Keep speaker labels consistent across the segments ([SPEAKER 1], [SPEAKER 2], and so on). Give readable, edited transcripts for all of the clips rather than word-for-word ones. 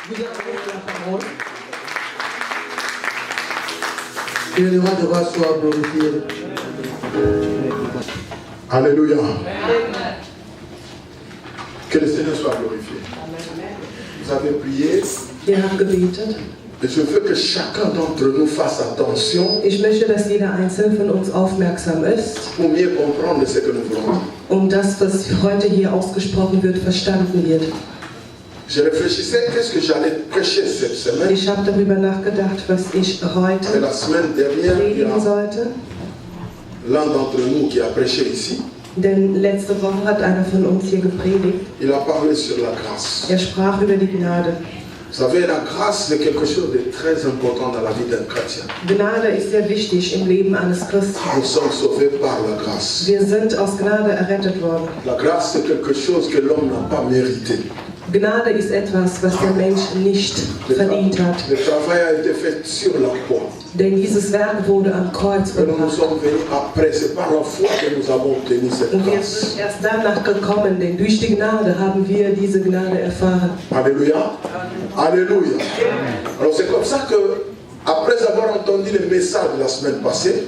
[SPEAKER 1] Vous avez la parole.
[SPEAKER 2] Que le roi de roi soit glorifié.
[SPEAKER 3] Alléluia. Que le Seigneur soit glorifié. Vous avez prié.
[SPEAKER 1] Wir haben gebetet.
[SPEAKER 3] Et je veux que chacun d'entre nous fasse attention
[SPEAKER 1] Ich möchte, dass jeder Einzelne von uns aufmerksam ist,
[SPEAKER 3] pour mieux comprendre ce que nous voulons.
[SPEAKER 1] das, was heute hier ausgesprochen wird, verstanden wird.
[SPEAKER 3] Je réfléchissais qu'est-ce que j'allais prêcher cette semaine.
[SPEAKER 1] Ich habe darüber nachgedacht, was ich
[SPEAKER 3] Et
[SPEAKER 1] heute
[SPEAKER 3] la semaine dernière, il y
[SPEAKER 1] predigen
[SPEAKER 3] a
[SPEAKER 1] sollte.
[SPEAKER 3] l'un d'entre nous qui a prêché ici.
[SPEAKER 1] Denn letzte Woche hat einer von uns hier gepredigt.
[SPEAKER 3] Il a parlé sur la grâce.
[SPEAKER 1] Er sprach über die Gnade.
[SPEAKER 3] Vous savez, la grâce, c'est quelque chose de très important dans la vie d'un chrétien.
[SPEAKER 1] Gnade ist sehr wichtig im Leben eines Christen.
[SPEAKER 3] Nous sommes sauvés par la grâce.
[SPEAKER 1] Wir sind aus Gnade errettet worden.
[SPEAKER 3] La grâce, c'est quelque chose que l'homme n'a pas mérité.
[SPEAKER 1] Gnade ist etwas, was der Mensch nicht verdient hat.
[SPEAKER 3] Le travail a été fait sur la croix.
[SPEAKER 1] Denn dieses Werk wurde am Kreuz
[SPEAKER 3] Et nous
[SPEAKER 1] vollbracht.
[SPEAKER 3] sommes venus après. C'est par la foi que nous avons obtenu cette
[SPEAKER 1] Und wir
[SPEAKER 3] grâce.
[SPEAKER 1] sind erst danach gekommen, denn durch die Gnade haben wir diese Gnade erfahren.
[SPEAKER 3] Alléluia. Alléluia. Alors c'est comme ça que, après avoir entendu le message de la semaine passée,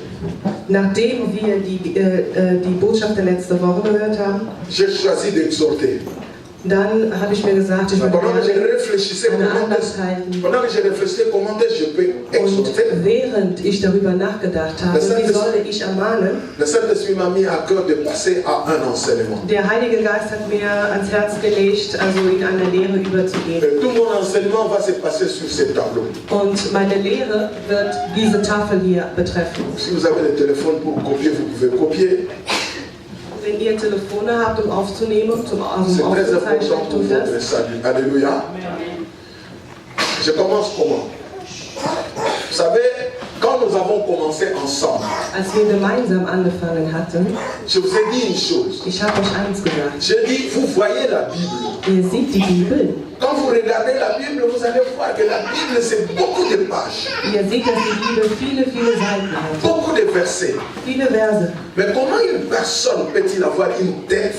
[SPEAKER 1] Nachdem wir die Botschaft der letzten Woche gehört haben,
[SPEAKER 3] j'ai choisi d'exhorter.
[SPEAKER 1] dann habe ich mir gesagt, ich würde
[SPEAKER 3] Pendant que je
[SPEAKER 1] gerne
[SPEAKER 3] réfléchissais,
[SPEAKER 1] eine
[SPEAKER 3] comment
[SPEAKER 1] Andacht halten.
[SPEAKER 3] je peux exhorter.
[SPEAKER 1] Und während ich darüber nachgedacht habe, wie soll ich ermahnen,
[SPEAKER 3] Le Saint-Esprit m'a mis à cœur de passer à un enseignement.
[SPEAKER 1] der Heilige Geist hat mir ans Herz gelegt, also in eine Lehre überzugehen.
[SPEAKER 3] Et tout mon enseignement va se passer sur ces tableaux.
[SPEAKER 1] Und meine Lehre wird diese Tafel hier betreffen.
[SPEAKER 3] Si vous avez le téléphone pour copier, vous pouvez copier.
[SPEAKER 1] Wenn ihr Telefone habt, um aufzunehmen,
[SPEAKER 3] C'est très
[SPEAKER 1] aufzuzeichnen,
[SPEAKER 3] important pour
[SPEAKER 1] tut
[SPEAKER 3] votre
[SPEAKER 1] das.
[SPEAKER 3] salut. Alléluia. Je commence comment? Vous savez, quand nous avons commencé ensemble,
[SPEAKER 1] Als wir gemeinsam angefangen hatten,
[SPEAKER 3] je vous ai dit une chose.
[SPEAKER 1] ich habe euch eins gesagt.
[SPEAKER 3] J'ai dit, vous voyez la Bible.
[SPEAKER 1] Ihr seht die Bibel.
[SPEAKER 3] Quand vous regardez la Bible, vous allez voir que la Bible, c'est beaucoup de pages,
[SPEAKER 1] Ihr seht, dass die Bibel viele, viele Seiten hat.
[SPEAKER 3] beaucoup de versets.
[SPEAKER 1] Viele Verse.
[SPEAKER 3] Mais comment une personne peut-il avoir une tête?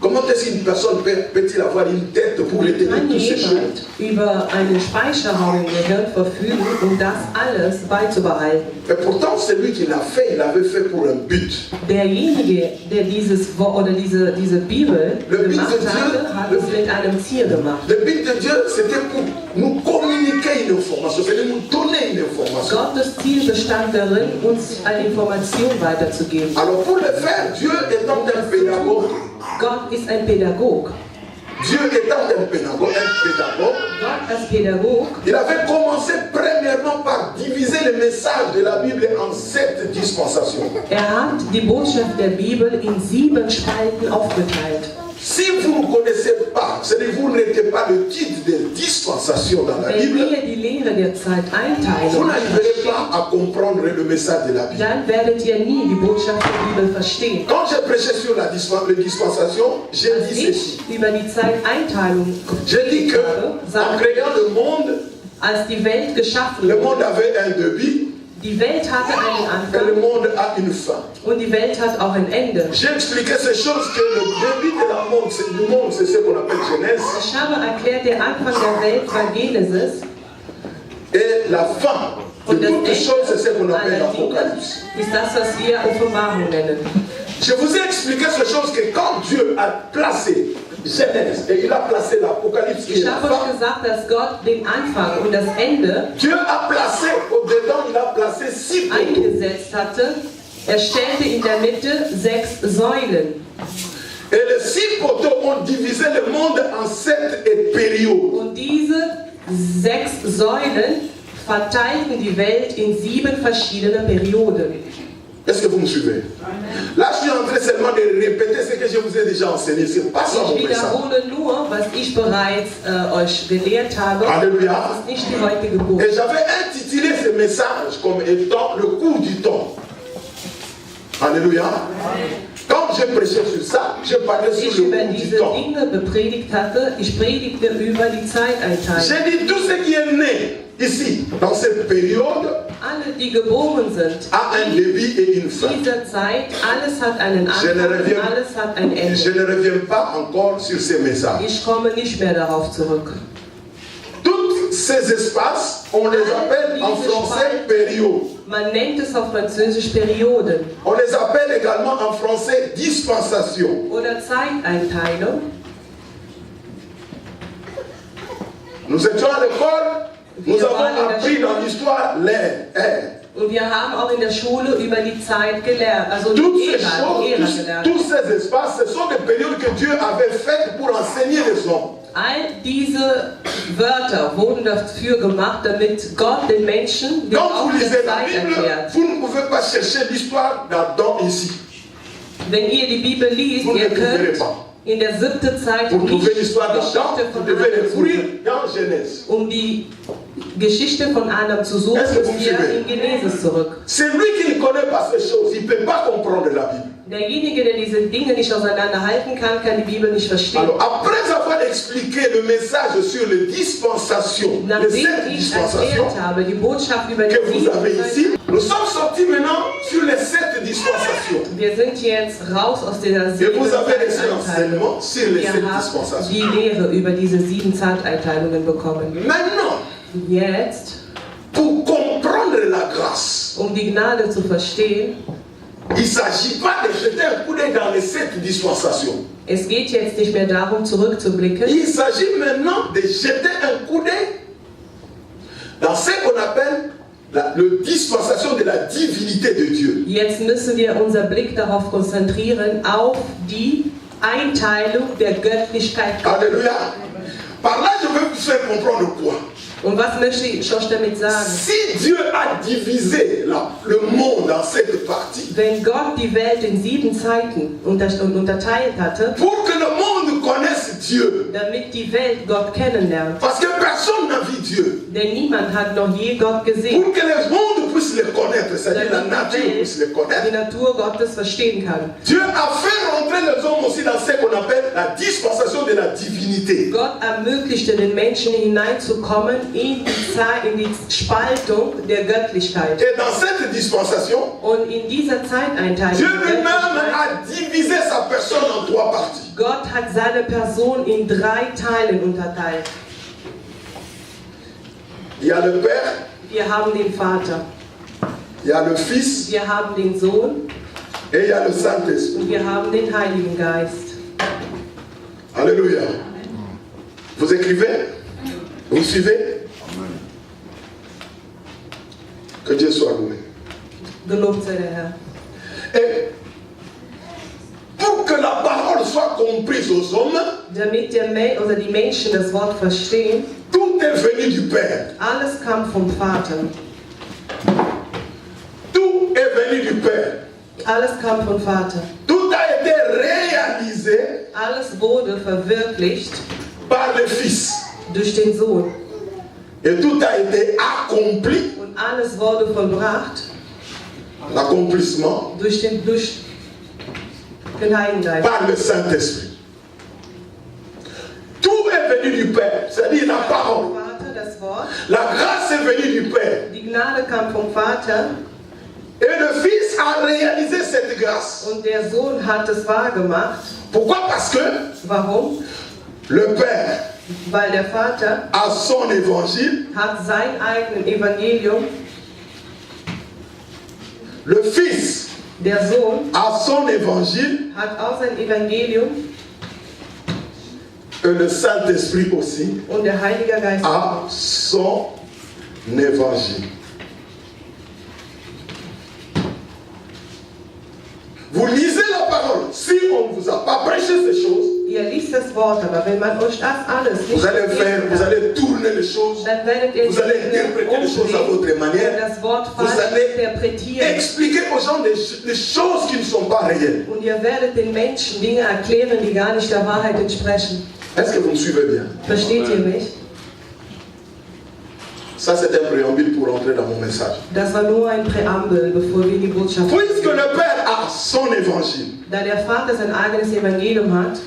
[SPEAKER 3] Comment est-ce qu'une personne peut-il avoir une tête pour retenir
[SPEAKER 1] Kann
[SPEAKER 3] toutes ces choses?
[SPEAKER 1] jemand über einen Speicherraum im Gehirn verfügen, um das alles beizubehalten?
[SPEAKER 3] Et pourtant, celui qui l'a fait, il l'avait fait pour un but.
[SPEAKER 1] Derjenige, der diese Bibel gemacht hatte, hat es mit einem Ziel gemacht.
[SPEAKER 3] Le but de Dieu, c'était pour nous communiquer une information, c'est de nous donner une information.
[SPEAKER 1] Gottes Ziel bestand darin, uns eine Information weiterzugeben.
[SPEAKER 3] Alors pour le faire, Dieu étant un pédagogue,
[SPEAKER 1] Gott ist ein Pädagog.
[SPEAKER 3] Dieu étant un pédagogue,
[SPEAKER 1] Gott als Pädagog,
[SPEAKER 3] il avait commencé premièrement par diviser le message de la Bible en 7 dispensations.
[SPEAKER 1] hat die Botschaft der Bibel in 7 Spalten aufgeteilt.
[SPEAKER 3] Si vous ne connaissez pas, c'est-à-dire vous n'êtes pas le titre de dispensation dans la
[SPEAKER 1] Wenn
[SPEAKER 3] Bible,
[SPEAKER 1] ihr die Lehre der
[SPEAKER 3] vous
[SPEAKER 1] Zeiteinteilung
[SPEAKER 3] n'arriverez
[SPEAKER 1] versteht,
[SPEAKER 3] pas à comprendre le message de la Bible.
[SPEAKER 1] dann werdet ihr nie die Botschaft der Bibel verstehen.
[SPEAKER 3] Quand j'ai prêché sur la dispensation, j'ai
[SPEAKER 1] Als
[SPEAKER 3] dit ceci.
[SPEAKER 1] ich über die Zeiteinteilung
[SPEAKER 3] J'ai dit
[SPEAKER 1] gepredigt
[SPEAKER 3] que
[SPEAKER 1] habe,
[SPEAKER 3] en
[SPEAKER 1] sagte,
[SPEAKER 3] créant le monde,
[SPEAKER 1] als die Welt geschaffen
[SPEAKER 3] le
[SPEAKER 1] wurde,
[SPEAKER 3] monde avait un début
[SPEAKER 1] die Welt hatte einen
[SPEAKER 3] et le
[SPEAKER 1] Anfang
[SPEAKER 3] monde a une fin.
[SPEAKER 1] und die Welt hat auch ein Ende.
[SPEAKER 3] J'ai expliqué ces choses que le début de la monde, du monde, c'est ce qu'on appelle Genèse,
[SPEAKER 1] Ich habe erklärt, der Anfang der Welt war Genesis
[SPEAKER 3] et la fin de
[SPEAKER 1] und das
[SPEAKER 3] toutes choses, c'est ce qu'on
[SPEAKER 1] Ende
[SPEAKER 3] appelle
[SPEAKER 1] aller Dinge
[SPEAKER 3] l'Apocalypse.
[SPEAKER 1] ist das, was wir Offenbarung nennen.
[SPEAKER 3] Je vous ai expliqué ces choses que quand Dieu a placé Genèse et il a placé l'Apocalypse qui est
[SPEAKER 1] Ich
[SPEAKER 3] la
[SPEAKER 1] habe euch
[SPEAKER 3] fin,
[SPEAKER 1] gesagt, dass Gott den Anfang und das Ende
[SPEAKER 3] Dieu a placé au-dedans, il a placé 6 poteaux.
[SPEAKER 1] eingesetzt hatte. Er stellte in der Mitte 6 Säulen.
[SPEAKER 3] Et les 6 poteaux ont divisé le monde en 7 périodes.
[SPEAKER 1] Und diese 6 Säulen verteilten die Welt in 7 verschiedene Perioden.
[SPEAKER 3] Est-ce que vous me suivez? Là, je suis en train seulement de répéter ce que je vous ai déjà enseigné. C'est pas ça mon
[SPEAKER 1] Ich
[SPEAKER 3] message.
[SPEAKER 1] wiederhole nur, was ich bereits euch gelehrt habe.
[SPEAKER 3] Alléluia.
[SPEAKER 1] Das ist nicht die heutige Geburt.
[SPEAKER 3] Et j'avais intitulé ce message comme étant le cours du temps. Alléluia. Quand j'ai prêché sur ça, j'ai parlé
[SPEAKER 1] Als ich
[SPEAKER 3] sur le
[SPEAKER 1] über
[SPEAKER 3] cours du
[SPEAKER 1] diese
[SPEAKER 3] temps.
[SPEAKER 1] Dinge bepredigt hatte, ich predigte über die Zeiteinteilung.
[SPEAKER 3] J'ai dit tout ce qui est né ici, dans cette période,
[SPEAKER 1] Alle, die geboren sind,
[SPEAKER 3] a un début et une
[SPEAKER 1] in
[SPEAKER 3] fin.
[SPEAKER 1] dieser Zeit, alles hat einen
[SPEAKER 3] Je ne
[SPEAKER 1] Anfang und
[SPEAKER 3] reviens-
[SPEAKER 1] alles hat ein
[SPEAKER 3] Je
[SPEAKER 1] Ende.
[SPEAKER 3] ne reviens pas encore sur ces messages.
[SPEAKER 1] Ich komme nicht mehr darauf zurück.
[SPEAKER 3] Tous ces espaces, on les appelle en français périodes.
[SPEAKER 1] Man nennt es auf Französisch Perioden
[SPEAKER 3] On les appelle également en français dispensation.
[SPEAKER 1] oder Zeiteinteilung.
[SPEAKER 3] Nous étions à l'école, nous avons appris dans l'histoire l'ère.
[SPEAKER 1] Und wir haben auch in der Schule über die Zeit gelernt, also
[SPEAKER 3] Toutes
[SPEAKER 1] die
[SPEAKER 3] ces
[SPEAKER 1] Ära
[SPEAKER 3] choses,
[SPEAKER 1] gelernt.
[SPEAKER 3] tous ces espaces, ce sont des périodes que Dieu avait faites pour enseigner les hommes.
[SPEAKER 1] All diese Wörter wurden dafür gemacht, damit Gott den Menschen den
[SPEAKER 3] Quand
[SPEAKER 1] Lauf
[SPEAKER 3] vous
[SPEAKER 1] der
[SPEAKER 3] lisez la
[SPEAKER 1] Zeit
[SPEAKER 3] Bible,
[SPEAKER 1] erklärt.
[SPEAKER 3] vous ne pouvez pas chercher l'histoire d'Adam ici.
[SPEAKER 1] Wenn ihr die Bibel liest,
[SPEAKER 3] Vous ne
[SPEAKER 1] ihr
[SPEAKER 3] le trouverez
[SPEAKER 1] könnt
[SPEAKER 3] pas.
[SPEAKER 1] in der 7. Zeit
[SPEAKER 3] Pour trouver
[SPEAKER 1] nicht
[SPEAKER 3] l'histoire d'Adam,
[SPEAKER 1] Geschichte
[SPEAKER 3] vous
[SPEAKER 1] von
[SPEAKER 3] devez
[SPEAKER 1] Adam
[SPEAKER 3] les
[SPEAKER 1] suchen.
[SPEAKER 3] ouvrir dans Genèse.
[SPEAKER 1] Um die Geschichte von Adam zu suchen,
[SPEAKER 3] Est-ce que vous
[SPEAKER 1] müssen wir
[SPEAKER 3] suivez?
[SPEAKER 1] in Genesis zurück.
[SPEAKER 3] C'est lui qui ne connaît pas ces choses, il ne peut pas comprendre la Bible.
[SPEAKER 1] Derjenige, der diese Dinge nicht auseinanderhalten kann, kann die Bibel nicht verstehen.
[SPEAKER 3] Alors, après avoir expliqué le message sur les dispensations, les
[SPEAKER 1] Nachdem
[SPEAKER 3] 7
[SPEAKER 1] ich
[SPEAKER 3] dispensations
[SPEAKER 1] erklärt habe, die Botschaft über die
[SPEAKER 3] que vous
[SPEAKER 1] 7
[SPEAKER 3] avez
[SPEAKER 1] Zeiten,
[SPEAKER 3] ici, nous sommes sortis maintenant sur les 7 dispensations.
[SPEAKER 1] wir sind jetzt raus aus der
[SPEAKER 3] Et
[SPEAKER 1] 7
[SPEAKER 3] vous avez reçu
[SPEAKER 1] Zeiteinteilung.
[SPEAKER 3] l'enseignement sur les 7
[SPEAKER 1] Wir haben
[SPEAKER 3] dispensations.
[SPEAKER 1] die Lehre über diese 7 Zeiteinteilungen bekommen.
[SPEAKER 3] Maintenant,
[SPEAKER 1] Jetzt,
[SPEAKER 3] pour comprendre la grâce,
[SPEAKER 1] um die Gnade zu verstehen,
[SPEAKER 3] il ne s'agit pas de jeter un coup d'œil dans les 7 dispensations.
[SPEAKER 1] es geht jetzt nicht mehr darum, zurückzublicken.
[SPEAKER 3] Il s'agit maintenant de jeter un coup d'œil dans ce qu'on appelle la dispensation de la divinité de Dieu.
[SPEAKER 1] Jetzt müssen wir unser Blick darauf konzentrieren, auf die Einteilung der Göttlichkeit Gottes.
[SPEAKER 3] Alléluia. Par là, je veux vous faire comprendre quoi.
[SPEAKER 1] Und was möchte ich euch damit sagen?
[SPEAKER 3] Si Dieu a divisé le monde en 7 parties,
[SPEAKER 1] Wenn Gott die Welt in 7 Zeiten unterteilt hatte,
[SPEAKER 3] pour que le monde connaisse Dieu,
[SPEAKER 1] damit die Welt Gott kennenlernt,
[SPEAKER 3] parce que personne n'a vu Dieu,
[SPEAKER 1] denn niemand hat noch je Gott gesehen,
[SPEAKER 3] pour que le monde puisse le connaître, c'est-à-dire la
[SPEAKER 1] damit
[SPEAKER 3] nature
[SPEAKER 1] die
[SPEAKER 3] puisse le
[SPEAKER 1] Welt
[SPEAKER 3] connaître,
[SPEAKER 1] die Natur Gottes verstehen kann.
[SPEAKER 3] Dieu a fait rentrer les hommes aussi dans ce qu'on appelle la dispensation de la divinité.
[SPEAKER 1] Gott ermöglichte den Menschen hineinzukommen in die Spaltung der Göttlichkeit.
[SPEAKER 3] Et dans cette dispensation,
[SPEAKER 1] Und in dieser Zeiteinteilung
[SPEAKER 3] Dieu
[SPEAKER 1] der
[SPEAKER 3] lui-même
[SPEAKER 1] Göttlichkeit,
[SPEAKER 3] a divisé sa personne en 3 parties.
[SPEAKER 1] Gott hat seine Person in 3 Teilen unterteilt.
[SPEAKER 3] Il y a le Père,
[SPEAKER 1] Wir haben den Vater,
[SPEAKER 3] il y a le Fils
[SPEAKER 1] wir haben den Sohn
[SPEAKER 3] et il y a le Saint-Esprit.
[SPEAKER 1] und wir haben den Heiligen Geist.
[SPEAKER 3] Alléluia. Vous écrivez? Vous suivez? Que Dieu soit loué.
[SPEAKER 1] Gelobt sei der Herr.
[SPEAKER 3] Et pour que la parole soit comprise aux hommes,
[SPEAKER 1] Damit die Menschen das Wort verstehen,
[SPEAKER 3] tout est venu du Père.
[SPEAKER 1] alles kam vom Vater.
[SPEAKER 3] Tout est venu du Père.
[SPEAKER 1] Alles kam vom Vater.
[SPEAKER 3] Tout a été réalisé
[SPEAKER 1] Alles wurde verwirklicht
[SPEAKER 3] par le Fils.
[SPEAKER 1] durch den Sohn.
[SPEAKER 3] Et tout a été accompli,
[SPEAKER 1] Und alles wurde vollbracht
[SPEAKER 3] l'accomplissement,
[SPEAKER 1] durch den Heiligen Geist.
[SPEAKER 3] par le Saint-Esprit. Tout est venu du Père, c'est-à-dire la parole.
[SPEAKER 1] Vater, das Wort.
[SPEAKER 3] La grâce est venue du Père.
[SPEAKER 1] Die Gnade kam vom Vater
[SPEAKER 3] Et le Fils a réalisé cette grâce.
[SPEAKER 1] und der Sohn hat es wahrgemacht.
[SPEAKER 3] Pourquoi? Parce que
[SPEAKER 1] Warum?
[SPEAKER 3] le Père
[SPEAKER 1] Weil der Vater
[SPEAKER 3] a son évangile,
[SPEAKER 1] hat sein eigenes Evangelium,
[SPEAKER 3] le Fils
[SPEAKER 1] der Sohn
[SPEAKER 3] a son évangile
[SPEAKER 1] hat auch sein Evangelium
[SPEAKER 3] et le Saint-Esprit aussi
[SPEAKER 1] und der Heilige Geist.
[SPEAKER 3] a son évangile. Vous lisez la parole. Si on ne vous a pas prêché ces choses,
[SPEAKER 1] Ihr liest das Wort, aber wenn man euch das alles nicht
[SPEAKER 3] vous allez faire,
[SPEAKER 1] erklärt
[SPEAKER 3] vous
[SPEAKER 1] hat,
[SPEAKER 3] allez tourner les choses,
[SPEAKER 1] dann werdet ihr
[SPEAKER 3] vous allez interpréter les choses à votre manière,
[SPEAKER 1] das Wort
[SPEAKER 3] vous
[SPEAKER 1] falsch
[SPEAKER 3] allez
[SPEAKER 1] interpretieren.
[SPEAKER 3] expliquer aux gens des choses qui ne sont pas réelles.
[SPEAKER 1] Und ihr werdet den Menschen Dinge erklären, die gar nicht der Wahrheit entsprechen.
[SPEAKER 3] Est-ce que vous me suivez bien?
[SPEAKER 1] Versteht ihr mich?
[SPEAKER 3] Ça, c'est un préambule pour entrer dans mon message.
[SPEAKER 1] Das war nur ein Präambel, bevor wir in die Botschaft
[SPEAKER 3] Puisque le Père a son évangile,
[SPEAKER 1] Da der Vater sein eigenes Evangelium hat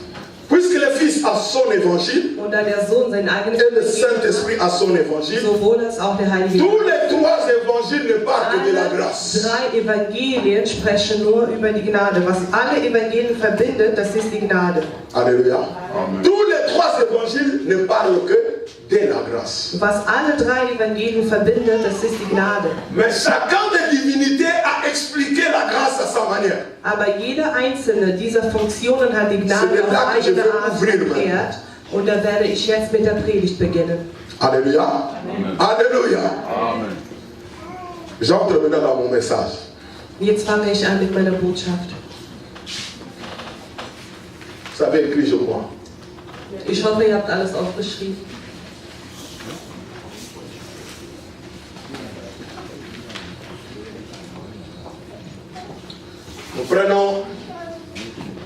[SPEAKER 3] puisque le Fils a son évangile,
[SPEAKER 1] und da der Sohn sein eigenes
[SPEAKER 3] et le
[SPEAKER 1] Evangelium hat,
[SPEAKER 3] Saint-Esprit a son évangile,
[SPEAKER 1] sowohl als auch der Heilige
[SPEAKER 3] tous
[SPEAKER 1] Geist.
[SPEAKER 3] les trois évangiles ne parlent que de la
[SPEAKER 1] Alle
[SPEAKER 3] grâce.
[SPEAKER 1] drei Evangelien sprechen nur über die Gnade. Was alle Evangelien verbindet, das ist die Gnade.
[SPEAKER 3] Alléluia. Tous les trois évangiles ne parlent que de la grâce.
[SPEAKER 1] Was alle drei Evangelien verbindet, das ist die Gnade.
[SPEAKER 3] Mais chacun des divinités a expliqué la grâce à sa manière.
[SPEAKER 1] Aber jede einzelne dieser Funktionen hat die Gnade auf eigene Art erklärt. Und da werde ich jetzt mit der Predigt beginnen.
[SPEAKER 3] Alléluia.
[SPEAKER 4] Amen.
[SPEAKER 3] Alléluia.
[SPEAKER 4] Amen.
[SPEAKER 3] J'entre maintenant dans mon message.
[SPEAKER 1] Jetzt fange ich an mit meiner Botschaft.
[SPEAKER 3] Vous avez écrit, je crois.
[SPEAKER 1] Ich hoffe, ihr habt alles aufgeschrieben.
[SPEAKER 3] Nous prenons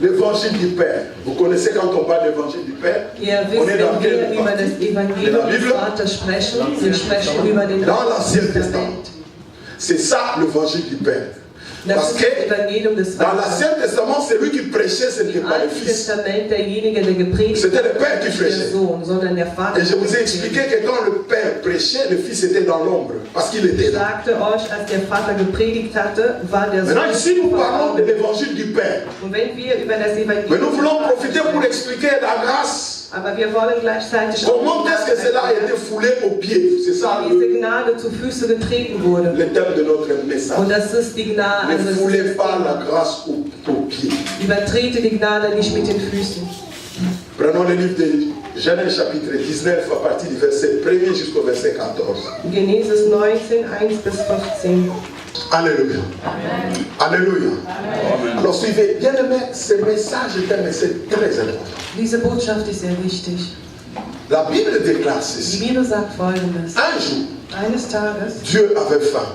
[SPEAKER 3] l'évangile du Père. Vous connaissez quand on parle d'évangile du Père,
[SPEAKER 1] Ihr
[SPEAKER 3] on
[SPEAKER 1] wisst,
[SPEAKER 3] est dans
[SPEAKER 1] wenn wir
[SPEAKER 3] quelle
[SPEAKER 1] über das
[SPEAKER 3] partie? De
[SPEAKER 1] Evangelium
[SPEAKER 3] la
[SPEAKER 1] des
[SPEAKER 3] Bible?
[SPEAKER 1] Vaters sprechen, wir sprechen über den
[SPEAKER 3] Dans l'Ancien
[SPEAKER 1] Alten
[SPEAKER 3] Testament.
[SPEAKER 1] Testament.
[SPEAKER 3] C'est ça l'évangile du Père.
[SPEAKER 1] Das
[SPEAKER 3] Parce
[SPEAKER 1] ist
[SPEAKER 3] que
[SPEAKER 1] das Evangelium des
[SPEAKER 3] dans
[SPEAKER 1] Vaters.
[SPEAKER 3] l'Ancien Testament, c'est lui qui prêchait, ce n'était
[SPEAKER 1] Im
[SPEAKER 3] pas le
[SPEAKER 1] Alten
[SPEAKER 3] Fils.
[SPEAKER 1] Testament derjenige, der gepredigt
[SPEAKER 3] C'était le
[SPEAKER 1] hat,
[SPEAKER 3] Père qui
[SPEAKER 1] nicht der
[SPEAKER 3] prêchait.
[SPEAKER 1] Sohn, sondern der Vater.
[SPEAKER 3] Et je vous ai expliqué que quand le Père prêchait, le Fils était dans l'ombre, parce qu'il était
[SPEAKER 1] Ich
[SPEAKER 3] là.
[SPEAKER 1] sagte euch, als der Vater gepredigt hatte, war der Sohn.
[SPEAKER 3] Maintenant, ici, nous parlons de
[SPEAKER 1] verborgen.
[SPEAKER 3] l'évangile du Père.
[SPEAKER 1] Und wenn wir über das
[SPEAKER 3] Mais nous
[SPEAKER 1] Evangelium
[SPEAKER 3] voulons profiter pour expliquer la grâce.
[SPEAKER 1] aber wir wollen gleichzeitig
[SPEAKER 3] Comment est-ce que cela a été foulé aux pieds? C'est ça
[SPEAKER 1] wie diese Gnade zu Füße getreten wurde.
[SPEAKER 3] le thème de notre message.
[SPEAKER 1] Und das ist die Gnade.
[SPEAKER 3] Ne
[SPEAKER 1] Also das
[SPEAKER 3] foulez
[SPEAKER 1] ist
[SPEAKER 3] pas la grâce aux pieds.
[SPEAKER 1] Übertrete die Gnade nicht mit den Füßen.
[SPEAKER 3] Prenons le livre de Genèse chapitre 19 à partir du verset 1er jusqu'au verset 14.
[SPEAKER 1] Genesis 19, 1 bis 14.
[SPEAKER 3] Alléluia. Alléluia. Alors suivez, bien aimé, ce message est un message très important.
[SPEAKER 1] Diese Botschaft ist sehr wichtig.
[SPEAKER 3] La Bible déclare
[SPEAKER 1] Die
[SPEAKER 3] ceci.
[SPEAKER 1] Bibel sagt Folgendes.
[SPEAKER 3] Un jour,
[SPEAKER 1] Eines Tages,
[SPEAKER 3] Dieu avait faim.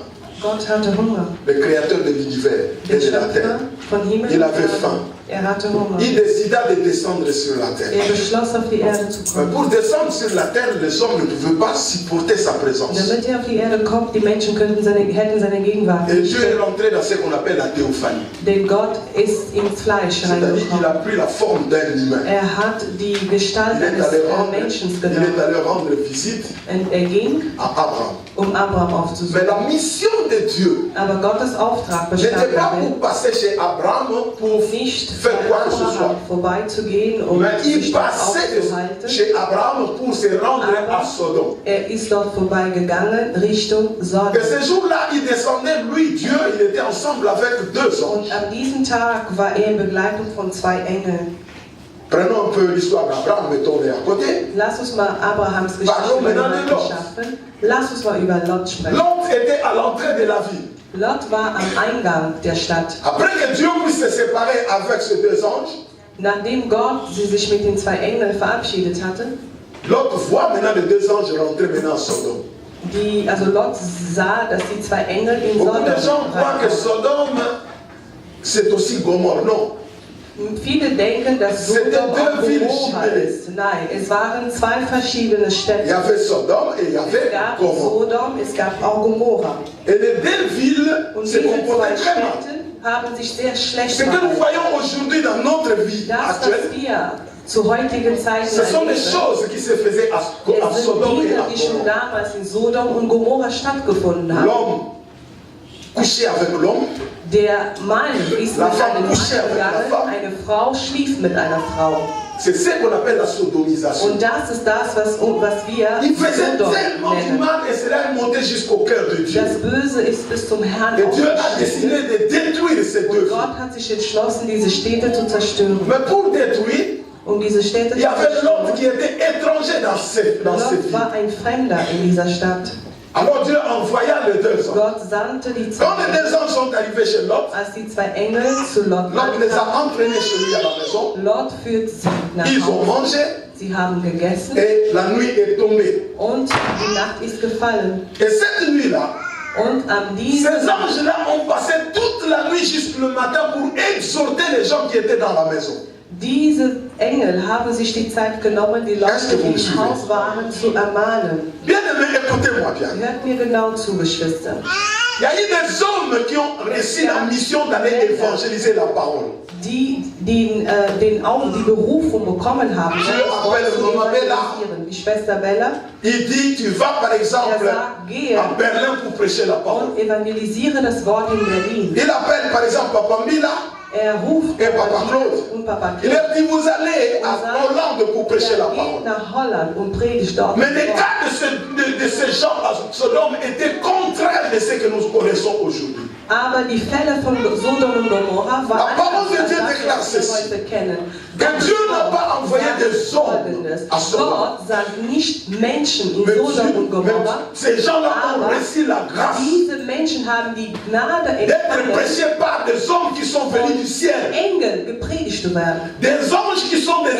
[SPEAKER 1] Gott hatte Hunger.
[SPEAKER 3] Le créateur de l'univers
[SPEAKER 1] Der
[SPEAKER 3] et de la
[SPEAKER 1] Schöpfer
[SPEAKER 3] terre.
[SPEAKER 1] von Himmel
[SPEAKER 3] Il
[SPEAKER 1] und
[SPEAKER 3] avait
[SPEAKER 1] Erde.
[SPEAKER 3] faim.
[SPEAKER 1] Er hatte Hunger.
[SPEAKER 3] Il décida de descendre sur la terre.
[SPEAKER 1] Er beschloss, auf die Erde zu
[SPEAKER 3] Mais
[SPEAKER 1] kommen.
[SPEAKER 3] pour descendre sur la terre, les hommes ne pouvaient pas supporter sa présence.
[SPEAKER 1] Damit er auf die Erde kommt, die Menschen hätten seine Gegenwart
[SPEAKER 3] Et
[SPEAKER 1] nicht.
[SPEAKER 3] Dieu est rentré dans ce qu'on appelle la théophanie.
[SPEAKER 1] Denn Gott ist ins Fleisch
[SPEAKER 3] C'est-à-dire qu'il a
[SPEAKER 1] reingekommen.
[SPEAKER 3] pris la forme d'un humain.
[SPEAKER 1] Er hat die Gestalt
[SPEAKER 3] Il est
[SPEAKER 1] eines
[SPEAKER 3] allé rendre,
[SPEAKER 1] Menschen
[SPEAKER 3] il est
[SPEAKER 1] genommen.
[SPEAKER 3] allé rendre visite
[SPEAKER 1] Und er ging,
[SPEAKER 3] à Abraham.
[SPEAKER 1] Abraham
[SPEAKER 3] Mais
[SPEAKER 1] aufzusuchen.
[SPEAKER 3] la mission de Dieu
[SPEAKER 1] Aber Gottes Auftrag bestand
[SPEAKER 3] n'était pas
[SPEAKER 1] darin,
[SPEAKER 3] pour passer chez Abraham pour
[SPEAKER 1] nicht
[SPEAKER 3] faire
[SPEAKER 1] bei
[SPEAKER 3] quoi que ce soit.
[SPEAKER 1] Abraham vorbeizugehen, um
[SPEAKER 3] Mais il
[SPEAKER 1] sich dort
[SPEAKER 3] passait
[SPEAKER 1] aufzuhalten.
[SPEAKER 3] chez Abraham pour se rendre à Sodome.
[SPEAKER 1] Er ist dort vorbeigegangen Richtung Sodom.
[SPEAKER 3] Et ce jour-là, il descendait, lui, Dieu, il était ensemble avec deux anges.
[SPEAKER 1] Und an diesem Tag war er in Begleitung von zwei Engeln.
[SPEAKER 3] Prenons un peu l'histoire d'Abraham, mettons-les à côté.
[SPEAKER 1] Lass uns mal Abrahams
[SPEAKER 3] Pardon,
[SPEAKER 1] Geschichte
[SPEAKER 3] maintenant,
[SPEAKER 1] mal
[SPEAKER 3] Lot.
[SPEAKER 1] schaffen. Lass uns mal über Lot sprechen.
[SPEAKER 3] Lot était à l'entrée de la ville.
[SPEAKER 1] Lot war am Eingang der Stadt.
[SPEAKER 3] Après que Dieu puisse se séparer avec ces deux anges,
[SPEAKER 1] Nachdem Gott sie sich mit den zwei Engeln verabschiedet hatte,
[SPEAKER 3] Lot voit maintenant les deux anges rentrer maintenant à Sodome.
[SPEAKER 1] also Lot sah, dass die zwei Engel in
[SPEAKER 3] Beaucoup
[SPEAKER 1] Sodom
[SPEAKER 3] de gens croient que
[SPEAKER 1] reinkamen.
[SPEAKER 3] Sodome, c'est aussi Gomorre. Non.
[SPEAKER 1] Viele denken, dass
[SPEAKER 3] C'était
[SPEAKER 1] Sodom auch
[SPEAKER 3] deux villes
[SPEAKER 1] Gomorra
[SPEAKER 3] jumelées.
[SPEAKER 1] ist. Nein, es waren zwei verschiedene
[SPEAKER 3] Il y
[SPEAKER 1] Städte.
[SPEAKER 3] avait Sodome et il y
[SPEAKER 1] Es
[SPEAKER 3] avait
[SPEAKER 1] gab
[SPEAKER 3] Gomorre.
[SPEAKER 1] Sodom, es gab auch Gomorra.
[SPEAKER 3] Et les deux villes
[SPEAKER 1] Und
[SPEAKER 3] se
[SPEAKER 1] diese zwei
[SPEAKER 3] comportaient très mal.
[SPEAKER 1] Städte haben sich sehr schlecht
[SPEAKER 3] Ce que nous
[SPEAKER 1] verhalten.
[SPEAKER 3] voyons aujourd'hui dans notre vie
[SPEAKER 1] Das,
[SPEAKER 3] actuelle,
[SPEAKER 1] was wir zu heutigen Zeiten
[SPEAKER 3] ce sont des
[SPEAKER 1] erleben,
[SPEAKER 3] choses qui se faisaient à
[SPEAKER 1] es sind
[SPEAKER 3] Sodome et
[SPEAKER 1] Dinge,
[SPEAKER 3] à
[SPEAKER 1] die schon
[SPEAKER 3] Gomorre.
[SPEAKER 1] damals in Sodom und Gomorra stattgefunden haben.
[SPEAKER 3] L'homme couchait avec l'homme,
[SPEAKER 1] Der Mann ist
[SPEAKER 3] La
[SPEAKER 1] mit
[SPEAKER 3] femme
[SPEAKER 1] einem Mann
[SPEAKER 3] couchait avec la
[SPEAKER 1] gegangen,
[SPEAKER 3] femme.
[SPEAKER 1] eine Frau schlief mit einer Frau.
[SPEAKER 3] c'est ce qu'on appelle la sodomisation.
[SPEAKER 1] Und das ist das, was wir
[SPEAKER 3] Il faisait
[SPEAKER 1] Sodom
[SPEAKER 3] tellement du
[SPEAKER 1] nennen.
[SPEAKER 3] mal et cela est monté jusqu'au cœur de Dieu.
[SPEAKER 1] Das Böse ist bis zum Herrn
[SPEAKER 3] Et Dieu a
[SPEAKER 1] aufgestiegen.
[SPEAKER 3] décidé de détruire ces deux
[SPEAKER 1] Und
[SPEAKER 3] villes.
[SPEAKER 1] Gott hat sich entschlossen, diese Städte zu zerstören.
[SPEAKER 3] Mais pour détruire,
[SPEAKER 1] Um diese Städte
[SPEAKER 3] il y
[SPEAKER 1] zu
[SPEAKER 3] avait l'autre
[SPEAKER 1] zerstören.
[SPEAKER 3] qui était étranger dans ces
[SPEAKER 1] Lot
[SPEAKER 3] villes.
[SPEAKER 1] war ein Fremder in dieser Stadt.
[SPEAKER 3] Alors Dieu envoya les deux anges.
[SPEAKER 1] Gott sandte die zwei
[SPEAKER 3] Quand les deux anges sont arrivés chez Lot,
[SPEAKER 1] Als die zwei Engel zu Lot
[SPEAKER 3] Lot les a
[SPEAKER 1] kamen,
[SPEAKER 3] entraînés chez lui à la maison.
[SPEAKER 1] Lot führt sie nach
[SPEAKER 3] Ils ont
[SPEAKER 1] Hause.
[SPEAKER 3] mangé
[SPEAKER 1] Sie haben gegessen
[SPEAKER 3] et la nuit est tombée.
[SPEAKER 1] und die Nacht ist gefallen.
[SPEAKER 3] Et cette nuit-là,
[SPEAKER 1] Und an
[SPEAKER 3] ces
[SPEAKER 1] diesem
[SPEAKER 3] anges-là ont passé toute la nuit jusqu'au matin pour exhorter les gens qui étaient dans la maison.
[SPEAKER 1] Diese Engel haben sich die Zeit genommen, die Leute, die im Haus waren, zu ermahnen.
[SPEAKER 3] Bien-aimés, écoutez-moi bien.
[SPEAKER 1] Hört mir genau zu, Geschwister.
[SPEAKER 3] Il y a eu des hommes qui ont réussi la mission d'aller évangéliser la parole.
[SPEAKER 1] Die Berufung bekommen haben, das Wort zu evangelisieren. Die Schwester Bella.
[SPEAKER 3] Il dit, tu vas par exemple à Berlin pour prêcher la parole.
[SPEAKER 1] Und evangelisiere das Wort in Berlin.
[SPEAKER 3] Il appelle par exemple Papa Mila
[SPEAKER 1] Ruft
[SPEAKER 3] et Papa Claude.
[SPEAKER 1] Und Papa
[SPEAKER 3] Il
[SPEAKER 1] Claude.
[SPEAKER 3] leur dit, vous allez à Hollande pour prêcher la parole.
[SPEAKER 1] Geht nach Holland und predigt dort.
[SPEAKER 3] Mais les cas de ces gens à Sodome étaient contraires de ce que nous connaissons aujourd'hui.
[SPEAKER 1] Aber die Fälle von Sodom und Gomorra waren anders als das, was wir heute kennen.
[SPEAKER 3] Dieu n'a pas envoyé des hommes à Sodome.
[SPEAKER 1] Gott sagt nicht Menschen in Sodom und Gomorra,
[SPEAKER 3] ces gens-là ont reçu la grâce
[SPEAKER 1] diese Menschen haben die Gnade
[SPEAKER 3] d'être
[SPEAKER 1] empfangen,
[SPEAKER 3] prêchés par des hommes qui sont venus du ciel.
[SPEAKER 1] Engel gepredigt zu werden.
[SPEAKER 3] Des anges qui sont des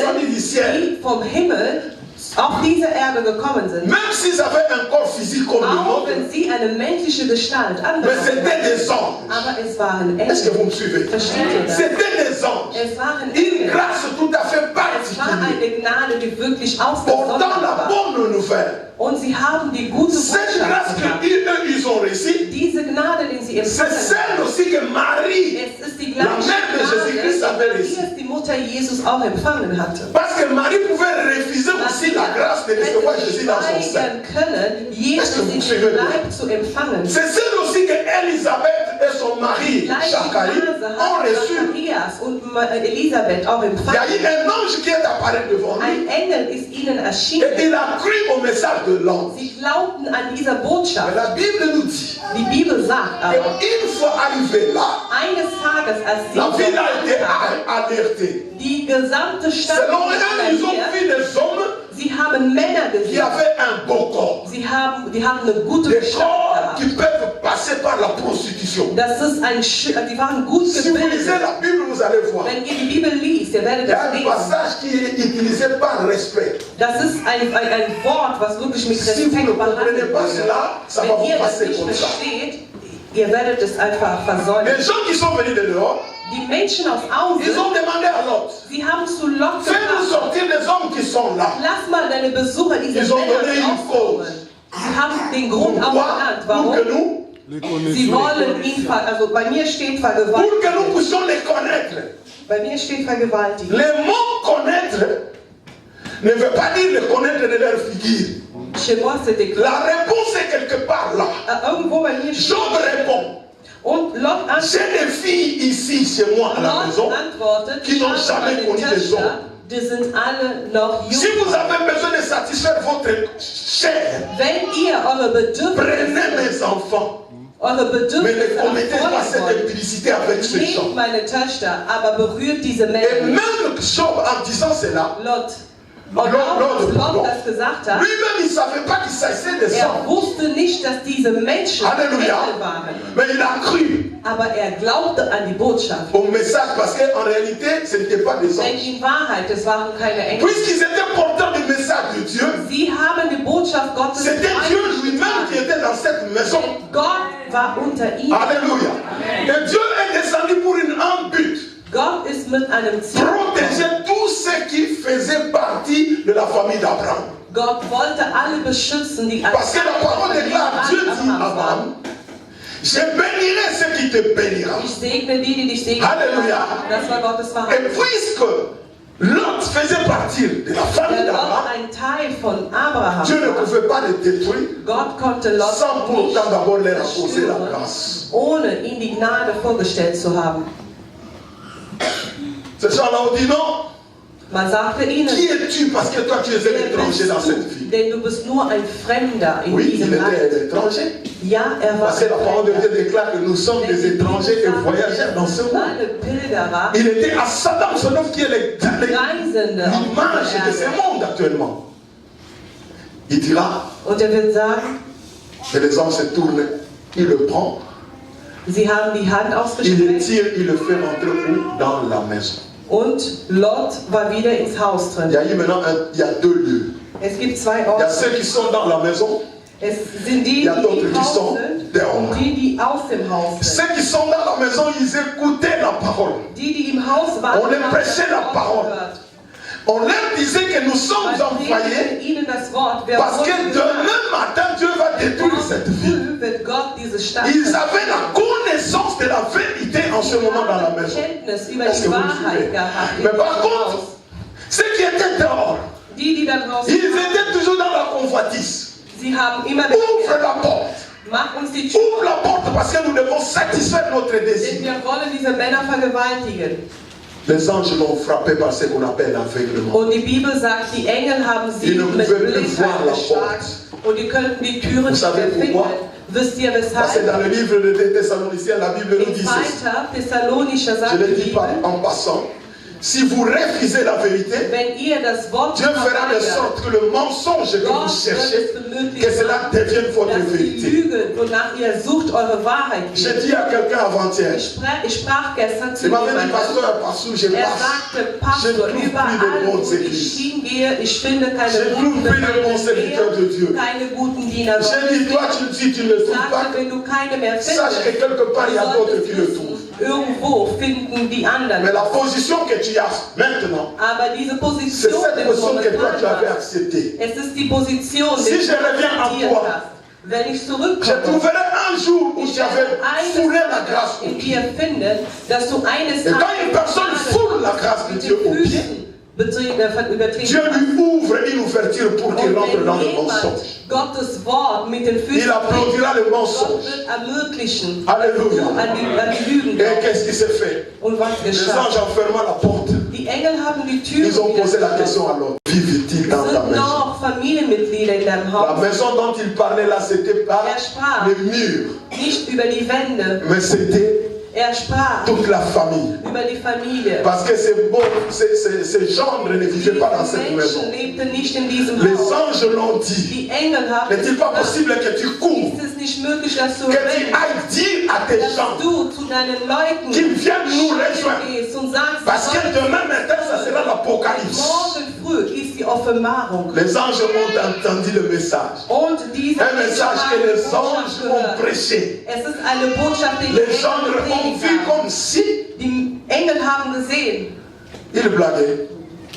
[SPEAKER 3] familles du ciel.
[SPEAKER 1] Die vom Himmel auf diese Erde gekommen sind.
[SPEAKER 3] Même s'ils avaient un corps physique comme le
[SPEAKER 1] Auch
[SPEAKER 3] nôtre,
[SPEAKER 1] wenn sie eine menschliche Gestalt
[SPEAKER 3] mais
[SPEAKER 1] angenommen
[SPEAKER 3] c'était
[SPEAKER 1] haben.
[SPEAKER 3] des anges.
[SPEAKER 1] Aber es waren
[SPEAKER 3] Est-ce que
[SPEAKER 1] Engel.
[SPEAKER 3] vous me suivez?
[SPEAKER 1] Versteht ihr das?
[SPEAKER 3] C'était des anges.
[SPEAKER 1] Es waren
[SPEAKER 3] Une
[SPEAKER 1] Engel.
[SPEAKER 3] grâce tout à fait
[SPEAKER 1] Es war
[SPEAKER 3] particulière.
[SPEAKER 1] eine Gnade, die wirklich ausgesondert
[SPEAKER 3] Pourtant, la
[SPEAKER 1] war.
[SPEAKER 3] bonne nouvelle,
[SPEAKER 1] Und sie haben die gute
[SPEAKER 3] cette grâce
[SPEAKER 1] Botschaft gehabt.
[SPEAKER 3] qu'ils ont reçue,
[SPEAKER 1] Diese Gnade, die sie
[SPEAKER 3] c'est
[SPEAKER 1] empfangen
[SPEAKER 3] celle
[SPEAKER 1] haben,
[SPEAKER 3] aussi que Marie,
[SPEAKER 1] es ist die
[SPEAKER 3] la
[SPEAKER 1] gleiche
[SPEAKER 3] mère de Jésus-Christ,
[SPEAKER 1] Gnade,
[SPEAKER 3] avait
[SPEAKER 1] wie
[SPEAKER 3] reçue.
[SPEAKER 1] es die Mutter Jesus auch empfangen hatte.
[SPEAKER 3] Parce que Marie pouvait refuser aussi la grâce de recevoir Jésus dans son sein.
[SPEAKER 1] Weigern können, Jesus in den Leib zu empfangen.
[SPEAKER 3] C'est celle aussi que Élisabeth et son mari,
[SPEAKER 1] Gleich die
[SPEAKER 3] Zacharie,
[SPEAKER 1] Nase
[SPEAKER 3] ont
[SPEAKER 1] hat
[SPEAKER 3] reçu.
[SPEAKER 1] Zacharias und Elisabeth auch
[SPEAKER 3] Il y
[SPEAKER 1] empfangen.
[SPEAKER 3] a eu un ange qui est apparu devant lui
[SPEAKER 1] Ein Engel ist ihnen
[SPEAKER 3] et
[SPEAKER 1] erschienen.
[SPEAKER 3] il a cru au message de l'ange.
[SPEAKER 1] Sie glaubten an dieser
[SPEAKER 3] Mais
[SPEAKER 1] Botschaft.
[SPEAKER 3] la Bible nous dit
[SPEAKER 1] Die Bibel sagt aber,
[SPEAKER 3] qu'une fois arrivé là,
[SPEAKER 1] eines Tages, als sie
[SPEAKER 3] la ville a été
[SPEAKER 1] dort waren,
[SPEAKER 3] alertée.
[SPEAKER 1] die gesamte Stadt
[SPEAKER 3] Selon eux, ils ont
[SPEAKER 1] alarmiert.
[SPEAKER 3] vu des hommes
[SPEAKER 1] Sie haben Männer
[SPEAKER 3] qui
[SPEAKER 1] gesehen.
[SPEAKER 3] avaient un beau corps.
[SPEAKER 1] Die haben eine gute
[SPEAKER 3] Des
[SPEAKER 1] Gestalt
[SPEAKER 3] corps
[SPEAKER 1] gehabt.
[SPEAKER 3] qui peuvent passer par la prostitution.
[SPEAKER 1] Das ist die waren gut
[SPEAKER 3] Si vous lisez
[SPEAKER 1] gebildet.
[SPEAKER 3] la Bible, vous allez voir.
[SPEAKER 1] Wenn ihr die Bibel liest, ihr werdet
[SPEAKER 3] Il y a
[SPEAKER 1] das
[SPEAKER 3] un
[SPEAKER 1] lesen.
[SPEAKER 3] passage qui est utilisé par respect.
[SPEAKER 1] Das ist ein Wort, was wirklich mit
[SPEAKER 3] Si vous ne
[SPEAKER 1] Respekt
[SPEAKER 3] comprenez
[SPEAKER 1] behandelt
[SPEAKER 3] pas
[SPEAKER 1] wird.
[SPEAKER 3] cela, ça va
[SPEAKER 1] Wenn
[SPEAKER 3] vous
[SPEAKER 1] ihr das
[SPEAKER 3] passer
[SPEAKER 1] nicht
[SPEAKER 3] comme ça.
[SPEAKER 1] versteht, ihr werdet es einfach versäumen.
[SPEAKER 3] Les gens qui sont venus de dehors,
[SPEAKER 1] Die Menschen aus
[SPEAKER 3] ils
[SPEAKER 1] Außen,
[SPEAKER 3] ont demandé à Lot,
[SPEAKER 1] sie haben zu Lot
[SPEAKER 3] fais-nous
[SPEAKER 1] gesagt,
[SPEAKER 3] sortir des hommes qui sont là.
[SPEAKER 1] lass mal deine Besucher diese
[SPEAKER 3] Ils ont
[SPEAKER 1] Männer
[SPEAKER 3] donné une
[SPEAKER 1] rauskommen. Sie haben den Grund auch
[SPEAKER 3] Pourquoi?
[SPEAKER 1] genannt.
[SPEAKER 3] Pour
[SPEAKER 1] Warum?
[SPEAKER 3] que nous,
[SPEAKER 1] Sie wollen ihn, also bei mir steht
[SPEAKER 3] pour que nous
[SPEAKER 1] vergewaltigen.
[SPEAKER 3] puissions les connaître.
[SPEAKER 1] Bei mir steht vergewaltigen.
[SPEAKER 3] Le mot connaître ne veut pas dire les connaître de leur figure.
[SPEAKER 1] Chez moi, c'était
[SPEAKER 3] La
[SPEAKER 1] klar.
[SPEAKER 3] réponse est quelque part là.
[SPEAKER 1] Irgendwo bei mir steht.
[SPEAKER 3] Job répond,
[SPEAKER 1] Und Lot
[SPEAKER 3] j'ai des filles ici chez moi à la maison.
[SPEAKER 1] antwortet,
[SPEAKER 3] qui n'ont
[SPEAKER 1] ich habe
[SPEAKER 3] jamais
[SPEAKER 1] meine
[SPEAKER 3] connu des
[SPEAKER 1] Töchter,
[SPEAKER 3] hommes.
[SPEAKER 1] die sind alle noch
[SPEAKER 3] Si
[SPEAKER 1] jung.
[SPEAKER 3] vous avez besoin de satisfaire votre chair,
[SPEAKER 1] Wenn ihr eure
[SPEAKER 3] prenez
[SPEAKER 1] Bedürfnisse,
[SPEAKER 3] mes enfants.
[SPEAKER 1] eure
[SPEAKER 3] Mais ne
[SPEAKER 1] Bedürfnisse
[SPEAKER 3] commettez pas
[SPEAKER 1] erfüllen
[SPEAKER 3] cette
[SPEAKER 1] wollt,
[SPEAKER 3] impudicité avec ces gens.
[SPEAKER 1] nehmt meine Töchter, aber berührt diese
[SPEAKER 3] Et
[SPEAKER 1] Männer nicht.
[SPEAKER 3] même Job, en disant cela,
[SPEAKER 1] Lot. Und
[SPEAKER 3] Lot,
[SPEAKER 1] als Lot das gesagt hat,
[SPEAKER 3] lui-même, il ne savait pas qu'il s'agissait des
[SPEAKER 1] er
[SPEAKER 3] hommes.
[SPEAKER 1] wusste nicht, dass diese Menschen
[SPEAKER 3] Alléluia.
[SPEAKER 1] Engel waren.
[SPEAKER 3] Mais il a cru
[SPEAKER 1] Aber er glaubte an die Botschaft.
[SPEAKER 3] au message parce qu'en réalité, ce n'était pas des
[SPEAKER 1] Denn
[SPEAKER 3] anges.
[SPEAKER 1] in Wahrheit, es waren keine Engel.
[SPEAKER 3] Puisqu'ils étaient porteurs du message de Dieu,
[SPEAKER 1] Sie haben die Botschaft Gottes
[SPEAKER 3] c'était Dieu lui-même qui
[SPEAKER 1] weitergetragen.
[SPEAKER 3] était dans cette maison.
[SPEAKER 1] Denn Gott war unter ihnen.
[SPEAKER 3] Alléluia. Et Dieu est descendu pour un but.
[SPEAKER 1] Gott ist mit einem Ziel
[SPEAKER 3] Protéger
[SPEAKER 1] gekommen.
[SPEAKER 3] tous ceux qui faisaient partie de la famille d'Abraham.
[SPEAKER 1] Gott wollte alle beschützen, die als
[SPEAKER 3] Parce que la parole déclare, Dieu dit à
[SPEAKER 1] Abrahams waren.
[SPEAKER 3] Abraham, je bénirai ceux qui te bénira.
[SPEAKER 1] Ich segne die, die dich segnen.
[SPEAKER 3] Halleluja.
[SPEAKER 1] Das war Gottes
[SPEAKER 3] Et
[SPEAKER 1] Verheißung.
[SPEAKER 3] puisque Lot faisait partie de la famille
[SPEAKER 1] Der Lot
[SPEAKER 3] d'Abraham,
[SPEAKER 1] ein Teil von Abraham
[SPEAKER 3] Dieu ne
[SPEAKER 1] war.
[SPEAKER 3] pouvait pas les détruire
[SPEAKER 1] Gott konnte Lot
[SPEAKER 3] sans pour
[SPEAKER 1] nicht
[SPEAKER 3] autant d'abord leur apposer la
[SPEAKER 1] zerstören,
[SPEAKER 3] grâce.
[SPEAKER 1] ohne ihm die Gnade vorgestellt zu haben.
[SPEAKER 3] Ces gens-là ont dit non.
[SPEAKER 1] Man sagte ihnen,
[SPEAKER 3] Qui es-tu parce que toi tu es un
[SPEAKER 1] wer
[SPEAKER 3] étranger dans
[SPEAKER 1] bist
[SPEAKER 3] cette
[SPEAKER 1] du?
[SPEAKER 3] vie?
[SPEAKER 1] Denn du bist nur ein Fremder in
[SPEAKER 3] Oui, il
[SPEAKER 1] diesem
[SPEAKER 3] était
[SPEAKER 1] Land.
[SPEAKER 3] un étranger.
[SPEAKER 1] Ja, er war
[SPEAKER 3] Parce que la parole de
[SPEAKER 1] ein
[SPEAKER 3] Dieu déclare que nous sommes des étrangers et voyageurs dans ce monde.
[SPEAKER 1] alle Pilgerer,
[SPEAKER 3] Il était à Saddam Sodom qui est
[SPEAKER 1] Reisende auf
[SPEAKER 3] l'image
[SPEAKER 1] dieser
[SPEAKER 3] de ce
[SPEAKER 1] Erde.
[SPEAKER 3] monde actuellement. Il dira,
[SPEAKER 1] Und er wird sagen,
[SPEAKER 3] et les hommes se tournent, il le prend,
[SPEAKER 1] sie haben die Hand
[SPEAKER 3] il le
[SPEAKER 1] ausgestreckt
[SPEAKER 3] tire, il le fait rentrer où? Dans la maison.
[SPEAKER 1] und Lot war wieder ins Haus
[SPEAKER 3] Il
[SPEAKER 1] drin.
[SPEAKER 3] y a eu maintenant il y a deux lieux.
[SPEAKER 1] Es gibt zwei
[SPEAKER 3] Il y a
[SPEAKER 1] Orte.
[SPEAKER 3] ceux qui sont dans la maison,
[SPEAKER 1] Es sind die,
[SPEAKER 3] il y a
[SPEAKER 1] die
[SPEAKER 3] d'autres
[SPEAKER 1] im
[SPEAKER 3] qui
[SPEAKER 1] Haus
[SPEAKER 3] sont
[SPEAKER 1] sind,
[SPEAKER 3] dehors.
[SPEAKER 1] Und die aus dem Haus sind.
[SPEAKER 3] Ceux qui sont dans la maison, ils écoutaient la parole.
[SPEAKER 1] Die im Haus waren,
[SPEAKER 3] On leur prêchait la parole. On leur disait que nous sommes envoyés
[SPEAKER 1] ihnen das Wort,
[SPEAKER 3] parce que demain matin, Dieu va détruire cette ville.
[SPEAKER 1] Wird Gott diese Stadt
[SPEAKER 3] Ils avaient la connaissance de la vérité en ce moment dans la maison. Est-ce que vous me suivez? Mais par contre, ceux qui étaient dehors,
[SPEAKER 1] die da draußen
[SPEAKER 3] ils étaient toujours dans la convoitise.
[SPEAKER 1] Sie haben immer
[SPEAKER 3] Ouvre la porte.
[SPEAKER 1] Mach uns die Tür.
[SPEAKER 3] Ouvre la porte parce que nous devons satisfaire notre désir.
[SPEAKER 1] Wir wollen diese Männer vergewaltigen.
[SPEAKER 3] Les anges l'ont frappé par ce qu'on appelle l'aveuglement.
[SPEAKER 1] Und die Bibel sagt, die Engel haben sie mit Blindheit geschlagen. Und die könnten die Türen nicht mehr finden. Wisst ihr
[SPEAKER 3] Parce que dans
[SPEAKER 1] weshalb?
[SPEAKER 3] le livre de Thessaloniciens, la Bible nous
[SPEAKER 1] In
[SPEAKER 3] dit ceci.
[SPEAKER 1] 2. Thessalonischer sagt
[SPEAKER 3] Je ne
[SPEAKER 1] die
[SPEAKER 3] dis pas
[SPEAKER 1] Bibel,
[SPEAKER 3] en passant. Si vous refusez la vérité,
[SPEAKER 1] wenn ihr das Wort
[SPEAKER 3] Dieu fera de
[SPEAKER 1] verweigert,
[SPEAKER 3] sorte que le mensonge que vous
[SPEAKER 1] Gott
[SPEAKER 3] cherchez,
[SPEAKER 1] wird es
[SPEAKER 3] que cela devienne votre
[SPEAKER 1] dass die
[SPEAKER 3] vérité.
[SPEAKER 1] Lüge, wonach ihr sucht, eure Wahrheit
[SPEAKER 3] J'ai
[SPEAKER 1] wird.
[SPEAKER 3] dit à quelqu'un avant-hier,
[SPEAKER 1] Ich sprach gestern zu
[SPEAKER 3] il m'avait dit,
[SPEAKER 1] jemandem,
[SPEAKER 3] pasteur, partout je
[SPEAKER 1] er
[SPEAKER 3] passe,
[SPEAKER 1] sagte,
[SPEAKER 3] je
[SPEAKER 1] Pastor,
[SPEAKER 3] ne trouve plus de
[SPEAKER 1] überall,
[SPEAKER 3] bonnes
[SPEAKER 1] wo ich
[SPEAKER 3] églises.
[SPEAKER 1] hingehe, ich finde
[SPEAKER 3] Je
[SPEAKER 1] keine
[SPEAKER 3] ne trouve
[SPEAKER 1] guten
[SPEAKER 3] plus de bons serviteurs de Dieu.
[SPEAKER 1] Gemeinden mehr, keine guten Diener
[SPEAKER 3] J'ai dit, toi, si tu ne le trouves pas,
[SPEAKER 1] sagte, wenn du keine mehr
[SPEAKER 3] sache que
[SPEAKER 1] findest,
[SPEAKER 3] quelque part, il y a d'autres qui le
[SPEAKER 1] solltest
[SPEAKER 3] trouvent.
[SPEAKER 1] du irgendwo finden die anderen.
[SPEAKER 3] Mais la position que tu as maintenant,
[SPEAKER 1] Aber diese
[SPEAKER 3] c'est
[SPEAKER 1] Position,
[SPEAKER 3] cette
[SPEAKER 1] die du
[SPEAKER 3] position que toi,
[SPEAKER 1] momentan
[SPEAKER 3] tu avais
[SPEAKER 1] hast,
[SPEAKER 3] acceptée.
[SPEAKER 1] es ist die Position,
[SPEAKER 3] Si
[SPEAKER 1] die
[SPEAKER 3] je reviens à
[SPEAKER 1] akzeptiert
[SPEAKER 3] toi,
[SPEAKER 1] hast. Wenn ich
[SPEAKER 3] je
[SPEAKER 1] zurückkomme,
[SPEAKER 3] trouverai un jour où
[SPEAKER 1] ich
[SPEAKER 3] tu avais
[SPEAKER 1] werde
[SPEAKER 3] foulé
[SPEAKER 1] eines
[SPEAKER 3] la grâce
[SPEAKER 1] Tages
[SPEAKER 3] au
[SPEAKER 1] in
[SPEAKER 3] pied.
[SPEAKER 1] dir finden, dass du eines
[SPEAKER 3] Et quand une personne foule la grâce de Dieu au pied,
[SPEAKER 1] übertreten
[SPEAKER 3] Dieu lui ouvre une ouverture pour qu'il
[SPEAKER 1] Und
[SPEAKER 3] entre
[SPEAKER 1] wenn
[SPEAKER 3] dans le
[SPEAKER 1] jemand
[SPEAKER 3] mensonge.
[SPEAKER 1] Gottes Wort mit den Füßen
[SPEAKER 3] Il applaudira le
[SPEAKER 1] Gott
[SPEAKER 3] mensonge.
[SPEAKER 1] wird ermöglichen,
[SPEAKER 3] Alléluia.
[SPEAKER 1] an die Lügen.
[SPEAKER 3] Et qu'est-ce qui s'est fait?
[SPEAKER 1] Und was
[SPEAKER 3] Les
[SPEAKER 1] geschah?
[SPEAKER 3] anges en fermant la porte,
[SPEAKER 1] Die Engel haben die Türen
[SPEAKER 3] ils ont
[SPEAKER 1] wieder
[SPEAKER 3] posé la
[SPEAKER 1] geschlossen.
[SPEAKER 3] question à l'homme. Vivent-ils dans ta
[SPEAKER 1] Sind
[SPEAKER 3] maison?
[SPEAKER 1] noch Familienmitglieder in deinem
[SPEAKER 3] La
[SPEAKER 1] Haus?
[SPEAKER 3] maison dont il parlait là, c'était pas
[SPEAKER 1] Er sprach
[SPEAKER 3] les murs,
[SPEAKER 1] nicht über die Wände,
[SPEAKER 3] mais c'était
[SPEAKER 1] er sprach
[SPEAKER 3] toute la famille.
[SPEAKER 1] über die Familie.
[SPEAKER 3] Parce que ces gendres ne vivaient pas dans cette maison.
[SPEAKER 1] Menschen lebten nicht in diesem
[SPEAKER 3] Les
[SPEAKER 1] Haus.
[SPEAKER 3] anges l'ont dit.
[SPEAKER 1] Die Engel haben
[SPEAKER 3] N'est-il pas possible que tu cours,
[SPEAKER 1] ist es nicht möglich, dass du
[SPEAKER 3] que tu ailles dire à tes
[SPEAKER 1] dass
[SPEAKER 3] gens
[SPEAKER 1] du zu deinen Leuten
[SPEAKER 3] qu'ils viennent nous rejoindre?
[SPEAKER 1] gehst und sagst,
[SPEAKER 3] Parce que demain matin, ça sera l'Apocalypse.
[SPEAKER 1] morgen früh ist die Offenbarung.
[SPEAKER 3] Les anges ont entendu le message.
[SPEAKER 1] Und diese
[SPEAKER 3] Un message que les anges ont
[SPEAKER 1] gehört.
[SPEAKER 3] prêché.
[SPEAKER 1] Es ist eine Botschaft, die
[SPEAKER 3] Les gendres ont vu comme si
[SPEAKER 1] die Engel haben gesehen,
[SPEAKER 3] ils blaguaient.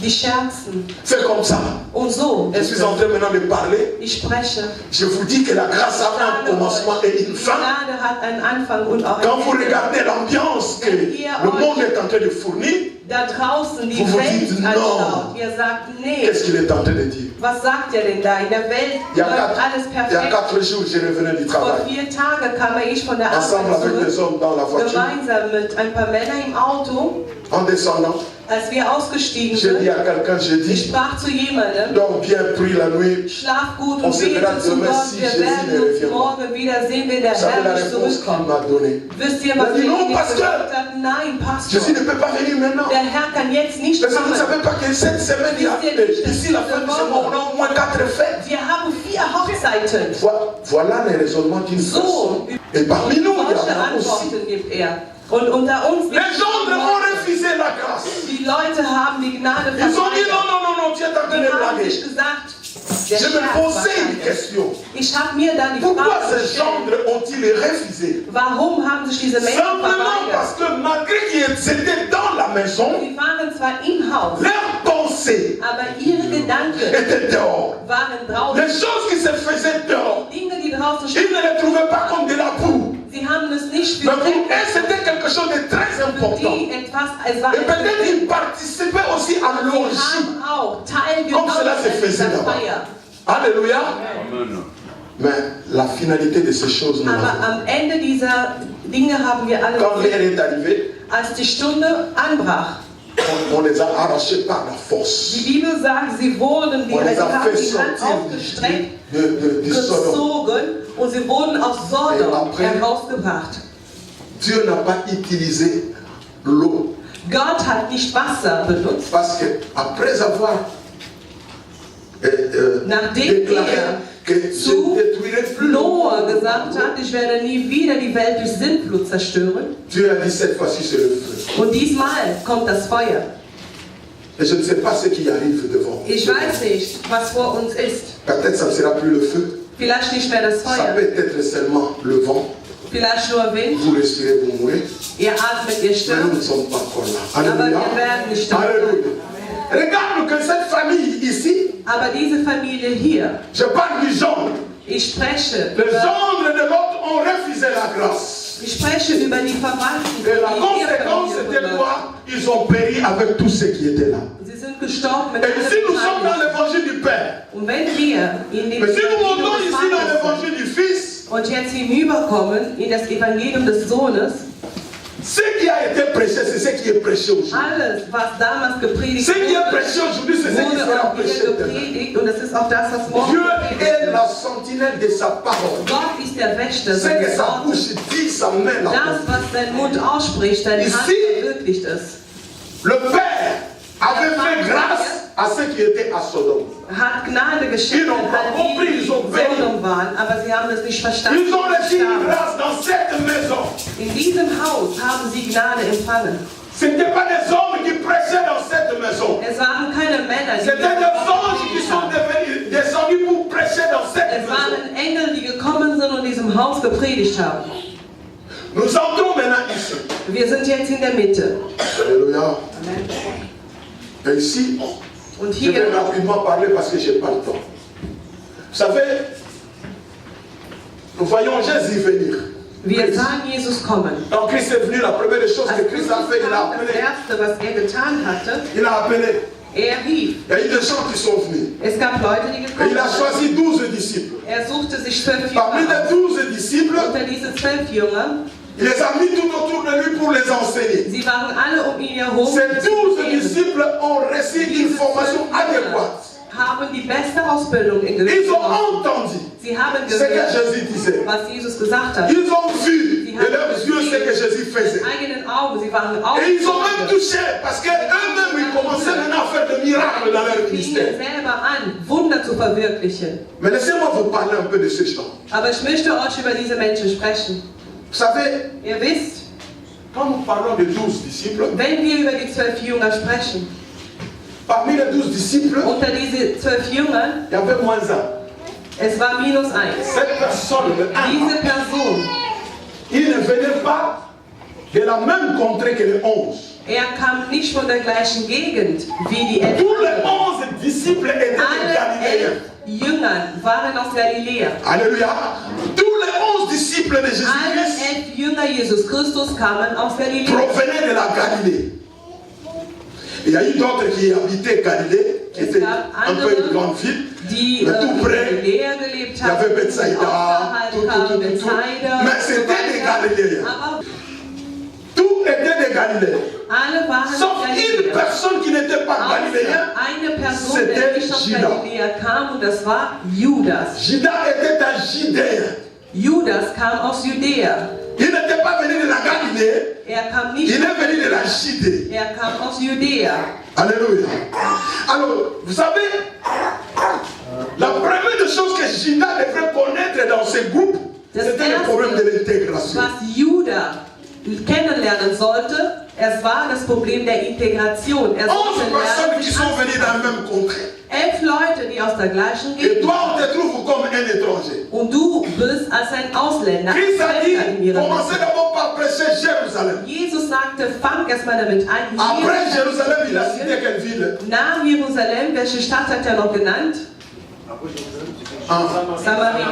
[SPEAKER 1] die scherzen.
[SPEAKER 3] C'est comme ça.
[SPEAKER 1] Und so
[SPEAKER 3] Je
[SPEAKER 1] ist
[SPEAKER 3] suis en
[SPEAKER 1] es.
[SPEAKER 3] train maintenant de parler.
[SPEAKER 1] Ich spreche.
[SPEAKER 3] Je vous dis que la grâce a un commencement et une
[SPEAKER 1] Die
[SPEAKER 3] fin.
[SPEAKER 1] Gnade hat einen Anfang und auch
[SPEAKER 3] Quand vous
[SPEAKER 1] ein Ende.
[SPEAKER 3] regardez l'ambiance que le monde est en train de fournir,
[SPEAKER 1] Da draußen die
[SPEAKER 3] Vous
[SPEAKER 1] Welt
[SPEAKER 3] dites
[SPEAKER 1] anschaut. Ihr sagt, nee,
[SPEAKER 3] qu'est-ce qu'il est en train de dire?
[SPEAKER 1] was sagt ihr denn da? In der Welt
[SPEAKER 3] Il y a
[SPEAKER 1] läuft alles
[SPEAKER 3] il y a
[SPEAKER 1] perfekt.
[SPEAKER 3] 4 jours, je revenais du
[SPEAKER 1] Vor
[SPEAKER 3] travail.
[SPEAKER 1] 4 Tagen kam ich von der
[SPEAKER 3] Ensemble
[SPEAKER 1] Arbeit
[SPEAKER 3] avec les
[SPEAKER 1] zurück,
[SPEAKER 3] hommes dans la voiture,
[SPEAKER 1] gemeinsam mit ein paar Männern im Auto.
[SPEAKER 3] en descendant,
[SPEAKER 1] Als wir ausgestiegen
[SPEAKER 3] j'ai dit
[SPEAKER 1] sind,
[SPEAKER 3] à quelqu'un, j'ai
[SPEAKER 1] ich
[SPEAKER 3] dit,
[SPEAKER 1] sprach zu jemandem,
[SPEAKER 3] dors bien, prie la nuit.
[SPEAKER 1] schlaf gut
[SPEAKER 3] On
[SPEAKER 1] und
[SPEAKER 3] se
[SPEAKER 1] bete
[SPEAKER 3] verra
[SPEAKER 1] zu
[SPEAKER 3] demain
[SPEAKER 1] Gott.
[SPEAKER 3] si
[SPEAKER 1] Wir
[SPEAKER 3] Jésus
[SPEAKER 1] werden
[SPEAKER 3] ne
[SPEAKER 1] uns
[SPEAKER 3] revient pas.
[SPEAKER 1] morgen wiedersehen, wenn der
[SPEAKER 3] Vous savez la
[SPEAKER 1] Herr nicht
[SPEAKER 3] réponse qu'il
[SPEAKER 1] zurückkommt.
[SPEAKER 3] m'a donnée.
[SPEAKER 1] Wisst ihr,
[SPEAKER 3] Il a
[SPEAKER 1] was
[SPEAKER 3] dit,
[SPEAKER 1] der
[SPEAKER 3] non,
[SPEAKER 1] ihm
[SPEAKER 3] pasteur.
[SPEAKER 1] gesagt hat? Nein,
[SPEAKER 3] Jésus
[SPEAKER 1] Pastor.
[SPEAKER 3] ne peut pas venir maintenant.
[SPEAKER 1] Der Herr kann jetzt nicht
[SPEAKER 3] Mais vous ne
[SPEAKER 1] kommen.
[SPEAKER 3] savez pas que cette semaine, il y a, d'ici la fin du mois, on a au moins 4 fêtes.
[SPEAKER 1] Wir haben 4 Hochzeiten.
[SPEAKER 3] Voilà les raisonnements d'une
[SPEAKER 1] So,
[SPEAKER 3] personne. Et parmi nous, il y
[SPEAKER 1] solche
[SPEAKER 3] en a aussi.
[SPEAKER 1] Antworten gibt er. Und unter uns
[SPEAKER 3] Les gens ont refusé la grâce.
[SPEAKER 1] die Leute haben die Gnade
[SPEAKER 3] Ils ont dit
[SPEAKER 1] verweigert.
[SPEAKER 3] non, tu es en train de
[SPEAKER 1] Die haben
[SPEAKER 3] blaguer.
[SPEAKER 1] sich gesagt, der
[SPEAKER 3] Je me
[SPEAKER 1] Scherz
[SPEAKER 3] posais une
[SPEAKER 1] wahrscheinlich.
[SPEAKER 3] question.
[SPEAKER 1] Ich habe mir da die
[SPEAKER 3] Pourquoi
[SPEAKER 1] Frage
[SPEAKER 3] ces
[SPEAKER 1] gestellt,
[SPEAKER 3] gendres ont-ils refusé?
[SPEAKER 1] warum haben sich diese Menschen
[SPEAKER 3] Simplement parce
[SPEAKER 1] verweigert?
[SPEAKER 3] que malgré qu'ils étaient dans la maison,
[SPEAKER 1] Sie waren zwar im Haus,
[SPEAKER 3] leurs pensées
[SPEAKER 1] aber ihre Gedanken
[SPEAKER 3] étaient dehors.
[SPEAKER 1] waren draußen.
[SPEAKER 3] Les choses qui se faisaient dehors,
[SPEAKER 1] Dinge, die draußen
[SPEAKER 3] ils
[SPEAKER 1] stehen,
[SPEAKER 3] ne les trouvaient pas comme de la boue.
[SPEAKER 1] sie haben es nicht
[SPEAKER 3] Mais
[SPEAKER 1] für
[SPEAKER 3] pour eux, c'était quelque chose de très important.
[SPEAKER 1] die etwas, es war
[SPEAKER 3] Et peut-être ils participaient aussi à
[SPEAKER 1] Sie
[SPEAKER 3] l'orgie.
[SPEAKER 1] haben auch
[SPEAKER 3] Comme cela se
[SPEAKER 1] teilgenommen an
[SPEAKER 3] faisait
[SPEAKER 1] dieser
[SPEAKER 3] là-bas.
[SPEAKER 1] Feier.
[SPEAKER 3] Alléluia. Mais la finalité de ces choses, nous
[SPEAKER 1] Aber
[SPEAKER 3] l'avons.
[SPEAKER 1] am Ende dieser Dinge haben wir alle
[SPEAKER 3] Quand l'heure
[SPEAKER 1] gesehen.
[SPEAKER 3] est arrivée,
[SPEAKER 1] Als die Stunde anbrach,
[SPEAKER 3] on les a arrachés par la force.
[SPEAKER 1] die Bibel sagt, sie wurden,
[SPEAKER 3] On les
[SPEAKER 1] sie
[SPEAKER 3] a
[SPEAKER 1] haben
[SPEAKER 3] fait
[SPEAKER 1] die Hand
[SPEAKER 3] sortir
[SPEAKER 1] aufgestreckt,
[SPEAKER 3] du Sodome.
[SPEAKER 1] gezogen und sie wurden aus
[SPEAKER 3] Et
[SPEAKER 1] Sodom
[SPEAKER 3] après-
[SPEAKER 1] herausgebracht.
[SPEAKER 3] Dieu n'a pas utilisé l'eau.
[SPEAKER 1] Gott hat nicht Wasser benutzt,
[SPEAKER 3] Parce que après avoir
[SPEAKER 1] Nachdem
[SPEAKER 3] déclaré
[SPEAKER 1] er
[SPEAKER 3] que je
[SPEAKER 1] zu
[SPEAKER 3] ne détruirai plus
[SPEAKER 1] Noah
[SPEAKER 3] l'eau,
[SPEAKER 1] gesagt hat, ich werde nie wieder die Welt durch Sintflut zerstören.
[SPEAKER 3] Dieu a dit cette fois-ci c'est le feu.
[SPEAKER 1] Und diesmal kommt das Feuer.
[SPEAKER 3] Et je ne sais pas ce qui arrive devant.
[SPEAKER 1] Ich weiß nicht, was vor uns ist.
[SPEAKER 3] Peut-être ça ne sera plus le feu.
[SPEAKER 1] Vielleicht nicht mehr das
[SPEAKER 3] Ça
[SPEAKER 1] Feuer.
[SPEAKER 3] peut être seulement le vent.
[SPEAKER 1] Vielleicht nur Wind.
[SPEAKER 3] Vous respirez, vous mourrez.
[SPEAKER 1] Ihr atmet, ihr
[SPEAKER 3] Mais nous ne
[SPEAKER 1] stirbt.
[SPEAKER 3] sommes pas encore là.
[SPEAKER 1] Aber
[SPEAKER 3] Alléluia.
[SPEAKER 1] wir werden nicht sterben.
[SPEAKER 3] Alléluia. Regarde que cette famille ici,
[SPEAKER 1] Aber diese Familie hier,
[SPEAKER 3] je parle du genre.
[SPEAKER 1] ich spreche
[SPEAKER 3] Le
[SPEAKER 1] über,
[SPEAKER 3] gendre de l'autre ont refusé la grâce.
[SPEAKER 1] ich spreche über die Verwandten.
[SPEAKER 3] Et la
[SPEAKER 1] die
[SPEAKER 3] conséquence
[SPEAKER 1] Ehefamilie
[SPEAKER 3] c'était
[SPEAKER 1] von
[SPEAKER 3] quoi? Ils ont péri avec tous ceux qui étaient là.
[SPEAKER 1] Gott. Sie sind gestorben mit
[SPEAKER 3] Et si nous sommes dans
[SPEAKER 1] allem.
[SPEAKER 3] l'évangile du Père,
[SPEAKER 1] Und wenn wir in den
[SPEAKER 3] mais si nous montons
[SPEAKER 1] Evangelium des
[SPEAKER 3] ici dans
[SPEAKER 1] Vaters
[SPEAKER 3] l'évangile du Fils,
[SPEAKER 1] und jetzt hinüberkommen in das Evangelium des Sohnes,
[SPEAKER 3] ce qui a été prêché, c'est ce qui est prêché aujourd'hui.
[SPEAKER 1] alles, was damals gepredigt
[SPEAKER 3] Ce qui est
[SPEAKER 1] wurde,
[SPEAKER 3] prêché aujourd'hui, c'est ce qui
[SPEAKER 1] wurde
[SPEAKER 3] sera
[SPEAKER 1] auch
[SPEAKER 3] prêché
[SPEAKER 1] hier
[SPEAKER 3] demain.
[SPEAKER 1] gepredigt und es ist auch das, was morgen
[SPEAKER 3] Dieu
[SPEAKER 1] gepredigt
[SPEAKER 3] est
[SPEAKER 1] wird.
[SPEAKER 3] la sentinelle de sa parole.
[SPEAKER 1] Gott ist der Wächter
[SPEAKER 3] Ce que
[SPEAKER 1] seines
[SPEAKER 3] sa
[SPEAKER 1] Wortes.
[SPEAKER 3] bouche dit, sa main
[SPEAKER 1] Das,
[SPEAKER 3] l'accomplit.
[SPEAKER 1] was sein Mund ausspricht, seine
[SPEAKER 3] Ici,
[SPEAKER 1] Hand verwirklicht es.
[SPEAKER 3] Le Père avait fait grâce à ceux qui étaient à Sodome.
[SPEAKER 1] Hat Gnade geschenkt
[SPEAKER 3] Ils n'ont pas
[SPEAKER 1] an
[SPEAKER 3] compris,
[SPEAKER 1] die,
[SPEAKER 3] ils
[SPEAKER 1] die
[SPEAKER 3] ont
[SPEAKER 1] in
[SPEAKER 3] béni.
[SPEAKER 1] Sodom waren, aber sie haben es nicht verstanden.
[SPEAKER 3] Ils ont reçu une
[SPEAKER 1] Starben.
[SPEAKER 3] grâce dans cette maison.
[SPEAKER 1] In diesem Haus haben sie Gnade empfangen.
[SPEAKER 3] Ce n'étaient pas des hommes qui prêchaient dans cette maison.
[SPEAKER 1] Es waren keine Männer, die
[SPEAKER 3] C'était des anges qui sont devenus descendus pour prêcher dans cette
[SPEAKER 1] es
[SPEAKER 3] maison.
[SPEAKER 1] waren Engel, die gekommen sind und in diesem Haus gepredigt haben.
[SPEAKER 3] Nous entrons maintenant ici.
[SPEAKER 1] Wir sind jetzt in der Mitte.
[SPEAKER 3] Alléluia. Et ici,
[SPEAKER 1] Und
[SPEAKER 3] je vais
[SPEAKER 1] hier,
[SPEAKER 3] rapidement parler parce que je n'ai pas le temps. Vous savez, nous voyons Jésus venir.
[SPEAKER 1] wir sahen Jesus kommen.
[SPEAKER 3] Quand Christ est venu, la première des choses
[SPEAKER 1] Als
[SPEAKER 3] que Christ a fait, il a
[SPEAKER 1] das
[SPEAKER 3] appelé.
[SPEAKER 1] Erste, was er getan hatte,
[SPEAKER 3] Il a appelé.
[SPEAKER 1] er rief.
[SPEAKER 3] Il y a eu des gens qui sont venus.
[SPEAKER 1] Es gab Leute, die
[SPEAKER 3] Et
[SPEAKER 1] gekommen
[SPEAKER 3] il a
[SPEAKER 1] sind.
[SPEAKER 3] choisi 12 disciples.
[SPEAKER 1] Er suchte sich 12
[SPEAKER 3] Parmi
[SPEAKER 1] Jünger
[SPEAKER 3] les 12 disciples,
[SPEAKER 1] aus. Unter diese 12 Jünger,
[SPEAKER 3] il les a mis tout autour de lui pour les enseigner.
[SPEAKER 1] sie waren alle um ihn herum.
[SPEAKER 3] Ces 12 disciples ont reçu une formation adéquate.
[SPEAKER 1] Haben die beste Ausbildung in
[SPEAKER 3] Ils ont
[SPEAKER 1] genossen.
[SPEAKER 3] entendu
[SPEAKER 1] Sie haben
[SPEAKER 3] ce que
[SPEAKER 1] gehört,
[SPEAKER 3] Jésus disait.
[SPEAKER 1] was Jesus gesagt hat.
[SPEAKER 3] Ils ont vu de leurs yeux ce que Jésus faisait.
[SPEAKER 1] Mit eigenen Augen, sie waren
[SPEAKER 3] Et ils ont même
[SPEAKER 1] Augen.
[SPEAKER 3] touché parce qu'eux-mêmes, ils commençaient maintenant à faire des miracles dans leur
[SPEAKER 1] Sie
[SPEAKER 3] ministère.
[SPEAKER 1] fingen selber an, Wunder zu verwirklichen.
[SPEAKER 3] Mais laissez-moi vous parler un peu de ces gens.
[SPEAKER 1] Aber ich möchte euch über diese Menschen sprechen.
[SPEAKER 3] Vous savez,
[SPEAKER 1] Ihr wisst,
[SPEAKER 3] quand nous parlons de 12 disciples,
[SPEAKER 1] wenn wir über die 12 Jünger sprechen,
[SPEAKER 3] parmi les 12 disciples,
[SPEAKER 1] unter diese 12 Jüngern,
[SPEAKER 3] il y avait moins un.
[SPEAKER 1] es war -1.
[SPEAKER 3] Cette personne, le un,
[SPEAKER 1] Diese Person,
[SPEAKER 3] il ne venait pas de la même contrée que les 11.
[SPEAKER 1] er kam nicht von der gleichen Gegend wie die 11.
[SPEAKER 3] Tous les 11 disciples étaient des
[SPEAKER 1] Alle
[SPEAKER 3] Galiléens.
[SPEAKER 1] 11 Jünger waren aus Galiläa.
[SPEAKER 3] Alléluia. Tous les 11 disciples de
[SPEAKER 1] Alle
[SPEAKER 3] Jésus-Christ
[SPEAKER 1] 11 Jünger Jesus Christus kamen aus Galiläa.
[SPEAKER 3] provenaient de la Galilée. Il y a eu d'autres qui habitaient Galilée, qui
[SPEAKER 1] Es
[SPEAKER 3] était
[SPEAKER 1] gab
[SPEAKER 3] un peu une
[SPEAKER 1] andere,
[SPEAKER 3] grande ville.
[SPEAKER 1] die
[SPEAKER 3] Mais tout
[SPEAKER 1] in
[SPEAKER 3] près,
[SPEAKER 1] Galiläa gelebt
[SPEAKER 3] il y avait
[SPEAKER 1] haben, die
[SPEAKER 3] Bethsaïda,
[SPEAKER 1] außerhalb
[SPEAKER 3] tout.
[SPEAKER 1] kamen, Bethsaida
[SPEAKER 3] Mais
[SPEAKER 1] und so
[SPEAKER 3] c'était des
[SPEAKER 1] weiter.
[SPEAKER 3] Galiléens.
[SPEAKER 1] Aber
[SPEAKER 3] Tous étaient des Galiléens.
[SPEAKER 1] alle waren
[SPEAKER 3] Sauf une
[SPEAKER 1] Galiläer.
[SPEAKER 3] personne qui n'était pas galiléenne.
[SPEAKER 1] Außer eine Person,
[SPEAKER 3] C'était
[SPEAKER 1] der nicht aus
[SPEAKER 3] Judas.
[SPEAKER 1] Galiläa kam, und das war Judas.
[SPEAKER 3] Judas était un Judéen.
[SPEAKER 1] Judas kam aus Judäa.
[SPEAKER 3] Il n'était pas venu de la Galilée,
[SPEAKER 1] Er kam
[SPEAKER 3] il
[SPEAKER 1] nicht,
[SPEAKER 3] est venu de la Judée.
[SPEAKER 1] er kam aus Judäa.
[SPEAKER 3] Alléluia. Alors, vous savez, la première des choses que Judas devrait connaître dans ce groupe, c'était le problème de l'intégration.
[SPEAKER 1] Was Judas kennenlernen sollte, es war das Problem der Integration. Er
[SPEAKER 3] 11
[SPEAKER 1] sollte
[SPEAKER 3] personnes
[SPEAKER 1] lernen,
[SPEAKER 3] qui
[SPEAKER 1] sich
[SPEAKER 3] sont venues dans le même contrée.
[SPEAKER 1] 11 Leute, die aus der gleichen
[SPEAKER 3] Et
[SPEAKER 1] Gegend
[SPEAKER 3] toi, on te trouve comme un étranger.
[SPEAKER 1] und du bist als ein Ausländer,
[SPEAKER 3] Christ a
[SPEAKER 1] Fremder in
[SPEAKER 3] dit,
[SPEAKER 1] ihrem
[SPEAKER 3] commencez
[SPEAKER 1] Land.
[SPEAKER 3] d'abord par prêcher Jérusalem.
[SPEAKER 1] Jesus sagte, fang erstmal damit an.
[SPEAKER 3] Après Jérusalem, il a cité quelle ville?
[SPEAKER 1] Nach Jerusalem, welche Stadt hat er noch genannt?
[SPEAKER 3] Ah.
[SPEAKER 1] Samaria.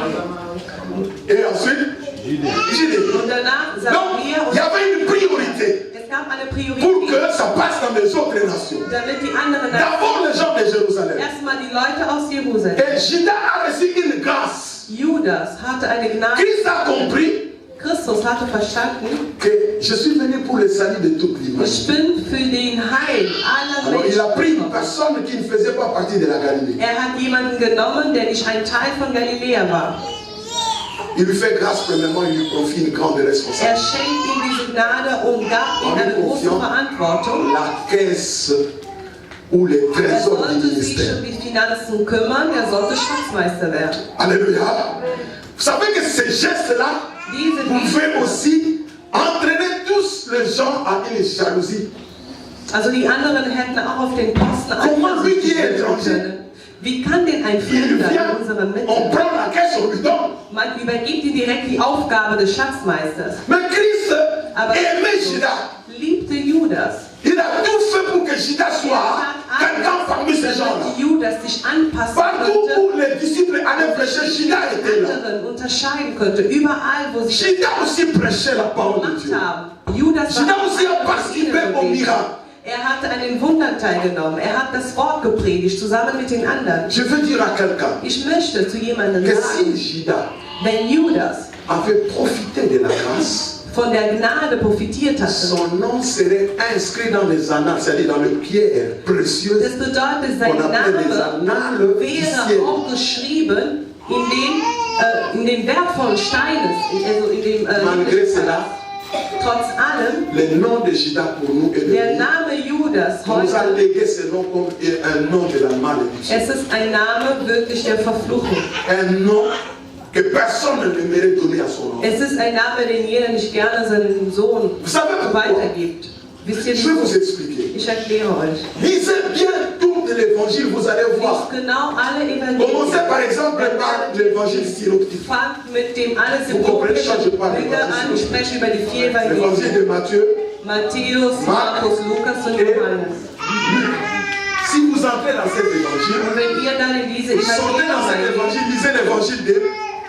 [SPEAKER 3] Et ensuite, Judée.
[SPEAKER 1] Und danach
[SPEAKER 3] Donc,
[SPEAKER 1] Samaria.
[SPEAKER 3] il y avait une priorité
[SPEAKER 1] Es gab eine
[SPEAKER 3] pour
[SPEAKER 1] Priorität,
[SPEAKER 3] que ça passe dans les autres nations.
[SPEAKER 1] damit die anderen
[SPEAKER 3] D'abord les gens de Jérusalem.
[SPEAKER 1] erstmal die Leute aus Jerusalem.
[SPEAKER 3] Et Judas a reçu une grâce.
[SPEAKER 1] Judas hatte eine Gnade.
[SPEAKER 3] Christ a compris
[SPEAKER 1] Christus hatte verstanden,
[SPEAKER 3] que je suis venu pour le salut de toute
[SPEAKER 1] ich
[SPEAKER 3] l'humanité.
[SPEAKER 1] bin für den Heil aller
[SPEAKER 3] Alors il a pris
[SPEAKER 1] Menschen.
[SPEAKER 3] une personne qui ne faisait pas partie de la Galilée.
[SPEAKER 1] Er hat jemanden genommen, der nicht ein Teil von Galiläa war.
[SPEAKER 3] Il lui fait grâce premièrement, il lui confie une grande
[SPEAKER 1] Er
[SPEAKER 3] responsabilité.
[SPEAKER 1] schenkt ihm diese Gnade und gab ihm eine große Verantwortung.
[SPEAKER 3] La caisse ou les
[SPEAKER 1] Er
[SPEAKER 3] trésors du
[SPEAKER 1] sollte sich
[SPEAKER 3] ministère.
[SPEAKER 1] um die Finanzen kümmern, er sollte Schatzmeister werden.
[SPEAKER 3] Alléluia. Vous savez que ces gestes-là
[SPEAKER 1] Diese
[SPEAKER 3] pouvaient aussi entraîner tous les gens à une jalousie.
[SPEAKER 1] Also die anderen hätten auch auf den Posten
[SPEAKER 3] Comment lui qui est
[SPEAKER 1] eifersüchtig werden
[SPEAKER 3] étranger
[SPEAKER 1] können. Wie kann denn ein
[SPEAKER 3] Il
[SPEAKER 1] Fremder
[SPEAKER 3] vient,
[SPEAKER 1] in unserer Mitte?
[SPEAKER 3] on prend la caisse, on lui donne.
[SPEAKER 1] Man übergibt ihm direkt die Aufgabe des Schatzmeisters.
[SPEAKER 3] Mais Christ
[SPEAKER 1] Aber
[SPEAKER 3] aimait
[SPEAKER 1] Christus
[SPEAKER 3] Judas.
[SPEAKER 1] liebte Judas.
[SPEAKER 3] Il a tout fait pour que Judas soit quelqu'un parmi ces gens-là.
[SPEAKER 1] Damit Judas sich anpassen
[SPEAKER 3] Partout
[SPEAKER 1] konnte,
[SPEAKER 3] où les disciples allaient prêcher, Judas était là.
[SPEAKER 1] anderen unterscheiden konnte. Überall, wo sie
[SPEAKER 3] Judas aussi prêchait la parole de
[SPEAKER 1] gemacht
[SPEAKER 3] Dieu.
[SPEAKER 1] haben. Judas
[SPEAKER 3] Judas aussi a participé au miracle.
[SPEAKER 1] Er hatte an den Wundern teilgenommen. Er hat das Wort gepredigt, zusammen mit den anderen.
[SPEAKER 3] Je veux dire à quelqu'un
[SPEAKER 1] Ich möchte zu jemandem
[SPEAKER 3] que
[SPEAKER 1] sagen,
[SPEAKER 3] si Judas
[SPEAKER 1] wenn Judas
[SPEAKER 3] avait profité de la grâce,
[SPEAKER 1] von der Gnade profitiert hatte,
[SPEAKER 3] son nom serait inscrit dans les annales, c'est-à-dire dans les pierres précieuses
[SPEAKER 1] das bedeutet, sein
[SPEAKER 3] qu'on appelle les
[SPEAKER 1] Name
[SPEAKER 3] annales du
[SPEAKER 1] wäre
[SPEAKER 3] ciel.
[SPEAKER 1] auch geschrieben in den wertvollen Steinen, also in dem
[SPEAKER 3] Malgré cela,
[SPEAKER 1] trotz allem,
[SPEAKER 3] le nom de Judas pour nous est
[SPEAKER 1] der
[SPEAKER 3] devenu.
[SPEAKER 1] Name Judas
[SPEAKER 3] On nous a
[SPEAKER 1] heute,
[SPEAKER 3] légué ce nom comme un nom de la malédiction.
[SPEAKER 1] es ist ein Name wirklich der Verfluchung.
[SPEAKER 3] Un nom que personne ne mérite donner à son nom.
[SPEAKER 1] Es ist ein Name, den jeder nicht gerne seinem Sohn
[SPEAKER 3] Vous savez pourquoi?
[SPEAKER 1] weitergibt. Wisst ihr
[SPEAKER 3] Je vais vous
[SPEAKER 1] wieso?
[SPEAKER 3] expliquer.
[SPEAKER 1] Ich erkläre euch.
[SPEAKER 3] Lisez bien tout l'évangile, vous allez voir.
[SPEAKER 1] Lies genau alle
[SPEAKER 3] Commencez
[SPEAKER 1] Evangelien.
[SPEAKER 3] par exemple par l'évangile synoptique.
[SPEAKER 1] Fangt mit dem alles
[SPEAKER 3] Vous comprenez ça, je parle
[SPEAKER 1] Bilder an. Ich spreche über die vier
[SPEAKER 3] L'évangile
[SPEAKER 1] Evangelien.
[SPEAKER 3] de Matthieu.
[SPEAKER 1] Matthäus, Markus, Lukas und Johannes.
[SPEAKER 3] Si vous entrez dans cet évangile,
[SPEAKER 1] Und wenn ihr dann in diese
[SPEAKER 3] sortez dans cet
[SPEAKER 1] Evangelien
[SPEAKER 3] évangile, lisez l'évangile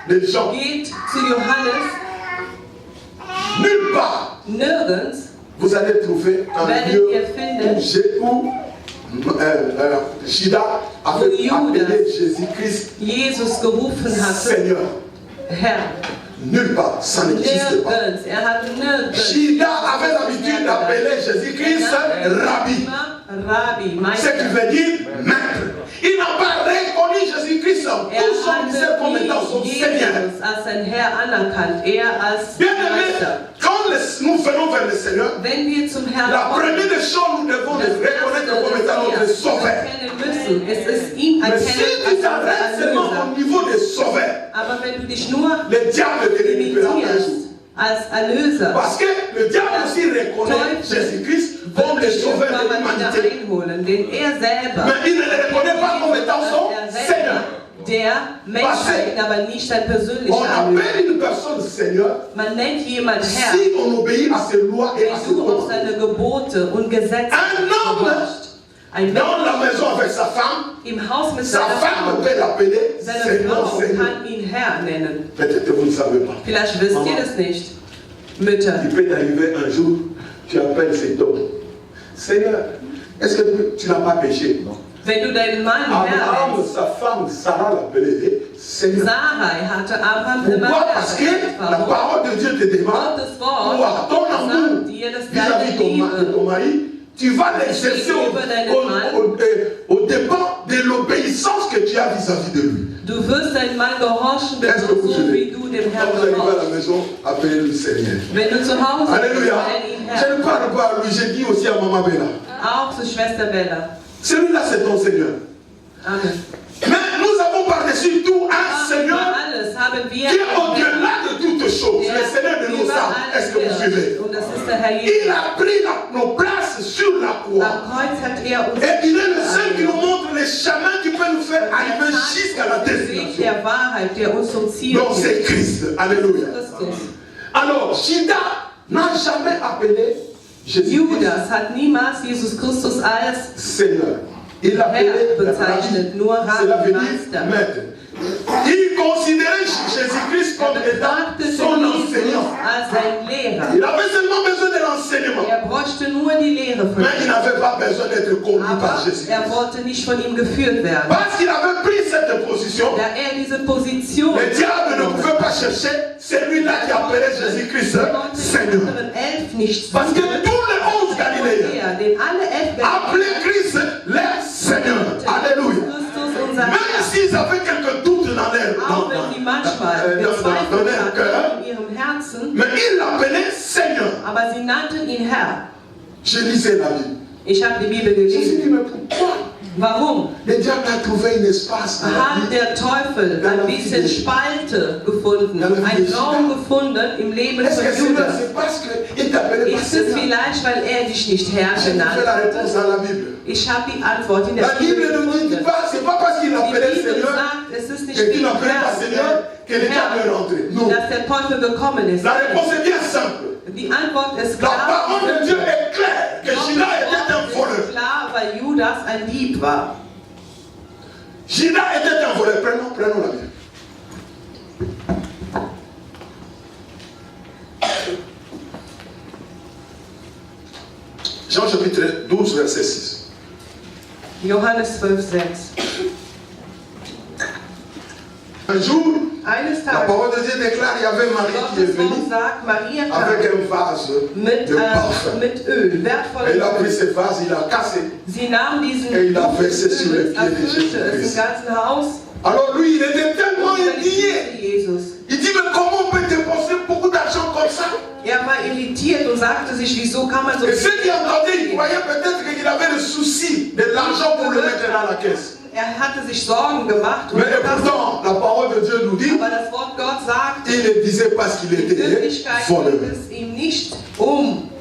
[SPEAKER 3] de Jean.
[SPEAKER 1] geht zu Johannes,
[SPEAKER 3] Nulle part
[SPEAKER 1] nirgends
[SPEAKER 3] vous allez trouver un
[SPEAKER 1] werdet
[SPEAKER 3] lieu
[SPEAKER 1] ihr finden,
[SPEAKER 3] où Judas avait appelé Jésus-Christ
[SPEAKER 1] Jesus gerufen hatte,
[SPEAKER 3] Seigneur.
[SPEAKER 1] Herr.
[SPEAKER 3] Nulle part, ça n'existe pas.
[SPEAKER 1] Nirgends, hat nirgends.
[SPEAKER 3] Judas avait l'habitude d'appeler Jésus-Christ Rabbi,
[SPEAKER 1] Rabbi,
[SPEAKER 3] ce qui veut dire maître. Il n'a pas reconnu Jésus-Christ tout son ministère comme étant son Seigneur.
[SPEAKER 1] Jesus als sein Herr anerkannt, er als
[SPEAKER 3] Bien aimé,
[SPEAKER 1] Meister.
[SPEAKER 3] quand nous venons vers le Seigneur,
[SPEAKER 1] Wenn wir zum Herrn
[SPEAKER 3] la
[SPEAKER 1] kommen,
[SPEAKER 3] première des choses, nous devons le reconnaître comme étant notre sauveur.
[SPEAKER 1] erkennen müssen, es ist ihn
[SPEAKER 3] Mais si
[SPEAKER 1] erkennen
[SPEAKER 3] tu
[SPEAKER 1] als
[SPEAKER 3] t'arrêtes
[SPEAKER 1] unser
[SPEAKER 3] seulement
[SPEAKER 1] Erlöser.
[SPEAKER 3] au niveau des sauveurs,
[SPEAKER 1] Aber wenn du dich nur
[SPEAKER 3] le diable te récupérera un jour.
[SPEAKER 1] limitierst als Erlöser,
[SPEAKER 3] Parce que le diable aussi reconnaît Jésus-Christ comme le
[SPEAKER 1] wird dich
[SPEAKER 3] sauveur de
[SPEAKER 1] irgendwann mal wieder
[SPEAKER 3] l'humanité.
[SPEAKER 1] einholen, den er selber
[SPEAKER 3] Mais il ne le reconnaît pas comme étant son Seigneur.
[SPEAKER 1] der Menschheit, aber nicht ein
[SPEAKER 3] On
[SPEAKER 1] persönlicher Erlöser.
[SPEAKER 3] appelle une personne Seigneur
[SPEAKER 1] Man nennt jemand Herr,
[SPEAKER 3] si on obéit à ses lois et à ses
[SPEAKER 1] wenn du auf
[SPEAKER 3] ordres.
[SPEAKER 1] seine Gebote und Gesetze
[SPEAKER 3] Un homme
[SPEAKER 1] gehorchst. Ein
[SPEAKER 3] dans
[SPEAKER 1] Mensch
[SPEAKER 3] la maison avec sa femme,
[SPEAKER 1] im Haus mit
[SPEAKER 3] sa
[SPEAKER 1] seiner
[SPEAKER 3] femme
[SPEAKER 1] Frau,
[SPEAKER 3] peut l'appeler
[SPEAKER 1] seine
[SPEAKER 3] Seigneur,
[SPEAKER 1] Frau
[SPEAKER 3] Seigneur.
[SPEAKER 1] kann ihn Herr nennen.
[SPEAKER 3] Peut-être vous ne savez pas.
[SPEAKER 1] Vielleicht wisst ihr das nicht. Mütter.
[SPEAKER 3] Il peut t'arriver un jour, tu appelles cet homme. Seigneur, est-ce que tu n'as pas péché? Non.
[SPEAKER 1] Wenn du deinen Mann Herr
[SPEAKER 3] Abraham,
[SPEAKER 1] nennst,
[SPEAKER 3] sa femme, Sarah l'appelait Seigneur.
[SPEAKER 1] Sarai hatte Abraham immer
[SPEAKER 3] Pourquoi?
[SPEAKER 1] Herr
[SPEAKER 3] Parce que
[SPEAKER 1] genannt.
[SPEAKER 3] la
[SPEAKER 1] Warum?
[SPEAKER 3] parole de Dieu te demande,
[SPEAKER 1] Gottes Wort
[SPEAKER 3] toi, ton amour
[SPEAKER 1] sagt dir, dass
[SPEAKER 3] vis-à-vis
[SPEAKER 1] deine
[SPEAKER 3] de ton
[SPEAKER 1] Liebe
[SPEAKER 3] mari, tu vas l'exercer au dépend de l'obéissance que tu as vis-à-vis de lui.
[SPEAKER 1] Du wirst deinem Mann gehorchen,
[SPEAKER 3] Est-ce que vous
[SPEAKER 1] so
[SPEAKER 3] suivez?
[SPEAKER 1] wie du dem
[SPEAKER 3] Quand
[SPEAKER 1] Herrn
[SPEAKER 3] vous arrivez à
[SPEAKER 1] gehorchst.
[SPEAKER 3] la maison, appelez le Seigneur.
[SPEAKER 1] Wenn du zu Hause bist,
[SPEAKER 3] Alléluia.
[SPEAKER 1] nenn ihn
[SPEAKER 3] Je
[SPEAKER 1] Herr.
[SPEAKER 3] ne parle pas à lui, j'ai dit aussi à Maman Bella.
[SPEAKER 1] Auch zu Schwester Bella.
[SPEAKER 3] Celui-là, c'est ton Seigneur.
[SPEAKER 1] Amen.
[SPEAKER 3] Mais nous avons par-dessus tout un
[SPEAKER 1] Über
[SPEAKER 3] Seigneur
[SPEAKER 1] alles haben wir
[SPEAKER 3] qui est au-delà de toutes choses.
[SPEAKER 1] der
[SPEAKER 3] Le Seigneur de nos
[SPEAKER 1] über
[SPEAKER 3] âmes.
[SPEAKER 1] alles
[SPEAKER 3] Est-ce que vous suivez?
[SPEAKER 1] ist. Und das ist der Herr
[SPEAKER 3] Il
[SPEAKER 1] Jesus.
[SPEAKER 3] a pris nos places sur la croix.
[SPEAKER 1] Am Kreuz hat er uns
[SPEAKER 3] Et il est le seul qui nous montre les chemins qui peut nous faire arriver jusqu'à la
[SPEAKER 1] den Weg
[SPEAKER 3] destination.
[SPEAKER 1] der Wahrheit, der uns zum Ziel
[SPEAKER 3] Donc c'est
[SPEAKER 1] führt.
[SPEAKER 3] Christ. Alléluia.
[SPEAKER 1] Christus.
[SPEAKER 3] Alors, Judas n'a jamais appelé Jésus
[SPEAKER 1] Judas hat niemals Jesus Christus als
[SPEAKER 3] Seigneur. Il l'appelait
[SPEAKER 1] Herr bezeichnet, nur
[SPEAKER 3] Cela veut
[SPEAKER 1] Rabbi,
[SPEAKER 3] dire
[SPEAKER 1] Meister.
[SPEAKER 3] maître. Il considérait Jésus-Christ comme étant
[SPEAKER 1] Betrachtete
[SPEAKER 3] son
[SPEAKER 1] Jesus
[SPEAKER 3] enseignant.
[SPEAKER 1] als sein Lehrer.
[SPEAKER 3] Il avait seulement besoin de l'enseignement.
[SPEAKER 1] Er bräuchte nur die Lehre von
[SPEAKER 3] Mais il
[SPEAKER 1] ihm.
[SPEAKER 3] n'avait pas besoin d'être conduit par
[SPEAKER 1] Aber
[SPEAKER 3] Jésus.
[SPEAKER 1] er wollte nicht von ihm geführt werden.
[SPEAKER 3] Parce qu'il avait pris cette position,
[SPEAKER 1] Da er diese Position
[SPEAKER 3] le diable ne pouvait pas chercher celui-là qui appelait Jésus-Christ Seigneur.
[SPEAKER 1] nicht
[SPEAKER 3] Parce que tous les 11 Galiléens
[SPEAKER 1] den alle 11
[SPEAKER 3] appelaient Christ leur Seigneur. Alléluia.
[SPEAKER 1] Christus unser
[SPEAKER 3] Même
[SPEAKER 1] Herr.
[SPEAKER 3] s'ils avaient quelques doutes dans
[SPEAKER 1] Auch wenn sie manchmal
[SPEAKER 3] leur
[SPEAKER 1] gezweifelt
[SPEAKER 3] cœur,
[SPEAKER 1] hatten in ihrem Herzen,
[SPEAKER 3] mais ils l'appelaient Seigneur.
[SPEAKER 1] aber sie nannten ihn Herr.
[SPEAKER 3] Je lisais la Bible.
[SPEAKER 1] Ich habe die Bibel
[SPEAKER 3] Je me suis
[SPEAKER 1] gelesen.
[SPEAKER 3] dit, mais pourquoi
[SPEAKER 1] Warum?
[SPEAKER 3] le diable a trouvé un espace dans la
[SPEAKER 1] Hat
[SPEAKER 3] vie?
[SPEAKER 1] der Teufel ein bisschen Spalte gefunden, einen Raum gefunden im Leben
[SPEAKER 3] Est-ce que
[SPEAKER 1] von Judas?
[SPEAKER 3] c'est parce qu'il t'appelait pas
[SPEAKER 1] Ist es
[SPEAKER 3] Seigneur?
[SPEAKER 1] vielleicht, weil er dich nicht Herr
[SPEAKER 3] J'ai
[SPEAKER 1] genannt
[SPEAKER 3] trouvé la
[SPEAKER 1] hatte?
[SPEAKER 3] réponse dans la Bible.
[SPEAKER 1] Ich habe die Antwort in der
[SPEAKER 3] La Bible
[SPEAKER 1] Bibel
[SPEAKER 3] ne dit
[SPEAKER 1] gefunden.
[SPEAKER 3] pas, c'est pas parce qu'il n'a
[SPEAKER 1] nicht
[SPEAKER 3] et qu'il
[SPEAKER 1] wie
[SPEAKER 3] n'appelait pas Seigneur, que le diable est rentré. Non.
[SPEAKER 1] dass der Teufel gekommen ist.
[SPEAKER 3] La réponse est bien simple.
[SPEAKER 1] Die Antwort ist
[SPEAKER 3] La
[SPEAKER 1] klar.
[SPEAKER 3] parole de Dieu est claire que Judas était un voleur.
[SPEAKER 1] Klar, weil Judas ein Dieb war.
[SPEAKER 3] Judas était un voleur. Prenons la Bible. Jean chapitre 12, verset 6.
[SPEAKER 1] Johannes 12, 6.
[SPEAKER 3] Un jour,
[SPEAKER 1] Eines
[SPEAKER 3] la
[SPEAKER 1] Tages,
[SPEAKER 3] parole de Dieu déclare qu'il y avait Marie qui est
[SPEAKER 1] Gottes Wort
[SPEAKER 3] venue
[SPEAKER 1] sagt, Maria
[SPEAKER 3] avec
[SPEAKER 1] kam
[SPEAKER 3] un vase
[SPEAKER 1] mit,
[SPEAKER 3] de parfum.
[SPEAKER 1] mit Öl, wertvolles
[SPEAKER 3] Elle a pris
[SPEAKER 1] Öl.
[SPEAKER 3] ce vase, il a cassé.
[SPEAKER 1] Sie nahm diesen
[SPEAKER 3] Et il a versé sur les
[SPEAKER 1] Öl,
[SPEAKER 3] pieds de
[SPEAKER 1] erfüllte es
[SPEAKER 3] Jésus-Christ.
[SPEAKER 1] im ganzen Haus.
[SPEAKER 3] Alors lui, il était tellement indigné.
[SPEAKER 1] Jesus.
[SPEAKER 3] Il dit, mais comment on peut dépenser beaucoup d'argent comme ça?
[SPEAKER 1] War irritiert und sagte sich, wieso kann man so
[SPEAKER 3] Et ceux qui entendaient, ils croyaient peut-être qu'il avait le souci de l'argent pour le mettre dans la caisse.
[SPEAKER 1] hatte sich Sorgen gemacht.
[SPEAKER 3] Mais pourtant, la parole de Dieu nous dit,
[SPEAKER 1] aber das Wort Gott sagt,
[SPEAKER 3] il ne disait pas ce qu'il
[SPEAKER 1] in
[SPEAKER 3] était
[SPEAKER 1] Wirklichkeit
[SPEAKER 3] voleur.
[SPEAKER 1] geht es ihm nicht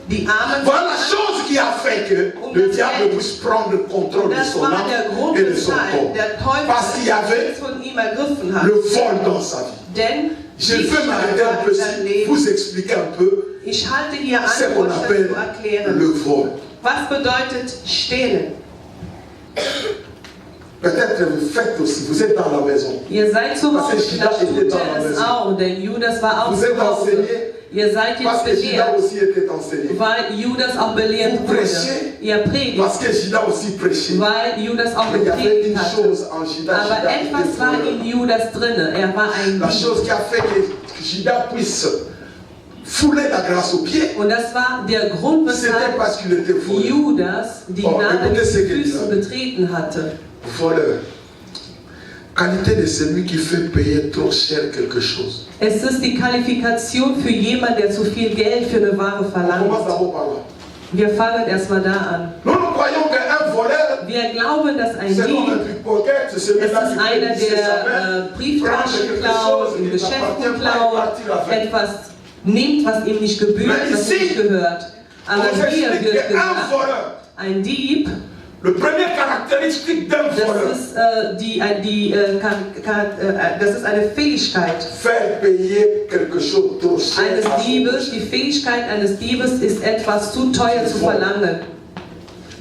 [SPEAKER 1] die Armen.
[SPEAKER 3] Voilà la chose qui a fait que le diable puisse prendre le contrôle de
[SPEAKER 1] Das
[SPEAKER 3] son
[SPEAKER 1] war
[SPEAKER 3] âme
[SPEAKER 1] der Grund,
[SPEAKER 3] et de son
[SPEAKER 1] weshalb
[SPEAKER 3] corps.
[SPEAKER 1] der Teufel
[SPEAKER 3] Parce qu'il y avait
[SPEAKER 1] nichts von ihm ergriffen hat.
[SPEAKER 3] le vol dans sa vie.
[SPEAKER 1] Denn
[SPEAKER 3] Je veux m'arrêter un peu ici, vous expliquer un peu
[SPEAKER 1] ich halte hier
[SPEAKER 3] ce
[SPEAKER 1] an,
[SPEAKER 3] qu'on
[SPEAKER 1] um das
[SPEAKER 3] appelle
[SPEAKER 1] zu erklären.
[SPEAKER 3] le vol.
[SPEAKER 1] Was bedeutet stehlen?
[SPEAKER 3] Peut-être vous faites aussi, vous êtes dans la maison.
[SPEAKER 1] Ihr seid zu
[SPEAKER 3] Parce que
[SPEAKER 1] Hause,
[SPEAKER 3] Judas
[SPEAKER 1] das
[SPEAKER 3] était
[SPEAKER 1] tut
[SPEAKER 3] dans la
[SPEAKER 1] es
[SPEAKER 3] maison.
[SPEAKER 1] auch, denn Judas war auch
[SPEAKER 3] Vous êtes
[SPEAKER 1] zu Hause.
[SPEAKER 3] enseigné
[SPEAKER 1] Ihr seid
[SPEAKER 3] parce
[SPEAKER 1] jetzt
[SPEAKER 3] que Judas
[SPEAKER 1] belehrt,
[SPEAKER 3] aussi était enseigné.
[SPEAKER 1] weil Judas auch belehrt
[SPEAKER 3] Vous
[SPEAKER 1] wurde.
[SPEAKER 3] prêchez
[SPEAKER 1] Ihr predigt,
[SPEAKER 3] parce que Judas aussi prêchait.
[SPEAKER 1] weil Judas auch
[SPEAKER 3] Mais il y avait
[SPEAKER 1] gepredigt
[SPEAKER 3] une
[SPEAKER 1] hatte.
[SPEAKER 3] chose en Judas.
[SPEAKER 1] Aber
[SPEAKER 3] Judas
[SPEAKER 1] etwas
[SPEAKER 3] était
[SPEAKER 1] war
[SPEAKER 3] voleur.
[SPEAKER 1] in Judas drinne. Er war ein
[SPEAKER 3] La
[SPEAKER 1] Dieb.
[SPEAKER 3] chose qui a fait que Judas puisse fouler la grâce aux pieds,
[SPEAKER 1] Und das war der Grund,
[SPEAKER 3] c'était
[SPEAKER 1] weshalb
[SPEAKER 3] parce qu'il était voleur.
[SPEAKER 1] Judas die
[SPEAKER 3] Oh,
[SPEAKER 1] Gnade mit
[SPEAKER 3] écoutez ce
[SPEAKER 1] den
[SPEAKER 3] qu'il
[SPEAKER 1] Füßen
[SPEAKER 3] dit.
[SPEAKER 1] betreten hatte.
[SPEAKER 3] Voleur. Qualité de celui qui fait payer trop cher quelque chose.
[SPEAKER 1] Es ist die Qualifikation für jemanden, der zu viel Geld für eine Ware
[SPEAKER 3] On
[SPEAKER 1] verlangt.
[SPEAKER 3] commence d'abord par là.
[SPEAKER 1] Wir fangen erstmal da an.
[SPEAKER 3] Nous croyons qu'un voleur,
[SPEAKER 1] Wir glauben, dass ein
[SPEAKER 3] c'est comme un
[SPEAKER 1] Dieb,
[SPEAKER 3] pickpocket, c'est
[SPEAKER 1] es
[SPEAKER 3] celui-là
[SPEAKER 1] ist
[SPEAKER 3] qui
[SPEAKER 1] einer,
[SPEAKER 3] fait sa
[SPEAKER 1] der
[SPEAKER 3] main,
[SPEAKER 1] Brieftaschen klaut, in Geschäften klaut, etwas nimmt, was ihm nicht gebührt, was ihm nicht gehört. Aber
[SPEAKER 3] on
[SPEAKER 1] hier
[SPEAKER 3] s'explique
[SPEAKER 1] wird
[SPEAKER 3] qu'un
[SPEAKER 1] gesagt,
[SPEAKER 3] voleur,
[SPEAKER 1] ein Dieb,
[SPEAKER 3] le premier caractéristique d'un voleur,
[SPEAKER 1] das ist eine Fähigkeit
[SPEAKER 3] faire payer quelque chose trop cher.
[SPEAKER 1] eines
[SPEAKER 3] à son
[SPEAKER 1] Diebes.
[SPEAKER 3] prochain.
[SPEAKER 1] Die Fähigkeit eines Diebes ist, etwas zu teuer zu verlangen.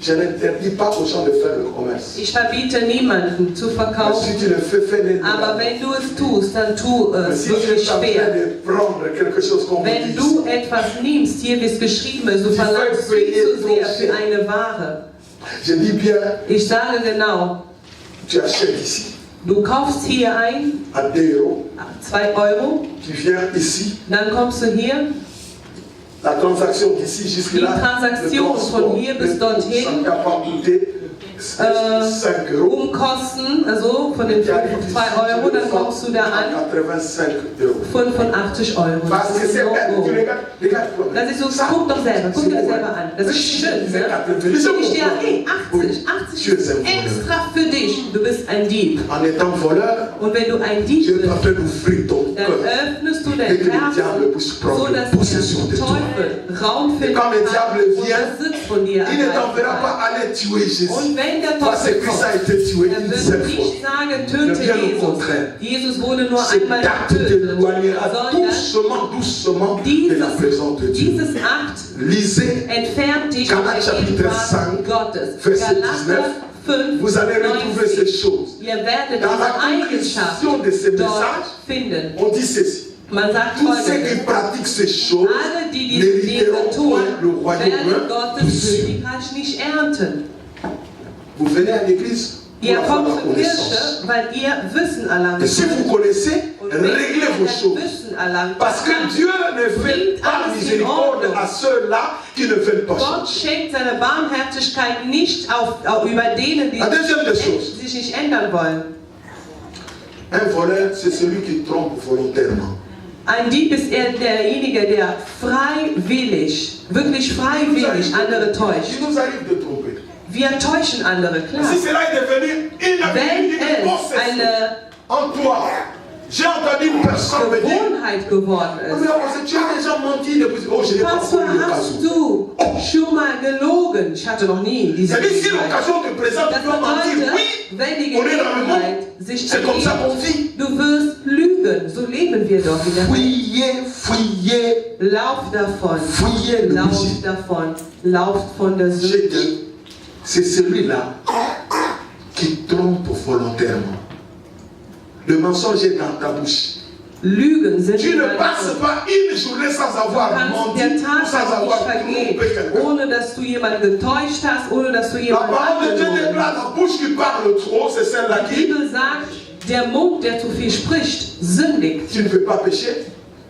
[SPEAKER 3] Je n'interdis pas aux gens de faire le commerce.
[SPEAKER 1] Ich verbiete niemanden zu
[SPEAKER 3] Mais
[SPEAKER 1] verkaufen.
[SPEAKER 3] si tu le fais, fais-le.
[SPEAKER 1] Aber wenn du es tust, dann tu
[SPEAKER 3] Mais
[SPEAKER 1] es
[SPEAKER 3] si tu
[SPEAKER 1] wirklich
[SPEAKER 3] es en train
[SPEAKER 1] fair.
[SPEAKER 3] de prendre quelque chose comme
[SPEAKER 1] Wenn du etwas nimmst, hier wie es geschrieben ist, du verlangst viel zu sehr für eine Ware.
[SPEAKER 3] je dis bien,
[SPEAKER 1] Ich sage genau,
[SPEAKER 3] tu achètes ici
[SPEAKER 1] du kaufst hier ein,
[SPEAKER 3] à 2 euros,
[SPEAKER 1] 2 Euro,
[SPEAKER 3] tu viens ici,
[SPEAKER 1] dann kommst du hier,
[SPEAKER 3] la transaction d'ici jusque là,
[SPEAKER 1] Die Transaktion von hier bis dorthin,
[SPEAKER 3] ça n'a pas coûté 5 euros.
[SPEAKER 1] Umkosten, also von den 2 Euro, dann kommst du da an,
[SPEAKER 3] 85 euros.
[SPEAKER 1] 85 Euro.
[SPEAKER 3] Parce que c'est
[SPEAKER 1] No go.
[SPEAKER 3] tu regardes,
[SPEAKER 1] Das ist so, guck doch selber, guck dir das selber an. Das ist schön, ne? Ich dir, hey, 80 ist extra für dich. Du bist ein Dieb.
[SPEAKER 3] En étant voleur,
[SPEAKER 1] Und wenn du ein
[SPEAKER 3] tu
[SPEAKER 1] Dieb
[SPEAKER 3] es en
[SPEAKER 1] bist,
[SPEAKER 3] train d'ouvrir ton
[SPEAKER 1] dann
[SPEAKER 3] cœur.
[SPEAKER 1] öffnest du
[SPEAKER 3] Et
[SPEAKER 1] dein
[SPEAKER 3] que le
[SPEAKER 1] Herz,
[SPEAKER 3] diable puisse
[SPEAKER 1] so
[SPEAKER 3] prendre
[SPEAKER 1] dass
[SPEAKER 3] possession de
[SPEAKER 1] der
[SPEAKER 3] toi.
[SPEAKER 1] Teufel Raum findet
[SPEAKER 3] quand le
[SPEAKER 1] kann
[SPEAKER 3] diable
[SPEAKER 1] und
[SPEAKER 3] vient,
[SPEAKER 1] Besitz von dir
[SPEAKER 3] Il ne t'enverra
[SPEAKER 1] ergreifen
[SPEAKER 3] pas
[SPEAKER 1] kann.
[SPEAKER 3] aller tuer Jésus.
[SPEAKER 1] Und wenn der
[SPEAKER 3] Parce que
[SPEAKER 1] Teufel
[SPEAKER 3] Christ a
[SPEAKER 1] kommt,
[SPEAKER 3] été tué
[SPEAKER 1] er
[SPEAKER 3] une
[SPEAKER 1] wird
[SPEAKER 3] seule fois.
[SPEAKER 1] nicht sagen, töte
[SPEAKER 3] Bien au
[SPEAKER 1] Jesus.
[SPEAKER 3] contraire.
[SPEAKER 1] Jesus wurde nur
[SPEAKER 3] Cet
[SPEAKER 1] einmal
[SPEAKER 3] acte
[SPEAKER 1] getötet,
[SPEAKER 3] t'éloignera
[SPEAKER 1] sondern
[SPEAKER 3] doucement de la présence de Dieu.
[SPEAKER 1] dieses Akt
[SPEAKER 3] Lisez
[SPEAKER 1] entfernt dich von
[SPEAKER 3] Galates
[SPEAKER 1] der
[SPEAKER 3] chapitre
[SPEAKER 1] Gegenwart
[SPEAKER 3] 5,
[SPEAKER 1] Gottes.
[SPEAKER 3] verset
[SPEAKER 1] Galater 5,
[SPEAKER 3] vous allez retrouver ces
[SPEAKER 1] 90.
[SPEAKER 3] choses.
[SPEAKER 1] Ihr werdet
[SPEAKER 3] Dans la
[SPEAKER 1] diese
[SPEAKER 3] conclusion de ces
[SPEAKER 1] Eigenschaft dort
[SPEAKER 3] messages,
[SPEAKER 1] finden.
[SPEAKER 3] on dit ceci.
[SPEAKER 1] Man sagt
[SPEAKER 3] Tous ceux qui
[SPEAKER 1] folgendes:
[SPEAKER 3] pratiquent ces choses
[SPEAKER 1] alle, die diese
[SPEAKER 3] n'hériteront
[SPEAKER 1] Dinge tun,
[SPEAKER 3] point le royaume
[SPEAKER 1] werden
[SPEAKER 3] tout
[SPEAKER 1] Gottes
[SPEAKER 3] sûr.
[SPEAKER 1] Königreich nicht ernten.
[SPEAKER 3] Vous venez à l'église pour
[SPEAKER 1] Ihr
[SPEAKER 3] avoir la
[SPEAKER 1] kommt zur
[SPEAKER 3] connaissance.
[SPEAKER 1] Kirche, weil ihr Wissen erlangt.
[SPEAKER 3] Et si vous connaissez,
[SPEAKER 1] Und wenn ihr
[SPEAKER 3] réglez vos
[SPEAKER 1] das
[SPEAKER 3] choses.
[SPEAKER 1] Wissen erlangt,
[SPEAKER 3] Parce que
[SPEAKER 1] dann
[SPEAKER 3] Dieu ne fait pas miséricorde à ceux-là qui ne veulent pas
[SPEAKER 1] Gott
[SPEAKER 3] changer.
[SPEAKER 1] schenkt seine Barmherzigkeit nicht über denen, die
[SPEAKER 3] La deuxième des choses,
[SPEAKER 1] sich nicht ändern wollen.
[SPEAKER 3] un voleur, c'est celui qui trompe volontairement.
[SPEAKER 1] Ein Dieb ist derjenige, der wirklich freiwillig andere täuscht.
[SPEAKER 3] Il nous arrive de tromper.
[SPEAKER 1] Wir täuschen andere, klar.
[SPEAKER 3] Si cela est devenu une
[SPEAKER 1] Wenn
[SPEAKER 3] habitude, une
[SPEAKER 1] es
[SPEAKER 3] possession
[SPEAKER 1] eine
[SPEAKER 3] en toi, J'ai entendu une personne me dire,
[SPEAKER 1] Gewohnheit geworden
[SPEAKER 3] oh,
[SPEAKER 1] ist.
[SPEAKER 3] mais Apostel, tu as déjà menti depuis. Oh, je n'ai pas
[SPEAKER 1] Pastor,
[SPEAKER 3] connu
[SPEAKER 1] hast
[SPEAKER 3] l'occasion.
[SPEAKER 1] du schon mal gelogen? Ich hatte noch nie diese
[SPEAKER 3] C'est-à-dire, si
[SPEAKER 1] Gelegenheit.
[SPEAKER 3] l'occasion te présente,
[SPEAKER 1] Das
[SPEAKER 3] tu dois mentir.
[SPEAKER 1] bedeutet,
[SPEAKER 3] Oui,
[SPEAKER 1] wenn die
[SPEAKER 3] on est dans le monde.
[SPEAKER 1] Gelegenheit sich
[SPEAKER 3] C'est comme ça qu'on
[SPEAKER 1] ergibt,
[SPEAKER 3] vit.
[SPEAKER 1] du wirst lügen. So leben wir doch in der Welt.
[SPEAKER 3] Fuyez, fuyez,
[SPEAKER 1] Lauf davon.
[SPEAKER 3] fuyez le
[SPEAKER 1] Lauf
[SPEAKER 3] péché.
[SPEAKER 1] davon. Lauf von der
[SPEAKER 3] J'ai
[SPEAKER 1] Sünde.
[SPEAKER 3] dit, c'est celui-là qui trompe volontairement. Le mensonge est dans ta bouche.
[SPEAKER 1] Lügen sind
[SPEAKER 3] Tu
[SPEAKER 1] in
[SPEAKER 3] ne
[SPEAKER 1] deinem
[SPEAKER 3] passes
[SPEAKER 1] Mund.
[SPEAKER 3] pas une journée sans avoir
[SPEAKER 1] Du kannst der
[SPEAKER 3] menti,
[SPEAKER 1] Tag
[SPEAKER 3] sans
[SPEAKER 1] nicht
[SPEAKER 3] avoir
[SPEAKER 1] vergehen,
[SPEAKER 3] trompé quelqu'un.
[SPEAKER 1] ohne dass du jemanden getäuscht hast, ohne dass du
[SPEAKER 3] La
[SPEAKER 1] jemanden
[SPEAKER 3] parole de Dieu
[SPEAKER 1] angelogen
[SPEAKER 3] déclare,
[SPEAKER 1] hast.
[SPEAKER 3] la bouche qui parle trop, c'est celle-là
[SPEAKER 1] Die
[SPEAKER 3] qui.
[SPEAKER 1] Bibel sagt, der Mund, der zu viel spricht, sündigt.
[SPEAKER 3] Tu ne veux pas pécher.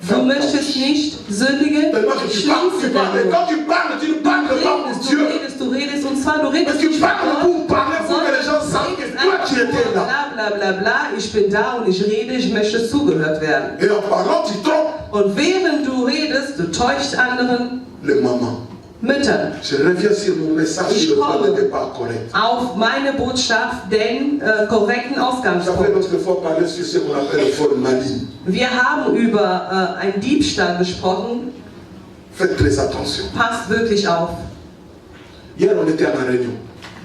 [SPEAKER 1] Du möchtest nicht sündigen,
[SPEAKER 3] Tellement que tu parles,
[SPEAKER 1] schließe
[SPEAKER 3] tu parles. Et
[SPEAKER 1] deinen
[SPEAKER 3] quand
[SPEAKER 1] Mund.
[SPEAKER 3] tu parles, tu ne parles pas pour Dieu.
[SPEAKER 1] Du redest, und zwar du redest
[SPEAKER 3] Mais tu
[SPEAKER 1] nicht
[SPEAKER 3] parles
[SPEAKER 1] mit
[SPEAKER 3] pour
[SPEAKER 1] Gott,
[SPEAKER 3] parler pour que les gens
[SPEAKER 1] sondern
[SPEAKER 3] sachent
[SPEAKER 1] du
[SPEAKER 3] que
[SPEAKER 1] redest
[SPEAKER 3] toi
[SPEAKER 1] einfach
[SPEAKER 3] tu étais
[SPEAKER 1] nur
[SPEAKER 3] là.
[SPEAKER 1] bla bla bla bla, ich bin da und ich rede, ich möchte zugehört werden.
[SPEAKER 3] Et en parlant, tu trompes
[SPEAKER 1] Und während du redest, du täuscht anderen
[SPEAKER 3] les mamans.
[SPEAKER 1] Müttern.
[SPEAKER 3] Je reviens sur mon message
[SPEAKER 1] Ich
[SPEAKER 3] sur le plan
[SPEAKER 1] komme
[SPEAKER 3] de départ correct.
[SPEAKER 1] auf meine Botschaft, den korrekten
[SPEAKER 3] J'avais
[SPEAKER 1] Ausgangspunkt.
[SPEAKER 3] l'autre fois parlé sur ce qu'on appelle le vol maligne.
[SPEAKER 1] Wir haben über einen Diebstahl gesprochen.
[SPEAKER 3] Faites très attention.
[SPEAKER 1] Passt wirklich auf.
[SPEAKER 3] Hier, on était à la réunion.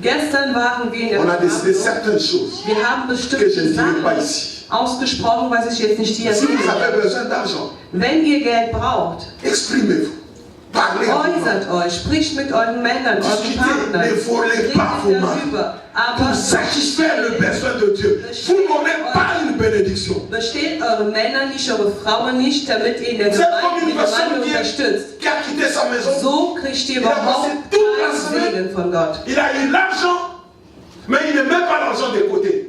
[SPEAKER 1] Gestern waren wir in der
[SPEAKER 3] On a décidé
[SPEAKER 1] Versammlung.
[SPEAKER 3] certaines choses
[SPEAKER 1] Wir haben
[SPEAKER 3] que je
[SPEAKER 1] bestimmte
[SPEAKER 3] ne dirai
[SPEAKER 1] Sachen
[SPEAKER 3] pas ici.
[SPEAKER 1] ausgesprochen, was ich jetzt nicht hier
[SPEAKER 3] Si vous
[SPEAKER 1] erzähle.
[SPEAKER 3] avez besoin d'argent,
[SPEAKER 1] Wenn ihr Geld braucht,
[SPEAKER 3] exprimez-vous. Parlez à vos
[SPEAKER 1] äußert euch, spricht mit euren Männern, euren
[SPEAKER 3] Discutez,
[SPEAKER 1] Partnern,
[SPEAKER 3] ne volez pas vos
[SPEAKER 1] redet
[SPEAKER 3] mains.
[SPEAKER 1] darüber.
[SPEAKER 3] pour
[SPEAKER 1] Aber
[SPEAKER 3] satisfaire le besoin de Dieu. Vous n'aurez pas une bénédiction.
[SPEAKER 1] besteht eure Männer nicht, eure Frauen nicht, damit ihr in der
[SPEAKER 3] C'est
[SPEAKER 1] Gemeinde
[SPEAKER 3] comme
[SPEAKER 1] die
[SPEAKER 3] une personne
[SPEAKER 1] Gemeinde unterstützt.
[SPEAKER 3] qui a quitté sa maison.
[SPEAKER 1] So kriegt ihr
[SPEAKER 3] Il a
[SPEAKER 1] überhaupt
[SPEAKER 3] passé toute la
[SPEAKER 1] keinen
[SPEAKER 3] semaine.
[SPEAKER 1] Segen von Gott.
[SPEAKER 3] Il a eu l'argent, mais il ne met pas l'argent de côté.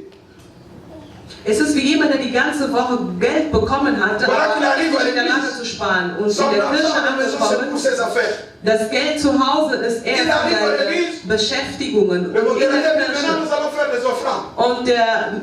[SPEAKER 1] Es ist wie jemand, der die ganze Woche Geld bekommen hatte,
[SPEAKER 3] Voilà
[SPEAKER 1] aber
[SPEAKER 3] qu'il arrive à
[SPEAKER 1] nicht in der Lage
[SPEAKER 3] l'église.
[SPEAKER 1] zu sparen. Und
[SPEAKER 3] Son
[SPEAKER 1] in der
[SPEAKER 3] argent
[SPEAKER 1] Kirche
[SPEAKER 3] à la maison, c'est
[SPEAKER 1] angekommen,
[SPEAKER 3] pour ses affaires.
[SPEAKER 1] das Geld zu Hause ist
[SPEAKER 3] Il
[SPEAKER 1] erst
[SPEAKER 3] arrive à
[SPEAKER 1] für
[SPEAKER 3] l'église.
[SPEAKER 1] Beschäftigungen
[SPEAKER 3] Le
[SPEAKER 1] in
[SPEAKER 3] modérateur
[SPEAKER 1] der
[SPEAKER 3] dit maintenant
[SPEAKER 1] Kirche.
[SPEAKER 3] nous allons faire des offrandes.
[SPEAKER 1] Und der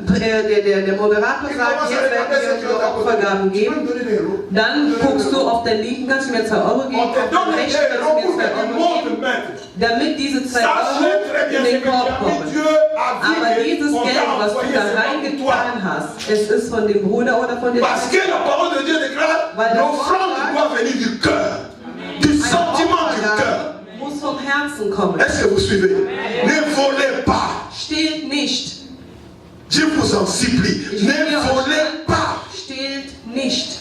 [SPEAKER 1] Moderator
[SPEAKER 3] Il
[SPEAKER 1] sagt,
[SPEAKER 3] commence
[SPEAKER 1] jetzt
[SPEAKER 3] à regarder
[SPEAKER 1] werden
[SPEAKER 3] ce
[SPEAKER 1] wir
[SPEAKER 3] qui est à
[SPEAKER 1] unsere Opfergaben
[SPEAKER 3] côté. Tu peux
[SPEAKER 1] geben.
[SPEAKER 3] me donner des euros.
[SPEAKER 1] Dann guckst du auf der linken, kannst du mir 2 Euro
[SPEAKER 3] On
[SPEAKER 1] geben,
[SPEAKER 3] te
[SPEAKER 1] auf der
[SPEAKER 3] donne
[SPEAKER 1] rechten
[SPEAKER 3] des
[SPEAKER 1] kannst
[SPEAKER 3] euros
[SPEAKER 1] du
[SPEAKER 3] pour
[SPEAKER 1] mir
[SPEAKER 3] que
[SPEAKER 1] 2
[SPEAKER 3] tu
[SPEAKER 1] Euro
[SPEAKER 3] montes
[SPEAKER 1] geben,
[SPEAKER 3] maître.
[SPEAKER 1] damit diese 2
[SPEAKER 3] Sachez très
[SPEAKER 1] Euro
[SPEAKER 3] bien
[SPEAKER 1] in
[SPEAKER 3] ce
[SPEAKER 1] den
[SPEAKER 3] que tu
[SPEAKER 1] Korb
[SPEAKER 3] as mis.
[SPEAKER 1] kommen.
[SPEAKER 3] Dieu a
[SPEAKER 1] Aber
[SPEAKER 3] vu
[SPEAKER 1] dieses
[SPEAKER 3] qu'on
[SPEAKER 1] Geld,
[SPEAKER 3] t'a
[SPEAKER 1] was du
[SPEAKER 3] envoyé,
[SPEAKER 1] da
[SPEAKER 3] c'est pas pour toi.
[SPEAKER 1] reingetan hast, es ist von dem Bruder oder von dem
[SPEAKER 3] Parce que la parole de Dieu déclare
[SPEAKER 1] Weil der
[SPEAKER 3] l'offrande
[SPEAKER 1] Vortrag-
[SPEAKER 3] doit venir du cœur, du sentiment du cœur.
[SPEAKER 1] muss vom Herzen kommen.
[SPEAKER 3] Est-ce que vous suivez? Ne volez pas.
[SPEAKER 1] Stehlt nicht.
[SPEAKER 3] Je vous en supplie.
[SPEAKER 1] Ich will
[SPEAKER 3] Ne
[SPEAKER 1] euch
[SPEAKER 3] volez pas.
[SPEAKER 1] Stehlt nicht.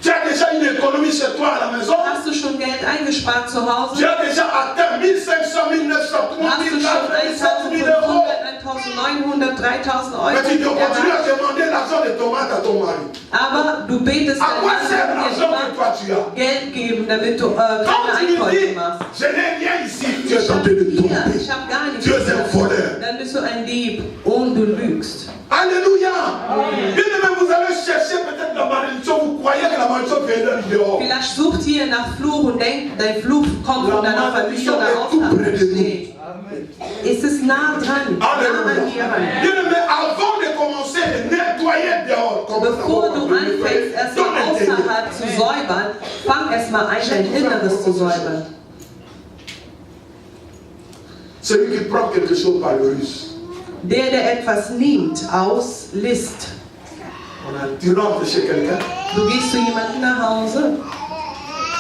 [SPEAKER 3] Tu as déjà une économie chez toi à la maison.
[SPEAKER 1] Hast du schon Geld eingespart zu
[SPEAKER 3] Tu
[SPEAKER 1] Hause?
[SPEAKER 3] as déjà atteint 1500, 1900,
[SPEAKER 1] Hast du
[SPEAKER 3] 3000,
[SPEAKER 1] schon
[SPEAKER 3] 4000 euros.
[SPEAKER 1] 1500, 1900, 3000
[SPEAKER 3] Mais tu
[SPEAKER 1] Euro
[SPEAKER 3] continues à
[SPEAKER 1] erreicht.
[SPEAKER 3] demander l'argent de tomate à ton mari.
[SPEAKER 1] Aber du betest
[SPEAKER 3] À quoi sert
[SPEAKER 1] dann,
[SPEAKER 3] l'argent que
[SPEAKER 1] dir
[SPEAKER 3] toi tu as?
[SPEAKER 1] Geld geben, damit du
[SPEAKER 3] Quand
[SPEAKER 1] keine
[SPEAKER 3] tu lui
[SPEAKER 1] Einkäufe
[SPEAKER 3] dis,
[SPEAKER 1] machst.
[SPEAKER 3] je n'ai rien ici, tu es
[SPEAKER 1] Ich
[SPEAKER 3] tenté
[SPEAKER 1] habe
[SPEAKER 3] de
[SPEAKER 1] hier,
[SPEAKER 3] tromper.
[SPEAKER 1] ich habe gar nichts.
[SPEAKER 3] Tu es un voleur.
[SPEAKER 1] Dann bist du ein Dieb und du lügst.
[SPEAKER 3] Alléluia. Bien aimé, vous allez chercher peut-être la malédiction. Vous croyez que la malédiction vient de dehors.
[SPEAKER 1] Vielleicht sucht ihr nach Fluch und denkt, dein Fluch kommt von deiner Familie oder außerhalb. Nee. Es ist nah dran, nah an
[SPEAKER 3] Alléluia.
[SPEAKER 1] dir ran.
[SPEAKER 3] Bien aimé, avant de commencer à nettoyer dehors,
[SPEAKER 1] Bevor du anfängst, erstmal außerhalb zu säubern, fang erstmal an, dein Inneres zu säubern.
[SPEAKER 3] celui qui prend quelque chose par le russe.
[SPEAKER 1] Der etwas nimmt aus List.
[SPEAKER 3] Tu rentres chez quelqu'un.
[SPEAKER 1] Du gehst zu jemandem nach Hause.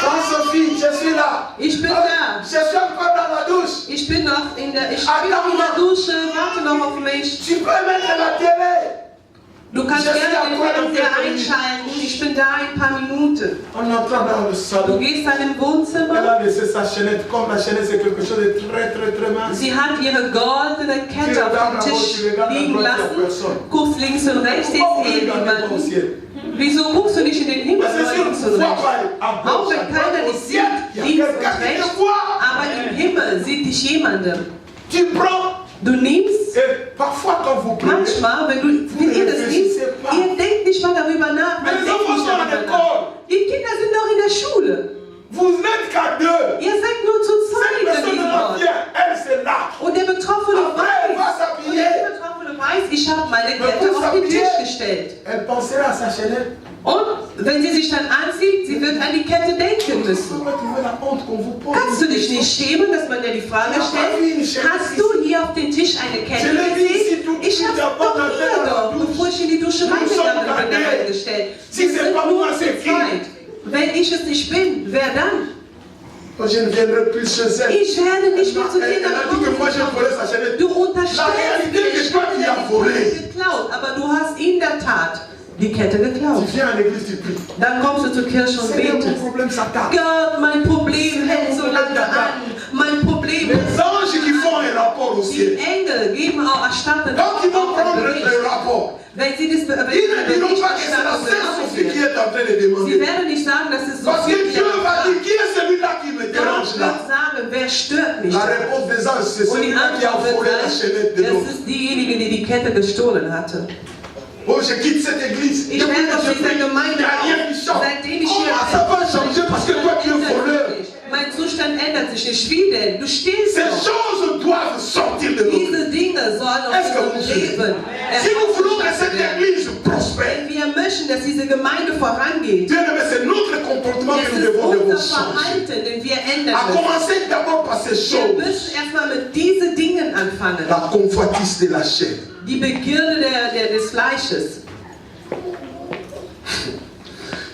[SPEAKER 3] Quand Sophie, je suis là.
[SPEAKER 1] Ich bin da.
[SPEAKER 3] Je suis encore dans la douche.
[SPEAKER 1] Ich bin noch in der Dusche, warte noch auf mich.
[SPEAKER 3] Tu peux mettre la télé.
[SPEAKER 1] Du kannst gerne den Fernseher einschalten. Ich bin da in ein paar Minuten.
[SPEAKER 3] On entre dans le
[SPEAKER 1] Du
[SPEAKER 3] salon.
[SPEAKER 1] gehst dann im
[SPEAKER 3] Elle
[SPEAKER 1] Wohnzimmer.
[SPEAKER 3] a laissé sa chaînette. Comme la chaînette, c'est quelque chose de très mince.
[SPEAKER 1] Sie hat ihre goldene Kette auf dem Tisch liegen lassen. Guckst links und rechts, siehst niemanden. Wieso guckst du nicht in den Himmel
[SPEAKER 3] Parce que si on
[SPEAKER 1] links
[SPEAKER 3] ne
[SPEAKER 1] und
[SPEAKER 3] voit
[SPEAKER 1] rechts?
[SPEAKER 3] pas
[SPEAKER 1] Auch wenn keiner dich sieht,
[SPEAKER 3] il y a
[SPEAKER 1] links und
[SPEAKER 3] quelqu'un qui
[SPEAKER 1] rechts,
[SPEAKER 3] te voit.
[SPEAKER 1] aber im Himmel sieht dich jemandem.
[SPEAKER 3] Tu prends.
[SPEAKER 1] Du nimmst,
[SPEAKER 3] Et parfois, quand vous priez,
[SPEAKER 1] manchmal, wenn ihr das nimmst, ihr denkt nicht mal darüber nach. Man
[SPEAKER 3] Mais les
[SPEAKER 1] denkt
[SPEAKER 3] enfants
[SPEAKER 1] nicht
[SPEAKER 3] sont à
[SPEAKER 1] darüber nach.
[SPEAKER 3] l'école.
[SPEAKER 1] Die Kinder sind doch in der Schule.
[SPEAKER 3] Vous n'êtes qu'à deux.
[SPEAKER 1] Ihr seid nur zu
[SPEAKER 3] Cette
[SPEAKER 1] zweit in
[SPEAKER 3] personne
[SPEAKER 1] diesem
[SPEAKER 3] là
[SPEAKER 1] Ort.
[SPEAKER 3] vient, elle c'est là.
[SPEAKER 1] Und der Betroffene
[SPEAKER 3] Après, elle va
[SPEAKER 1] weiß, und
[SPEAKER 3] s'habiller.
[SPEAKER 1] der Betroffene weiß, ich habe meine Kette auf den Tisch gestellt.
[SPEAKER 3] Elle pensera à sa chaînette.
[SPEAKER 1] Und wenn sie sich dann anzieht, sie wird an die Kette denken müssen.
[SPEAKER 3] Pourquoi tu veux la honte qu'on vous pose?
[SPEAKER 1] Kannst du dich nicht schämen, dass man dir die Frage stellt, hast du hier auf den Tisch eine Kette gesehen? Ich habe doch hier doch, bevor ich in die Dusche reingegangen in der Welt gestellt.
[SPEAKER 3] Si
[SPEAKER 1] Wir
[SPEAKER 3] c'est
[SPEAKER 1] sind
[SPEAKER 3] pas
[SPEAKER 1] nur
[SPEAKER 3] moi,
[SPEAKER 1] zu
[SPEAKER 3] c'est qui?
[SPEAKER 1] zweit. Wenn ich es nicht bin, wer dann?
[SPEAKER 3] Je ne viendrai plus chez elle.
[SPEAKER 1] Ich werde nicht mehr zu dir
[SPEAKER 3] Elle a dit que moi j'ai volé sa chaînette.
[SPEAKER 1] Du unterstellst
[SPEAKER 3] réalité
[SPEAKER 1] mir,
[SPEAKER 3] est que
[SPEAKER 1] ich
[SPEAKER 3] toi,
[SPEAKER 1] habe
[SPEAKER 3] tu as
[SPEAKER 1] die
[SPEAKER 3] volé.
[SPEAKER 1] Kette geklaut, aber du hast in der Tat die Kette geklaut.
[SPEAKER 3] Tu viens à l'église, tu pries.
[SPEAKER 1] Dann kommst du zur Kirche und
[SPEAKER 3] C'est mon
[SPEAKER 1] betest.
[SPEAKER 3] problème, ça tape.
[SPEAKER 1] Gott, mein Problem hält so lange an. Mein Problem.
[SPEAKER 3] Les anges qui font un rapport au
[SPEAKER 1] Die
[SPEAKER 3] ciel.
[SPEAKER 1] Engel geben auch erstatten.
[SPEAKER 3] Quand ils vont prendre le rapport,
[SPEAKER 1] Wenn sie das
[SPEAKER 3] ils ne diront pas que c'est la Sainte Sophie qui est en train de
[SPEAKER 1] Sie
[SPEAKER 3] demander.
[SPEAKER 1] werden nicht sagen, dass es so
[SPEAKER 3] Parce que Dieu va dire, qui est celui-là qui me
[SPEAKER 1] Gott
[SPEAKER 3] dérange
[SPEAKER 1] wird
[SPEAKER 3] là?
[SPEAKER 1] sagen, wer stört mich?
[SPEAKER 3] La réponse des anges, c'est
[SPEAKER 1] Und die
[SPEAKER 3] celui-là qui a
[SPEAKER 1] Antwort
[SPEAKER 3] volé
[SPEAKER 1] wird
[SPEAKER 3] la
[SPEAKER 1] sein,
[SPEAKER 3] chaînette de
[SPEAKER 1] das
[SPEAKER 3] l'autre.
[SPEAKER 1] ist diejenige, die die Kette gestohlen hatte.
[SPEAKER 3] Oh, je quitte cette église.
[SPEAKER 1] Ich werde aus dieser Gemeinde
[SPEAKER 3] Il n'y a rien qui change.
[SPEAKER 1] seitdem ich hier
[SPEAKER 3] Comment ça va changer parce que toi tu es voleur?
[SPEAKER 1] Mein Zustand ändert sich nicht. Wie denn? Du stehst
[SPEAKER 3] Ces
[SPEAKER 1] noch.
[SPEAKER 3] choses doivent sortir de nous.
[SPEAKER 1] Diese Dinge sollen aus
[SPEAKER 3] Est-ce que vous
[SPEAKER 1] unserem Leben
[SPEAKER 3] Si nous voulons que cette
[SPEAKER 1] werden.
[SPEAKER 3] église prospère,
[SPEAKER 1] Wenn wir möchten, dass diese Gemeinde vorangeht,
[SPEAKER 3] Dieu aimé, c'est notre comportement
[SPEAKER 1] es
[SPEAKER 3] que nous
[SPEAKER 1] ist
[SPEAKER 3] devons devoir
[SPEAKER 1] unser
[SPEAKER 3] changer.
[SPEAKER 1] Verhalten, den wir
[SPEAKER 3] À
[SPEAKER 1] ändern müssen.
[SPEAKER 3] commencer d'abord par ces
[SPEAKER 1] Wir
[SPEAKER 3] choses.
[SPEAKER 1] müssen erstmal mit diesen Dingen anfangen.
[SPEAKER 3] La convoitise de la chair.
[SPEAKER 1] Die Begierde des Fleisches.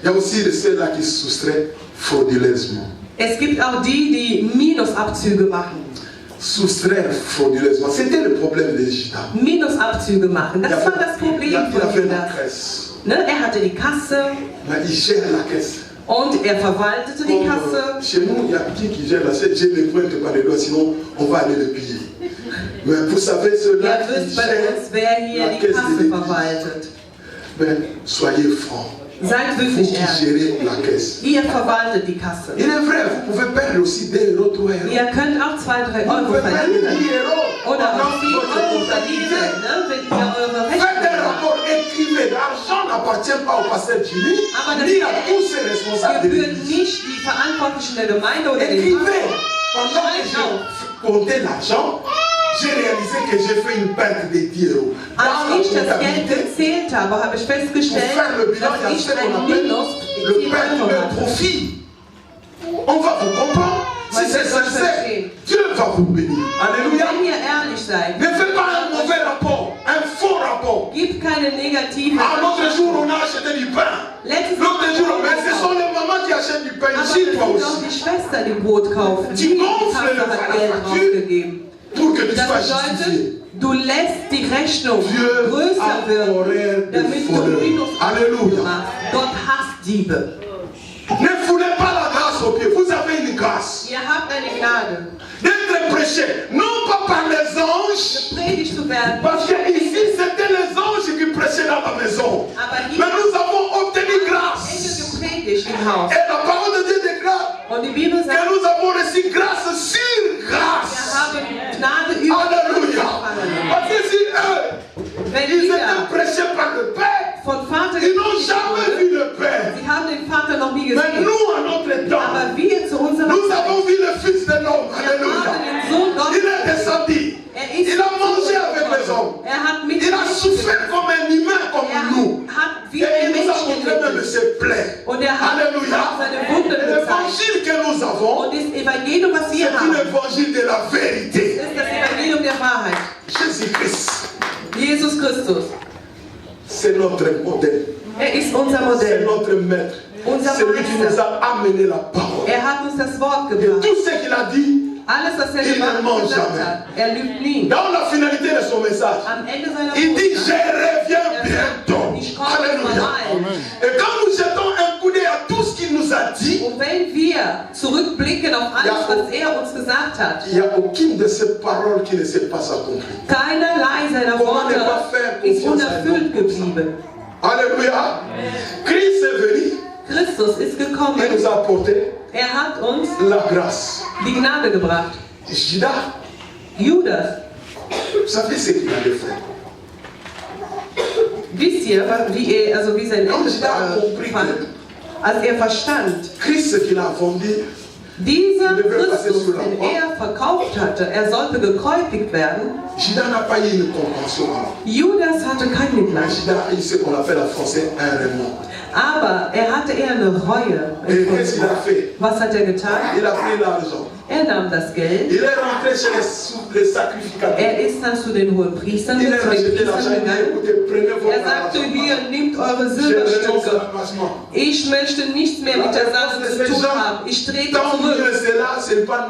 [SPEAKER 3] Il y a aussi de ceux-là qui se soustraient frauduleusement.
[SPEAKER 1] Es gibt auch die Minusabzüge machen.
[SPEAKER 3] Soustraire frauduleusement. C'était le problème de Judas.
[SPEAKER 1] Minusabzüge machen. Das war das Problem
[SPEAKER 3] Il a
[SPEAKER 1] von
[SPEAKER 3] fait la
[SPEAKER 1] Judas.
[SPEAKER 3] caisse.
[SPEAKER 1] Ne? Er hatte die Kasse
[SPEAKER 3] Mais il gère la caisse.
[SPEAKER 1] und er verwaltete die Kasse.
[SPEAKER 3] Chez nous, il y a qui gère la caisse. Je ne pointe pas les doigts, sinon on va aller le piller. Mais vous savez, ceux-là
[SPEAKER 1] Ihr
[SPEAKER 3] qui
[SPEAKER 1] wisst bei
[SPEAKER 3] gèrent
[SPEAKER 1] uns, wer hier
[SPEAKER 3] la
[SPEAKER 1] die
[SPEAKER 3] caisse de
[SPEAKER 1] Kasse
[SPEAKER 3] l'église.
[SPEAKER 1] verwaltet.
[SPEAKER 3] Ben, soyez francs.
[SPEAKER 1] Seid
[SPEAKER 3] Vous
[SPEAKER 1] wirklich
[SPEAKER 3] qui
[SPEAKER 1] ehrlich.
[SPEAKER 3] gérez la caisse.
[SPEAKER 1] Ihr verwaltet die Kasse.
[SPEAKER 3] Il est vrai, vous pouvez perdre aussi 2 euros, 3 euros.
[SPEAKER 1] Ihr könnt auch 2-3
[SPEAKER 3] Vous
[SPEAKER 1] Euro
[SPEAKER 3] pouvez perdre 10
[SPEAKER 1] verdienen.
[SPEAKER 3] euros
[SPEAKER 1] Oder
[SPEAKER 3] pendant
[SPEAKER 1] auch 10
[SPEAKER 3] votre
[SPEAKER 1] Euro
[SPEAKER 3] comptabilité.
[SPEAKER 1] verdienen, ne? Wenn ihr eure
[SPEAKER 3] Faites un
[SPEAKER 1] Rechnung macht.
[SPEAKER 3] rapport, écrivez. L'argent n'appartient pas au pasteur Jimmy,
[SPEAKER 1] Aber das
[SPEAKER 3] ni à tous ses responsables de
[SPEAKER 1] gebührt
[SPEAKER 3] l'église.
[SPEAKER 1] nicht die Verantwortlichen der Gemeinde oder den
[SPEAKER 3] Écrivez.
[SPEAKER 1] Pastor.
[SPEAKER 3] Pendant que je comptais l'argent, j'ai réalisé que j'ai fait une perte de 10 euros. Dans
[SPEAKER 1] Als
[SPEAKER 3] la
[SPEAKER 1] ich das Geld
[SPEAKER 3] comptabilité,
[SPEAKER 1] gezählt habe, habe ich
[SPEAKER 3] pour
[SPEAKER 1] festgestellt,
[SPEAKER 3] faire le bilan, il y a
[SPEAKER 1] dass
[SPEAKER 3] ce
[SPEAKER 1] ich
[SPEAKER 3] qu'on
[SPEAKER 1] ein
[SPEAKER 3] appelle
[SPEAKER 1] Minus
[SPEAKER 3] le
[SPEAKER 1] 10
[SPEAKER 3] perte
[SPEAKER 1] Euro
[SPEAKER 3] de
[SPEAKER 1] hatte.
[SPEAKER 3] profit. On va vous comprendre. Si
[SPEAKER 1] Ouais,
[SPEAKER 3] c'est
[SPEAKER 1] c'est ça,
[SPEAKER 3] sincère,
[SPEAKER 1] c'est-
[SPEAKER 3] Dieu va vous bénir. Alléluia.
[SPEAKER 1] Wenn ihr ehrlich seid,
[SPEAKER 3] Ne faites pas un mauvais rapport, un faux rapport.
[SPEAKER 1] gibt keine negative
[SPEAKER 3] Ah, l'autre jour, on a acheté du pain.
[SPEAKER 1] Letztes
[SPEAKER 3] L'autre
[SPEAKER 1] Mal
[SPEAKER 3] jour, mais ce sont les mamans qui achètent du pain
[SPEAKER 1] aber
[SPEAKER 3] ici,
[SPEAKER 1] es
[SPEAKER 3] toi
[SPEAKER 1] sind auch
[SPEAKER 3] aussi.
[SPEAKER 1] die Schwester, die Brot kaufen.
[SPEAKER 3] Die
[SPEAKER 1] Die
[SPEAKER 3] gonfle
[SPEAKER 1] Tante
[SPEAKER 3] la
[SPEAKER 1] hat Geld
[SPEAKER 3] facture.
[SPEAKER 1] rausgegeben.
[SPEAKER 3] Pour que tu
[SPEAKER 1] Das
[SPEAKER 3] sois justifié.
[SPEAKER 1] bedeutet, du lässt die Rechnung
[SPEAKER 3] Dieu
[SPEAKER 1] größer
[SPEAKER 3] a
[SPEAKER 1] werden,
[SPEAKER 3] horreur des
[SPEAKER 1] damit du
[SPEAKER 3] voleurs.
[SPEAKER 1] Minusabzüge
[SPEAKER 3] Alléluia.
[SPEAKER 1] machst. Gott hasst Diebe.
[SPEAKER 3] Ne foulez pas la grâce aux pieds. Vous avez une grâce
[SPEAKER 1] Ihr habt eine Gnade,
[SPEAKER 3] d'être prêché, non pas par les anges,
[SPEAKER 1] predigt zu werden.
[SPEAKER 3] parce que ici c'était les anges qui prêchaient dans la maison.
[SPEAKER 1] Aber hier
[SPEAKER 3] Mais nous avons obtenu
[SPEAKER 1] Engel
[SPEAKER 3] grâce.
[SPEAKER 1] gepredigt im Haus.
[SPEAKER 3] Et la parole de Dieu déclare
[SPEAKER 1] Und die Bibel
[SPEAKER 3] que
[SPEAKER 1] sagt,
[SPEAKER 3] nous avons reçu grâce sur
[SPEAKER 1] wir
[SPEAKER 3] grâce.
[SPEAKER 1] haben Gnade über
[SPEAKER 3] Alléluia.
[SPEAKER 1] empfangen.
[SPEAKER 3] Parce que si eux,
[SPEAKER 1] Wenn
[SPEAKER 3] ils
[SPEAKER 1] wir
[SPEAKER 3] étaient prêchés par le Père,
[SPEAKER 1] von Vater
[SPEAKER 3] ils n'ont
[SPEAKER 1] gepredigt
[SPEAKER 3] jamais
[SPEAKER 1] wurden,
[SPEAKER 3] vu le Père.
[SPEAKER 1] sie haben den Vater noch nie
[SPEAKER 3] Mais
[SPEAKER 1] gesehen.
[SPEAKER 3] nous, à notre temps,
[SPEAKER 1] Aber wir zu unserer
[SPEAKER 3] nous
[SPEAKER 1] Zeit,
[SPEAKER 3] avons vu le Fils de l'homme.
[SPEAKER 1] wir
[SPEAKER 3] Alléluia.
[SPEAKER 1] haben den Sohn
[SPEAKER 3] Il
[SPEAKER 1] Gottes.
[SPEAKER 3] est descendu. Il a mangé avec les hommes.
[SPEAKER 1] Er hat mit
[SPEAKER 3] Il a souffert comme un humain, comme nous.
[SPEAKER 1] hat wie
[SPEAKER 3] Et
[SPEAKER 1] ein
[SPEAKER 3] il nous a
[SPEAKER 1] Mensch
[SPEAKER 3] montré même
[SPEAKER 1] gelitten.
[SPEAKER 3] ses plaies.
[SPEAKER 1] Und er hat
[SPEAKER 3] Alléluia.
[SPEAKER 1] seine Wunden
[SPEAKER 3] Et
[SPEAKER 1] gezeigt.
[SPEAKER 3] l'évangile que nous avons,
[SPEAKER 1] Und das Evangelium, was
[SPEAKER 3] c'est
[SPEAKER 1] wir
[SPEAKER 3] un
[SPEAKER 1] haben,
[SPEAKER 3] évangile de la vérité.
[SPEAKER 1] ist das Evangelium der Wahrheit.
[SPEAKER 3] Jésus-Christ,
[SPEAKER 1] Jesus Christus.
[SPEAKER 3] c'est notre modèle.
[SPEAKER 1] Er ist unser
[SPEAKER 3] C'est
[SPEAKER 1] Modell.
[SPEAKER 3] notre maître.
[SPEAKER 1] Unser
[SPEAKER 3] C'est lui qui nous
[SPEAKER 1] Meister.
[SPEAKER 3] a amené la parole.
[SPEAKER 1] Er hat uns das Wort
[SPEAKER 3] Et
[SPEAKER 1] gebracht.
[SPEAKER 3] tout ce qu'il a dit,
[SPEAKER 1] Alles, was er
[SPEAKER 3] Il ne ment
[SPEAKER 1] gesagt
[SPEAKER 3] jamais.
[SPEAKER 1] hat, er lügt nie.
[SPEAKER 3] dans la finalité de son message,
[SPEAKER 1] Am Ende seiner
[SPEAKER 3] il dit, je
[SPEAKER 1] Botschaft,
[SPEAKER 3] reviens
[SPEAKER 1] er sagt,
[SPEAKER 3] bientôt.
[SPEAKER 1] ich komme
[SPEAKER 3] Alléluia.
[SPEAKER 1] mal.
[SPEAKER 3] Et quand nous jetons un coup d'œil à tout ce qu'il nous a dit,
[SPEAKER 1] Und wenn wir zurückblicken auf alles,
[SPEAKER 3] Ja.
[SPEAKER 1] was er uns gesagt hat,
[SPEAKER 3] il n'y a aucune de ces paroles qui ne s'est pas accomplie.
[SPEAKER 1] keinerlei seiner
[SPEAKER 3] Comment ne pas
[SPEAKER 1] Worte
[SPEAKER 3] faire
[SPEAKER 1] ist
[SPEAKER 3] confiance à
[SPEAKER 1] unerfüllt
[SPEAKER 3] Dieu?
[SPEAKER 1] geblieben.
[SPEAKER 3] Alléluia. Christ est venu
[SPEAKER 1] Christus ist
[SPEAKER 3] et
[SPEAKER 1] gekommen.
[SPEAKER 3] nous a apporté
[SPEAKER 1] Er hat uns
[SPEAKER 3] la grâce.
[SPEAKER 1] die Gnade gebracht.
[SPEAKER 3] Judas,
[SPEAKER 1] Judas,
[SPEAKER 3] vous savez ce qu'il avait fait?
[SPEAKER 1] wisst ihr, wie sein Ende fand? Als er verstand,
[SPEAKER 3] Christ, ce qu'il a vendu,
[SPEAKER 1] dieser Christus, den er verkauft hatte, er sollte gekreuzigt werden.
[SPEAKER 3] Judas n'a pas eu une compréhension.
[SPEAKER 1] Judas hatte kein Mitleid,
[SPEAKER 3] Judas a eu ce qu'on appelle en français un remords.
[SPEAKER 1] aber er hatte eher eine Reue.
[SPEAKER 3] Et qu'est-ce qu'il a fait?
[SPEAKER 1] Was hat er getan?
[SPEAKER 3] Il a pris l'argent.
[SPEAKER 1] Er nahm das Geld,
[SPEAKER 3] Il est rentré chez les sacrificateurs.
[SPEAKER 1] er ist dann zu den Hohenpriestern,
[SPEAKER 3] Il
[SPEAKER 1] zu
[SPEAKER 3] a
[SPEAKER 1] den
[SPEAKER 3] racheté l'argent.
[SPEAKER 1] Priestern
[SPEAKER 3] Il a dit,
[SPEAKER 1] gegangen.
[SPEAKER 3] écoutez, prenez votre
[SPEAKER 1] Er sagte,
[SPEAKER 3] argent.
[SPEAKER 1] hier, nimmt nehmt eure Silberstücke. Ich möchte nichts mehr mit der Sache zu tun haben. Ich trete zurück.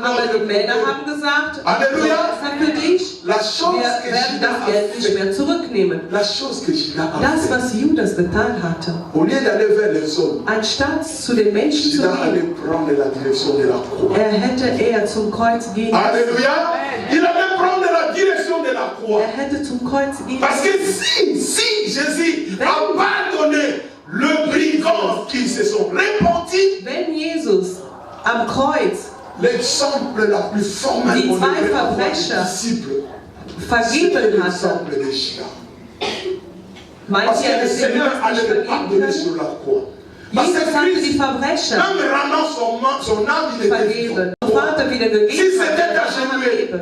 [SPEAKER 1] Aber die Männer haben gesagt,
[SPEAKER 3] Alléluia.
[SPEAKER 1] das ist für dich. Wir werden das Geld nicht mehr zurücknehmen. Das, was Judas getan hatte, anstatt zu den Menschen zu gehen, er hätte eher zum Kreuz gehen müssen.
[SPEAKER 3] Alléluia. Il allait prendre la direction de la croix.
[SPEAKER 1] Er hätte zum Kreuz gehen
[SPEAKER 3] Parce que
[SPEAKER 1] müssen.
[SPEAKER 3] si Jésus a pardonné le brigand qui se sont répandus,
[SPEAKER 1] Wenn Jesus am Kreuz
[SPEAKER 3] l'exemple la plus formelle
[SPEAKER 1] die
[SPEAKER 3] qu'on
[SPEAKER 1] zwei
[SPEAKER 3] devait avoir des
[SPEAKER 1] Verbrecher
[SPEAKER 3] disciples, c'était
[SPEAKER 1] vergeben hatte,
[SPEAKER 3] l'exemple des chiens.
[SPEAKER 1] meint
[SPEAKER 3] Parce
[SPEAKER 1] ihr,
[SPEAKER 3] que le
[SPEAKER 1] dass wir
[SPEAKER 3] Seigneur
[SPEAKER 1] das nicht
[SPEAKER 3] allait
[SPEAKER 1] vergeben
[SPEAKER 3] pardonner
[SPEAKER 1] können?
[SPEAKER 3] sur la croix. Parce
[SPEAKER 1] Jesus hatte
[SPEAKER 3] que
[SPEAKER 1] die
[SPEAKER 3] Christ,
[SPEAKER 1] Verbrecher
[SPEAKER 3] même rendant son âme, il était vivant.
[SPEAKER 1] vergeben. Der Vater wieder
[SPEAKER 3] Si
[SPEAKER 1] gegeben hat,
[SPEAKER 3] c'était
[SPEAKER 1] er war
[SPEAKER 3] agenouillé,
[SPEAKER 1] Leben.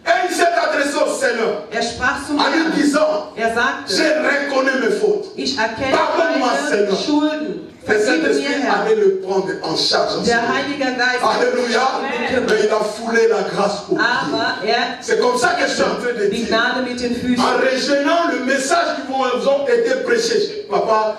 [SPEAKER 3] et il s'est adressé au Seigneur
[SPEAKER 1] Er sprach zum
[SPEAKER 3] en lui
[SPEAKER 1] Herrn.
[SPEAKER 3] disant,
[SPEAKER 1] Er
[SPEAKER 3] je
[SPEAKER 1] sagte,
[SPEAKER 3] reconnais mes fautes.
[SPEAKER 1] ich erkenne
[SPEAKER 3] Pardonne-moi,
[SPEAKER 1] meine
[SPEAKER 3] Seigneur.
[SPEAKER 1] Schulden.
[SPEAKER 3] Le
[SPEAKER 1] Vergebe
[SPEAKER 3] Saint-Esprit
[SPEAKER 1] mir, Herr.
[SPEAKER 3] allait le prendre en charge.
[SPEAKER 1] Der Heilige Geist
[SPEAKER 3] Alléluia.
[SPEAKER 1] hat
[SPEAKER 3] Mais il a foulé la grâce au pied.
[SPEAKER 1] aber er
[SPEAKER 3] C'est comme ça que je suis en train de
[SPEAKER 1] die
[SPEAKER 3] dire.
[SPEAKER 1] Gnade mit den Füßen.
[SPEAKER 3] En rejetant le message qui vous ont été prêchés. Papa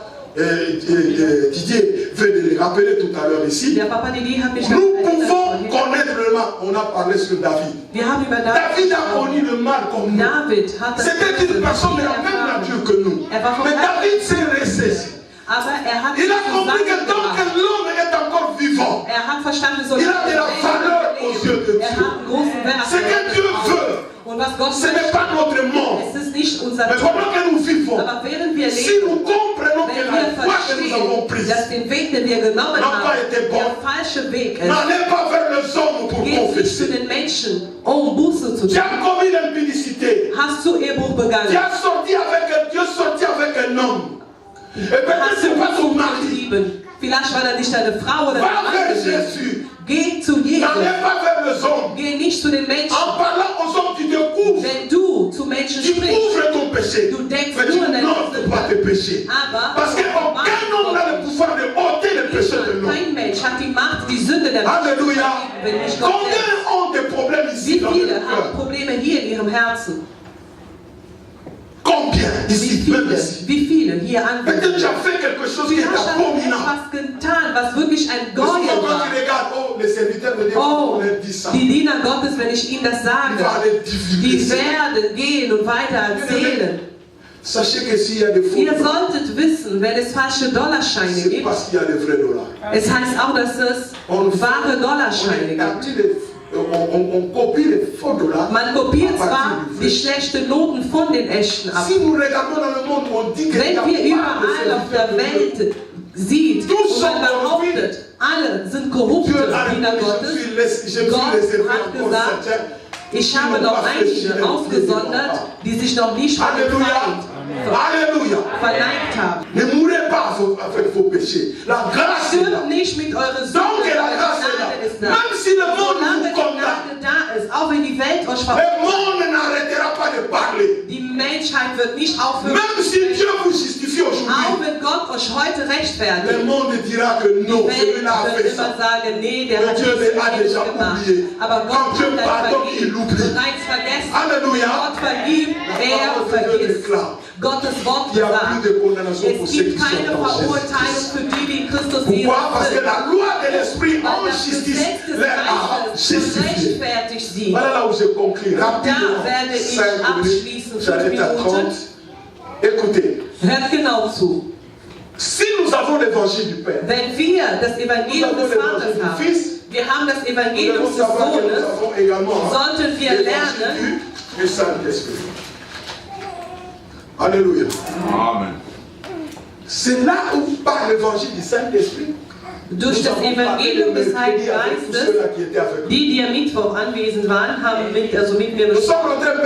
[SPEAKER 3] Didier veut de le rappeler tout à l'heure ici.
[SPEAKER 1] Der Papa Didi hat mich
[SPEAKER 3] Nous
[SPEAKER 1] daran erinnert
[SPEAKER 3] pouvons
[SPEAKER 1] vorhin.
[SPEAKER 3] connaître le mal. On a parlé sur David.
[SPEAKER 1] Wir haben über
[SPEAKER 3] David a connu le mal comme nous.
[SPEAKER 1] David hat das
[SPEAKER 3] C'était une personne de la même
[SPEAKER 1] erfahren.
[SPEAKER 3] nature que nous. Mais David s'est ressaisi.
[SPEAKER 1] Aber er hat
[SPEAKER 3] Il a compris que tant que
[SPEAKER 1] zusammengebracht.
[SPEAKER 3] l'homme est encore vivant,
[SPEAKER 1] Er hat verstanden, so
[SPEAKER 3] il a de la valeur aux yeux de
[SPEAKER 1] er hat einen großen Wert.
[SPEAKER 3] Ce que Dieu veut,
[SPEAKER 1] Und was Gott
[SPEAKER 3] ce n'est pas notre mort.
[SPEAKER 1] es ist nicht unser
[SPEAKER 3] Mais
[SPEAKER 1] Tod.
[SPEAKER 3] pendant que nous vivons,
[SPEAKER 1] Aber während wir
[SPEAKER 3] si
[SPEAKER 1] leben,
[SPEAKER 3] nous comprenons que
[SPEAKER 1] wenn
[SPEAKER 3] la
[SPEAKER 1] wir
[SPEAKER 3] voie que nous avons
[SPEAKER 1] verstehen,
[SPEAKER 3] prise
[SPEAKER 1] dass den Weg, den wir genommen
[SPEAKER 3] n'a pas
[SPEAKER 1] haben,
[SPEAKER 3] été bon,
[SPEAKER 1] der falsche Weg ist,
[SPEAKER 3] n'allez pas vers les hommes pour
[SPEAKER 1] geht nicht zu
[SPEAKER 3] confesser.
[SPEAKER 1] den Menschen, um Buße zu
[SPEAKER 3] Tu
[SPEAKER 1] tun.
[SPEAKER 3] as commis l'impudicité.
[SPEAKER 1] Hast du Ehebruch
[SPEAKER 3] Tu
[SPEAKER 1] begangen?
[SPEAKER 3] as sorti avec un homme. Et peut-être
[SPEAKER 1] Hast
[SPEAKER 3] ce
[SPEAKER 1] du
[SPEAKER 3] n'est pas ton
[SPEAKER 1] Unzucht
[SPEAKER 3] mari.
[SPEAKER 1] getrieben? Vielleicht war da nicht deine Frau oder
[SPEAKER 3] Va
[SPEAKER 1] dein Mann
[SPEAKER 3] vers
[SPEAKER 1] gewesen.
[SPEAKER 3] Jésus.
[SPEAKER 1] Geh zu Jesus.
[SPEAKER 3] N'allez pas vers les hommes.
[SPEAKER 1] Geh nicht zu den Menschen.
[SPEAKER 3] En parlant aux hommes, tu découvres.
[SPEAKER 1] Wenn du zu Menschen
[SPEAKER 3] Tu
[SPEAKER 1] sprichst,
[SPEAKER 3] couvres ton péché.
[SPEAKER 1] du denkst
[SPEAKER 3] Mais tu
[SPEAKER 1] nur an deine
[SPEAKER 3] n'ôtes pas tes péchés.
[SPEAKER 1] aber
[SPEAKER 3] Parce qu'aucun homme n'a le pouvoir de ôter les péchés de l'homme.
[SPEAKER 1] kein Mensch hat die Macht, die Sünde der Menschen zu
[SPEAKER 3] Alléluia.
[SPEAKER 1] vergeben, wenn nicht Gott
[SPEAKER 3] Combien
[SPEAKER 1] selbst.
[SPEAKER 3] ont des problèmes ici
[SPEAKER 1] Wie
[SPEAKER 3] dans le
[SPEAKER 1] viele haben
[SPEAKER 3] cœur?
[SPEAKER 1] Probleme hier in ihrem Herzen?
[SPEAKER 3] Combien
[SPEAKER 1] Wie
[SPEAKER 3] ici, même
[SPEAKER 1] viele?
[SPEAKER 3] ici?
[SPEAKER 1] Wie viele hier
[SPEAKER 3] Peut-être tu
[SPEAKER 1] anwesend?
[SPEAKER 3] as fait quelque chose qui
[SPEAKER 1] Du
[SPEAKER 3] est
[SPEAKER 1] hast schon
[SPEAKER 3] abominable.
[SPEAKER 1] etwas getan, was wirklich ein
[SPEAKER 3] Mais souvent
[SPEAKER 1] Gräuel
[SPEAKER 3] quand
[SPEAKER 1] war.
[SPEAKER 3] tu regardes, oh, les serviteurs de Dieu,
[SPEAKER 1] Oh,
[SPEAKER 3] on leur dit ça.
[SPEAKER 1] die Diener Gottes, wenn ich ihnen das
[SPEAKER 3] Il va
[SPEAKER 1] sage,
[SPEAKER 3] aller divulguer
[SPEAKER 1] die
[SPEAKER 3] ça.
[SPEAKER 1] werden gehen und weiter erzählen.
[SPEAKER 3] Sachez que s'il y a des faux
[SPEAKER 1] Ihr
[SPEAKER 3] dollars,
[SPEAKER 1] solltet wissen, wenn es falsche Dollarscheine
[SPEAKER 3] c'est
[SPEAKER 1] gibt,
[SPEAKER 3] parce qu'il y a des vrais dollars.
[SPEAKER 1] es heißt auch, dass es wahre Dollarscheine gibt.
[SPEAKER 3] On copie les faux dollars.
[SPEAKER 1] Man kopiert
[SPEAKER 3] à partir
[SPEAKER 1] zwar
[SPEAKER 3] du
[SPEAKER 1] die
[SPEAKER 3] vrai.
[SPEAKER 1] schlechten Noten von den echten ab.
[SPEAKER 3] Si nous regardons dans le monde, on dit que
[SPEAKER 1] Wenn wir überall auf der Welt sieht und man behauptet, alle sind korrupte Diener Gottes, Gott hat gesagt, ich habe noch einige ausgesondert, die sich noch nicht von dem Feind
[SPEAKER 3] Alléluia.
[SPEAKER 1] verneigt haben.
[SPEAKER 3] Ne mourrez pas avec vos péchés. La grâce est là.
[SPEAKER 1] Stimmt nicht mit eurer Sünde,
[SPEAKER 3] Donc la
[SPEAKER 1] die
[SPEAKER 3] grâce est
[SPEAKER 1] Gnade ist
[SPEAKER 3] là.
[SPEAKER 1] da.
[SPEAKER 3] Même si le monde
[SPEAKER 1] Solange
[SPEAKER 3] vous
[SPEAKER 1] die
[SPEAKER 3] condamne,
[SPEAKER 1] Gnade da ist, auch wenn die Welt euch
[SPEAKER 3] le monde n'arrêtera pas de parler.
[SPEAKER 1] die Menschheit wird nicht aufhören,
[SPEAKER 3] Même si Dieu vous justifie
[SPEAKER 1] auch
[SPEAKER 3] aujourd'hui,
[SPEAKER 1] wenn Gott euch heute
[SPEAKER 3] le
[SPEAKER 1] rechtfertigt.
[SPEAKER 3] monde dira que
[SPEAKER 1] Die
[SPEAKER 3] non,
[SPEAKER 1] Welt
[SPEAKER 3] celui-là a
[SPEAKER 1] wird
[SPEAKER 3] fait
[SPEAKER 1] immer
[SPEAKER 3] ça.
[SPEAKER 1] sagen, nee, der hat
[SPEAKER 3] Dieu
[SPEAKER 1] dies
[SPEAKER 3] a déjà
[SPEAKER 1] gemacht.
[SPEAKER 3] oublié.
[SPEAKER 1] Aber
[SPEAKER 3] Quand
[SPEAKER 1] Gott
[SPEAKER 3] Dieu
[SPEAKER 1] hat das
[SPEAKER 3] pardonne, il
[SPEAKER 1] vergeben,
[SPEAKER 3] oublie.
[SPEAKER 1] bereits vergessen.
[SPEAKER 3] Alléluia.
[SPEAKER 1] Gott vergibt, er vergisst. Gottes Wort
[SPEAKER 3] Il n'y a plus
[SPEAKER 1] gesagt.
[SPEAKER 3] de condamnation pour
[SPEAKER 1] Es
[SPEAKER 3] ceux qui
[SPEAKER 1] gibt
[SPEAKER 3] sont
[SPEAKER 1] keine
[SPEAKER 3] en
[SPEAKER 1] Verurteilung
[SPEAKER 3] Jésus-Christ.
[SPEAKER 1] für die, die in Christus Jesus
[SPEAKER 3] Pourquoi? Parce que
[SPEAKER 1] sind.
[SPEAKER 3] la loi de l'esprit en
[SPEAKER 1] Weil das
[SPEAKER 3] justice
[SPEAKER 1] Gesetz des
[SPEAKER 3] les a
[SPEAKER 1] Geistes
[SPEAKER 3] justifiés.
[SPEAKER 1] rechtfertigt sie.
[SPEAKER 3] Voilà là où je conclue rapidement.
[SPEAKER 1] Da werde ich
[SPEAKER 3] 5 minutes,
[SPEAKER 1] abschließen, 5
[SPEAKER 3] j'arrête à 30.
[SPEAKER 1] Minuten.
[SPEAKER 3] Écoutez,
[SPEAKER 1] Hört genau zu.
[SPEAKER 3] si nous avons l'évangile du Père,
[SPEAKER 1] Wenn wir das
[SPEAKER 3] nous
[SPEAKER 1] Evangelium
[SPEAKER 3] avons
[SPEAKER 1] des Vaters
[SPEAKER 3] l'évangile du
[SPEAKER 1] haben,
[SPEAKER 3] Fils,
[SPEAKER 1] wir haben das
[SPEAKER 3] nous
[SPEAKER 1] Evangelium
[SPEAKER 3] devons
[SPEAKER 1] des
[SPEAKER 3] savoir que nous
[SPEAKER 1] Sohnes,
[SPEAKER 3] avons également
[SPEAKER 1] sollten wir lernen,
[SPEAKER 3] l'évangile du Saint-Esprit. Alléluia.
[SPEAKER 4] Amen.
[SPEAKER 3] C'est là où par l'évangile du Saint-Esprit,
[SPEAKER 1] durch das Evangelium des Heiligen Geistes, die am Mittwoch anwesend waren, haben mit mir
[SPEAKER 3] Nous
[SPEAKER 1] gesprochen.
[SPEAKER 3] sommes rentrés un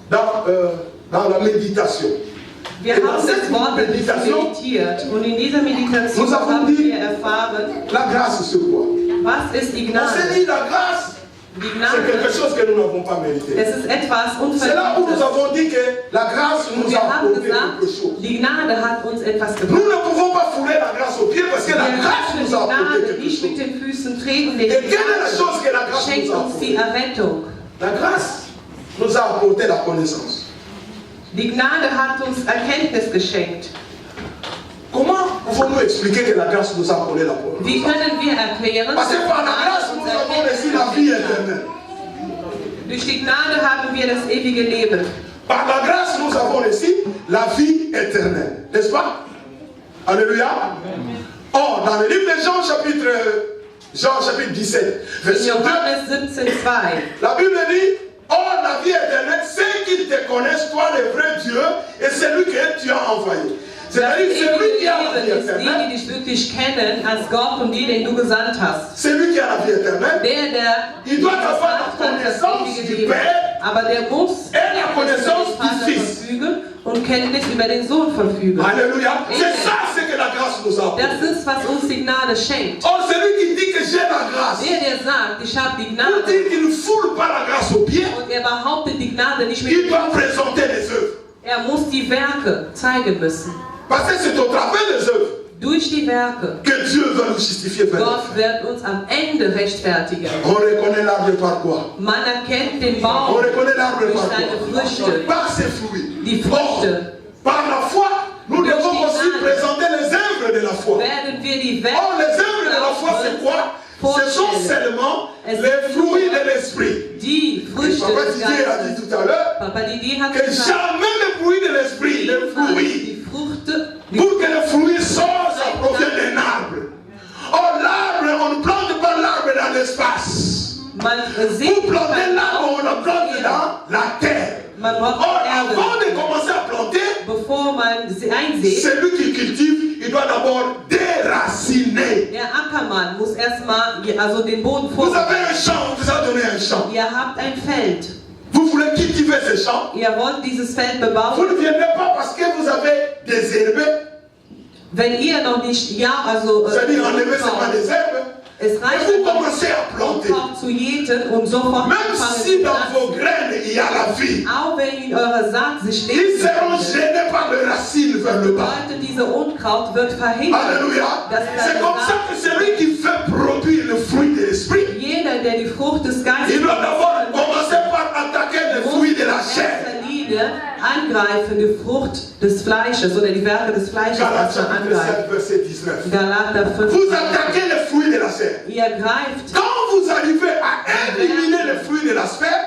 [SPEAKER 3] peu dans la méditation.
[SPEAKER 1] Wir haben das Wort ein bisschen meditiert und in dieser Meditation haben wir erfahren,
[SPEAKER 3] La grâce, c'est quoi?
[SPEAKER 1] was ist die
[SPEAKER 3] On s'est
[SPEAKER 1] Gnade?
[SPEAKER 3] dit la grâce,
[SPEAKER 1] Die
[SPEAKER 3] c'est quelque
[SPEAKER 1] Gnade,
[SPEAKER 3] chose que nous n'avons pas mérité.
[SPEAKER 1] es ist etwas
[SPEAKER 3] C'est là où nous
[SPEAKER 1] Unverdientes.
[SPEAKER 3] avons dit que la grâce
[SPEAKER 1] Und
[SPEAKER 3] nous
[SPEAKER 1] wir
[SPEAKER 3] a
[SPEAKER 1] haben
[SPEAKER 3] apporté
[SPEAKER 1] gesagt,
[SPEAKER 3] quelque chose.
[SPEAKER 1] die Gnade hat uns etwas
[SPEAKER 3] Nous
[SPEAKER 1] gebracht.
[SPEAKER 3] ne pouvons pas fouler la grâce aux pieds parce que
[SPEAKER 1] Wir
[SPEAKER 3] la grâce
[SPEAKER 1] dürfen
[SPEAKER 3] nous
[SPEAKER 1] die
[SPEAKER 3] a apporté
[SPEAKER 1] Gnade
[SPEAKER 3] quelque
[SPEAKER 1] nicht mit
[SPEAKER 3] chose.
[SPEAKER 1] den Füßen treten, denn
[SPEAKER 3] Et
[SPEAKER 1] die
[SPEAKER 3] quelle est la chose que la
[SPEAKER 1] Gnade
[SPEAKER 3] grâce
[SPEAKER 1] schenkt
[SPEAKER 3] nous a
[SPEAKER 1] uns die
[SPEAKER 3] apporté?
[SPEAKER 1] Errettung.
[SPEAKER 3] La grâce nous a apporté la connaissance.
[SPEAKER 1] Die Gnade hat uns Erkenntnis geschenkt.
[SPEAKER 3] Comment pouvons-nous expliquer que la grâce nous a volé la parole?
[SPEAKER 1] Wie können wir erklären,
[SPEAKER 3] Parce que par la grâce, nous avons reçu la vie éternelle.
[SPEAKER 1] durch die Gnade haben wir das ewige Leben.
[SPEAKER 3] Par la grâce, nous avons reçu la vie éternelle. N'est-ce pas? Alléluia. Or, dans le livre de Jean chapitre 17, verset 2,
[SPEAKER 1] Johannes 17,2.
[SPEAKER 3] la Bible dit, or la vie éternelle, c'est qu'ils te connaissent, toi le vrai Dieu, et celui que tu as envoyé.
[SPEAKER 1] Das
[SPEAKER 3] C'est-à-dire
[SPEAKER 1] ewige
[SPEAKER 3] celui qui a la vie
[SPEAKER 1] Leben ist die,
[SPEAKER 3] éternelle,
[SPEAKER 1] die dich wirklich kennen, als Gott und die, den du gesandt hast.
[SPEAKER 3] celui qui a la vie éternelle,
[SPEAKER 1] Der
[SPEAKER 3] il doit avoir la
[SPEAKER 1] gesandt hat, das
[SPEAKER 3] connaissance
[SPEAKER 1] ewige
[SPEAKER 3] du
[SPEAKER 1] Leben.
[SPEAKER 3] Père
[SPEAKER 1] Aber der muss
[SPEAKER 3] et la connaissance
[SPEAKER 1] über den
[SPEAKER 3] du
[SPEAKER 1] Vater
[SPEAKER 3] Fils.
[SPEAKER 1] verfügen und Kenntnis über den Sohn verfügen.
[SPEAKER 3] Alléluia. C'est ça ce que la grâce nous a.
[SPEAKER 1] Das ist, was uns die Gnade schenkt.
[SPEAKER 3] Or, celui qui dit que j'ai la grâce,
[SPEAKER 1] Der sagt, ich habe die
[SPEAKER 3] pour
[SPEAKER 1] Gnade,
[SPEAKER 3] dire qu'il ne foule pas la grâce au pied,
[SPEAKER 1] und er behauptet die Gnade nicht
[SPEAKER 3] il
[SPEAKER 1] mit,
[SPEAKER 3] doit présenter les œuvres.
[SPEAKER 1] er muss die Werke zeigen müssen.
[SPEAKER 3] Parce que c'est au travers des œuvres
[SPEAKER 1] Durch die Werke.
[SPEAKER 3] que Dieu va nous justifier.
[SPEAKER 1] Gott wird uns am Ende rechtfertigen.
[SPEAKER 3] On reconnaît l'arbre par quoi?
[SPEAKER 1] Man erkennt den
[SPEAKER 3] On
[SPEAKER 1] Baum
[SPEAKER 3] reconnaît l'arbre
[SPEAKER 1] durch
[SPEAKER 3] par
[SPEAKER 1] seine
[SPEAKER 3] quoi?
[SPEAKER 1] Früchte.
[SPEAKER 3] Par ses fruits.
[SPEAKER 1] Die
[SPEAKER 3] Or,
[SPEAKER 1] Früchte.
[SPEAKER 3] par la foi, nous
[SPEAKER 1] Durch
[SPEAKER 3] devons
[SPEAKER 1] die
[SPEAKER 3] aussi
[SPEAKER 1] Gnade.
[SPEAKER 3] présenter les œuvres de la foi.
[SPEAKER 1] Werden wir die
[SPEAKER 3] Or, les œuvres de la foi, c'est quoi? Ce sont seulement les fruits de l'esprit.
[SPEAKER 1] Die Früchte
[SPEAKER 3] Papa
[SPEAKER 1] des
[SPEAKER 3] Didier a dit
[SPEAKER 1] Geistes.
[SPEAKER 3] tout à l'heure
[SPEAKER 1] Papa Didier hat
[SPEAKER 3] que
[SPEAKER 1] gesagt,
[SPEAKER 3] jamais les fruits de l'esprit, les fruits,
[SPEAKER 1] die Fruchte,
[SPEAKER 3] pour que les fruits sortent, ça provient d'un arbre. Or, l'arbre, on ne plante pas l'arbre dans l'espace.
[SPEAKER 1] man
[SPEAKER 3] Pour
[SPEAKER 1] sieht,
[SPEAKER 3] planter l'arbre, on le plante dans la terre.
[SPEAKER 1] man braucht
[SPEAKER 3] Or,
[SPEAKER 1] Erde.
[SPEAKER 3] avant de commencer à planter,
[SPEAKER 1] Bevor man sie einsät,
[SPEAKER 3] celui qui cultive, il doit d'abord déraciner.
[SPEAKER 1] der Ackermann muss erstmal also den Boden
[SPEAKER 3] Vous
[SPEAKER 1] vorbereiten.
[SPEAKER 3] avez un champ, on vous a donné un champ.
[SPEAKER 1] Ihr habt ein Feld.
[SPEAKER 3] Vous voulez cultiver ce champ.
[SPEAKER 1] Ihr wollt dieses Feld
[SPEAKER 3] Vous
[SPEAKER 1] bebauen.
[SPEAKER 3] ne viendrez pas parce que vous avez des herbes.
[SPEAKER 1] Wenn ihr noch nicht, also
[SPEAKER 3] C'est-à-dire enlever seulement des herbes.
[SPEAKER 1] es
[SPEAKER 3] Et
[SPEAKER 1] reicht
[SPEAKER 3] vous
[SPEAKER 1] einfach,
[SPEAKER 3] commencez à planter.
[SPEAKER 1] Unkraut zu jäten und sofort
[SPEAKER 3] Même
[SPEAKER 1] anfangen
[SPEAKER 3] si
[SPEAKER 1] zu
[SPEAKER 3] dans
[SPEAKER 1] pflanzen.
[SPEAKER 3] vos graines il y a la vie,
[SPEAKER 1] Auch wenn in eurer Saat sich
[SPEAKER 3] ils
[SPEAKER 1] Leben
[SPEAKER 3] seront
[SPEAKER 1] befindet,
[SPEAKER 3] gênés par les racines vers le bas.
[SPEAKER 1] bedeutet, diese Unkraut wird verhindert.
[SPEAKER 3] Alléluia.
[SPEAKER 1] dass
[SPEAKER 3] C'est
[SPEAKER 1] deine
[SPEAKER 3] comme ça
[SPEAKER 1] Saat-
[SPEAKER 3] que celui qui fait produire le fruit de l'esprit,
[SPEAKER 1] Jeder, der die Frucht des Geistes
[SPEAKER 3] il doit d'abord commencer par attaquer le fruit de la
[SPEAKER 1] in
[SPEAKER 3] chair.
[SPEAKER 1] erster Linie angreifen, die Frucht des Fleisches oder die Werke des Fleisches
[SPEAKER 3] Galates
[SPEAKER 1] erstmal
[SPEAKER 3] chapitre
[SPEAKER 1] angreifen.
[SPEAKER 3] 7, verset 19.
[SPEAKER 1] Galater 5.
[SPEAKER 3] Vous attaquez le fruit de la chair.
[SPEAKER 1] Ihr greift
[SPEAKER 3] Quand vous arrivez à éliminer le fruit de la chair,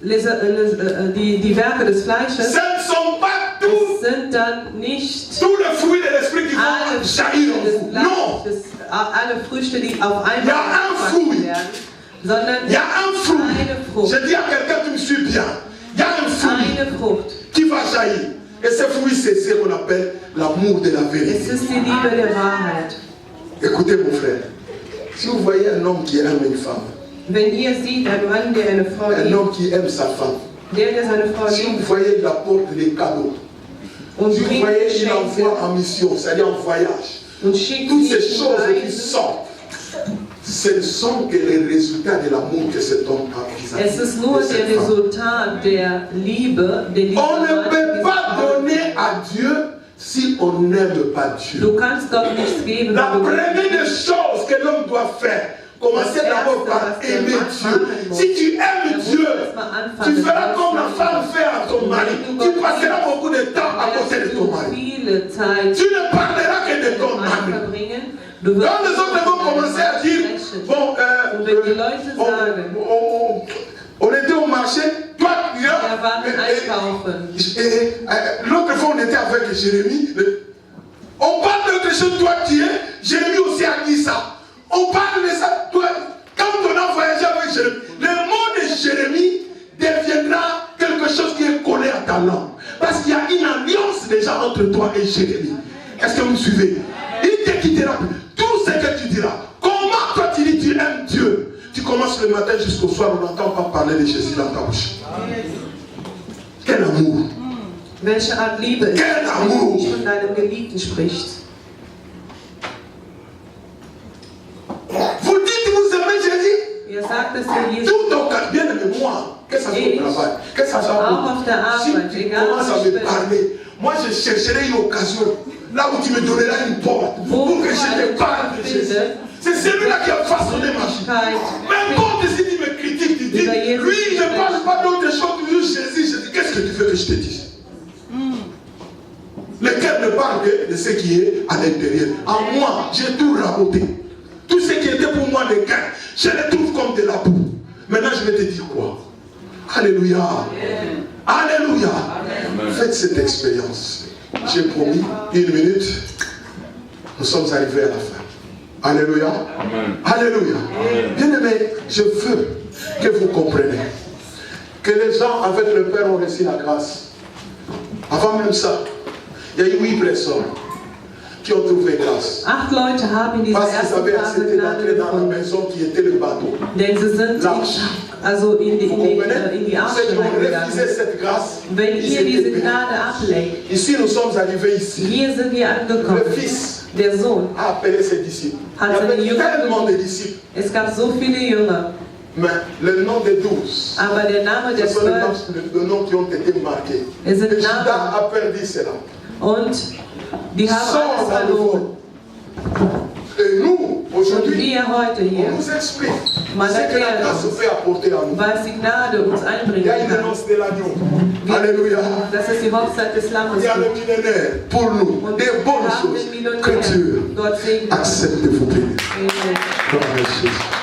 [SPEAKER 1] die Werke des
[SPEAKER 3] ce
[SPEAKER 1] Fleisches,
[SPEAKER 3] ne sont pas
[SPEAKER 1] es
[SPEAKER 3] tous
[SPEAKER 1] sind dann nicht
[SPEAKER 3] les fruits de l'esprit qui
[SPEAKER 1] alle
[SPEAKER 3] vont jaillir en
[SPEAKER 1] Früchte des
[SPEAKER 3] vous. Non.
[SPEAKER 1] Fleisches, alle Früchte, die auf einmal
[SPEAKER 3] Ja, ein
[SPEAKER 1] wachsen
[SPEAKER 3] Fruit.
[SPEAKER 1] werden, sondern
[SPEAKER 3] Il y a un fruit.
[SPEAKER 1] eine Frucht.
[SPEAKER 3] Je dis à quelqu'un, tu me suis bien. Il y a un fruit
[SPEAKER 1] Eine Frucht.
[SPEAKER 3] qui va jaillir. Et ce fruit, c'est ce qu'on appelle l'amour de la
[SPEAKER 1] Es
[SPEAKER 3] vérité.
[SPEAKER 1] ist die Liebe der Wahrheit.
[SPEAKER 3] Écoutez mon frère, si vous voyez un homme qui aime une femme,
[SPEAKER 1] Wenn ihr seht, ein Mann, der eine Frau
[SPEAKER 3] un
[SPEAKER 1] liebt,
[SPEAKER 3] homme qui aime sa femme,
[SPEAKER 1] der seine Frau
[SPEAKER 3] si vous
[SPEAKER 1] liebt
[SPEAKER 3] voyez, il apporte des cadeaux.
[SPEAKER 1] und
[SPEAKER 3] Si vous
[SPEAKER 1] bringt
[SPEAKER 3] voyez, il
[SPEAKER 1] Geschenke
[SPEAKER 3] envoie en mission, c'est-à-dire en voyage.
[SPEAKER 1] und schickt
[SPEAKER 3] Toutes ces
[SPEAKER 1] sie
[SPEAKER 3] choses qui
[SPEAKER 1] Reisen,
[SPEAKER 3] sortent, ce ne sont que les résultats de l'amour que cet homme a vis-à-vis
[SPEAKER 1] es ist nur
[SPEAKER 3] de
[SPEAKER 1] der
[SPEAKER 3] cette femme.
[SPEAKER 1] Resultat der Liebe,
[SPEAKER 3] On ne peut pas donner à Dieu si on n'aime pas Dieu.
[SPEAKER 1] Du kannst Gott nichts geben,
[SPEAKER 3] La
[SPEAKER 1] wenn du
[SPEAKER 3] première des choses que l'homme doit faire, commencer d'abord par aimer Dieu. Si tu aimes Dieu, tu feras comme la femme fait à ton mari. Tu passeras beaucoup de temps à côté de ton mari.
[SPEAKER 1] viele Zeit
[SPEAKER 3] Tu ne parleras que de ton
[SPEAKER 1] Mann
[SPEAKER 3] mari.
[SPEAKER 1] verbringen. Du wirst
[SPEAKER 3] Quand les autres vont commencer à dire, bon,
[SPEAKER 1] Und wenn die Leute sagen,
[SPEAKER 3] on était au marché, toi,
[SPEAKER 1] wir waren einkaufen.
[SPEAKER 3] l'autre fois on était avec Jérémie, on parle d'autre chose, toi tu es, Jérémie aussi a dit ça. On parle de ça, toi, quand on a voyagé avec Jérémie, le mot de Jérémie deviendra quelque chose qui est collé à ta langue. Parce qu'il y a une alliance déjà entre toi et Jérémie. Est-ce que vous me suivez? Il te quittera plus. Tout ce que tu diras. Comment toi tu dis tu aimes Dieu? Tu commences le matin jusqu'au soir, on n'entend pas parler de Jésus dans ta bouche. Quel amour!
[SPEAKER 1] Welche Art Liebe ist,
[SPEAKER 3] Quel
[SPEAKER 1] wenn
[SPEAKER 3] amour!
[SPEAKER 1] du nicht von deinem Geliebten sprichst?
[SPEAKER 3] Vous dites vous aimez Jésus?
[SPEAKER 1] Ihr sagt, dass ihr Jesus
[SPEAKER 3] Tout ton cas, bien aimé, moi, que ça soit au travail, que ça soit
[SPEAKER 1] auch auf der
[SPEAKER 3] si
[SPEAKER 1] Arbeit,
[SPEAKER 3] tu
[SPEAKER 1] egal
[SPEAKER 3] commences à
[SPEAKER 1] wo
[SPEAKER 3] me
[SPEAKER 1] ich bin,
[SPEAKER 3] parler, moi je chercherai une occasion, là où tu me donneras une porte, pour que je te parle de Jésus. C'est celui-là qui a façonné ma vie. N'importe si tu me critiques, tu dis, lui, je ne parle pas d'autre chose, toujours Jésus. Je dis, qu'est-ce que tu veux que je te dise? elle ne parle que de ce qui est à l'intérieur. À moi, j'ai tout raboté. Tout ce qui était pour moi des gains, je les trouve comme de la boue. Maintenant, je vais te dire quoi? Alléluia. Amen. Alléluia. Amen. Faites cette expérience. J'ai promis, 1 minute. Nous sommes arrivés à la fin. Alléluia. Amen. Alléluia. Bien-aimés, je veux que vous compreniez que les gens avec le Père ont reçu la grâce. Avant même ça, il y a eu 8 personnes qui ont trouvé grâce.
[SPEAKER 1] 8 Leute haben in dieser
[SPEAKER 3] Parce qu'ils
[SPEAKER 1] ersten
[SPEAKER 3] avaient
[SPEAKER 1] Phase
[SPEAKER 3] accepté
[SPEAKER 1] Gnade
[SPEAKER 3] d'entrer dans la
[SPEAKER 1] gefunden.
[SPEAKER 3] maison qui était le bateau.
[SPEAKER 1] Denn sie sind also in die Arche
[SPEAKER 3] Ceux qui ont refusé
[SPEAKER 1] reingegangen.
[SPEAKER 3] cette grâce,
[SPEAKER 1] Wenn
[SPEAKER 3] ils
[SPEAKER 1] ihr
[SPEAKER 3] étaient
[SPEAKER 1] diese
[SPEAKER 3] bénis.
[SPEAKER 1] Gnade ablegt,
[SPEAKER 3] Ici, nous sommes arrivés ici.
[SPEAKER 1] hier sind wir angekommen.
[SPEAKER 3] Le Fils
[SPEAKER 1] Der Sohn
[SPEAKER 3] a appelé ses disciples. Il
[SPEAKER 1] hat
[SPEAKER 3] y
[SPEAKER 1] seine
[SPEAKER 3] avait
[SPEAKER 1] Jünger
[SPEAKER 3] tellement de
[SPEAKER 1] gerufen.
[SPEAKER 3] disciples.
[SPEAKER 1] Es gab so viele Jünger,
[SPEAKER 3] Mais le nom des 12,
[SPEAKER 1] aber der Name der
[SPEAKER 3] ce sont les
[SPEAKER 1] 12,
[SPEAKER 3] noms qui ont été marqués.
[SPEAKER 1] es sind
[SPEAKER 3] Et Judas
[SPEAKER 1] Namen
[SPEAKER 3] a perdu cela.
[SPEAKER 1] und die haben
[SPEAKER 3] Sors
[SPEAKER 1] alles
[SPEAKER 3] dans le
[SPEAKER 1] verloren.
[SPEAKER 3] fond. Et nous,
[SPEAKER 1] Und
[SPEAKER 3] aujourd'hui,
[SPEAKER 1] wir heute
[SPEAKER 3] on
[SPEAKER 1] hier,
[SPEAKER 3] nous explique
[SPEAKER 1] Man
[SPEAKER 3] ce que la
[SPEAKER 1] erklärt
[SPEAKER 3] grâce
[SPEAKER 1] uns,
[SPEAKER 3] peut apporter à nous.
[SPEAKER 1] was die Gnade uns
[SPEAKER 3] Il y a
[SPEAKER 1] einbringen
[SPEAKER 3] une
[SPEAKER 1] kann.
[SPEAKER 3] annonce de l'agneau. Alléluia.
[SPEAKER 1] Das ist die Hochzeit des Lammes.
[SPEAKER 3] Il y a le millénaire pour nous.
[SPEAKER 1] Und
[SPEAKER 3] Des
[SPEAKER 1] wir
[SPEAKER 3] bonnes
[SPEAKER 1] haben
[SPEAKER 3] choses
[SPEAKER 1] den
[SPEAKER 3] que
[SPEAKER 1] Millionär.
[SPEAKER 3] Dieu
[SPEAKER 1] Gott segne uns.
[SPEAKER 3] accepte de vous bénir.
[SPEAKER 1] Amen.
[SPEAKER 3] Dans le nom de Jésus.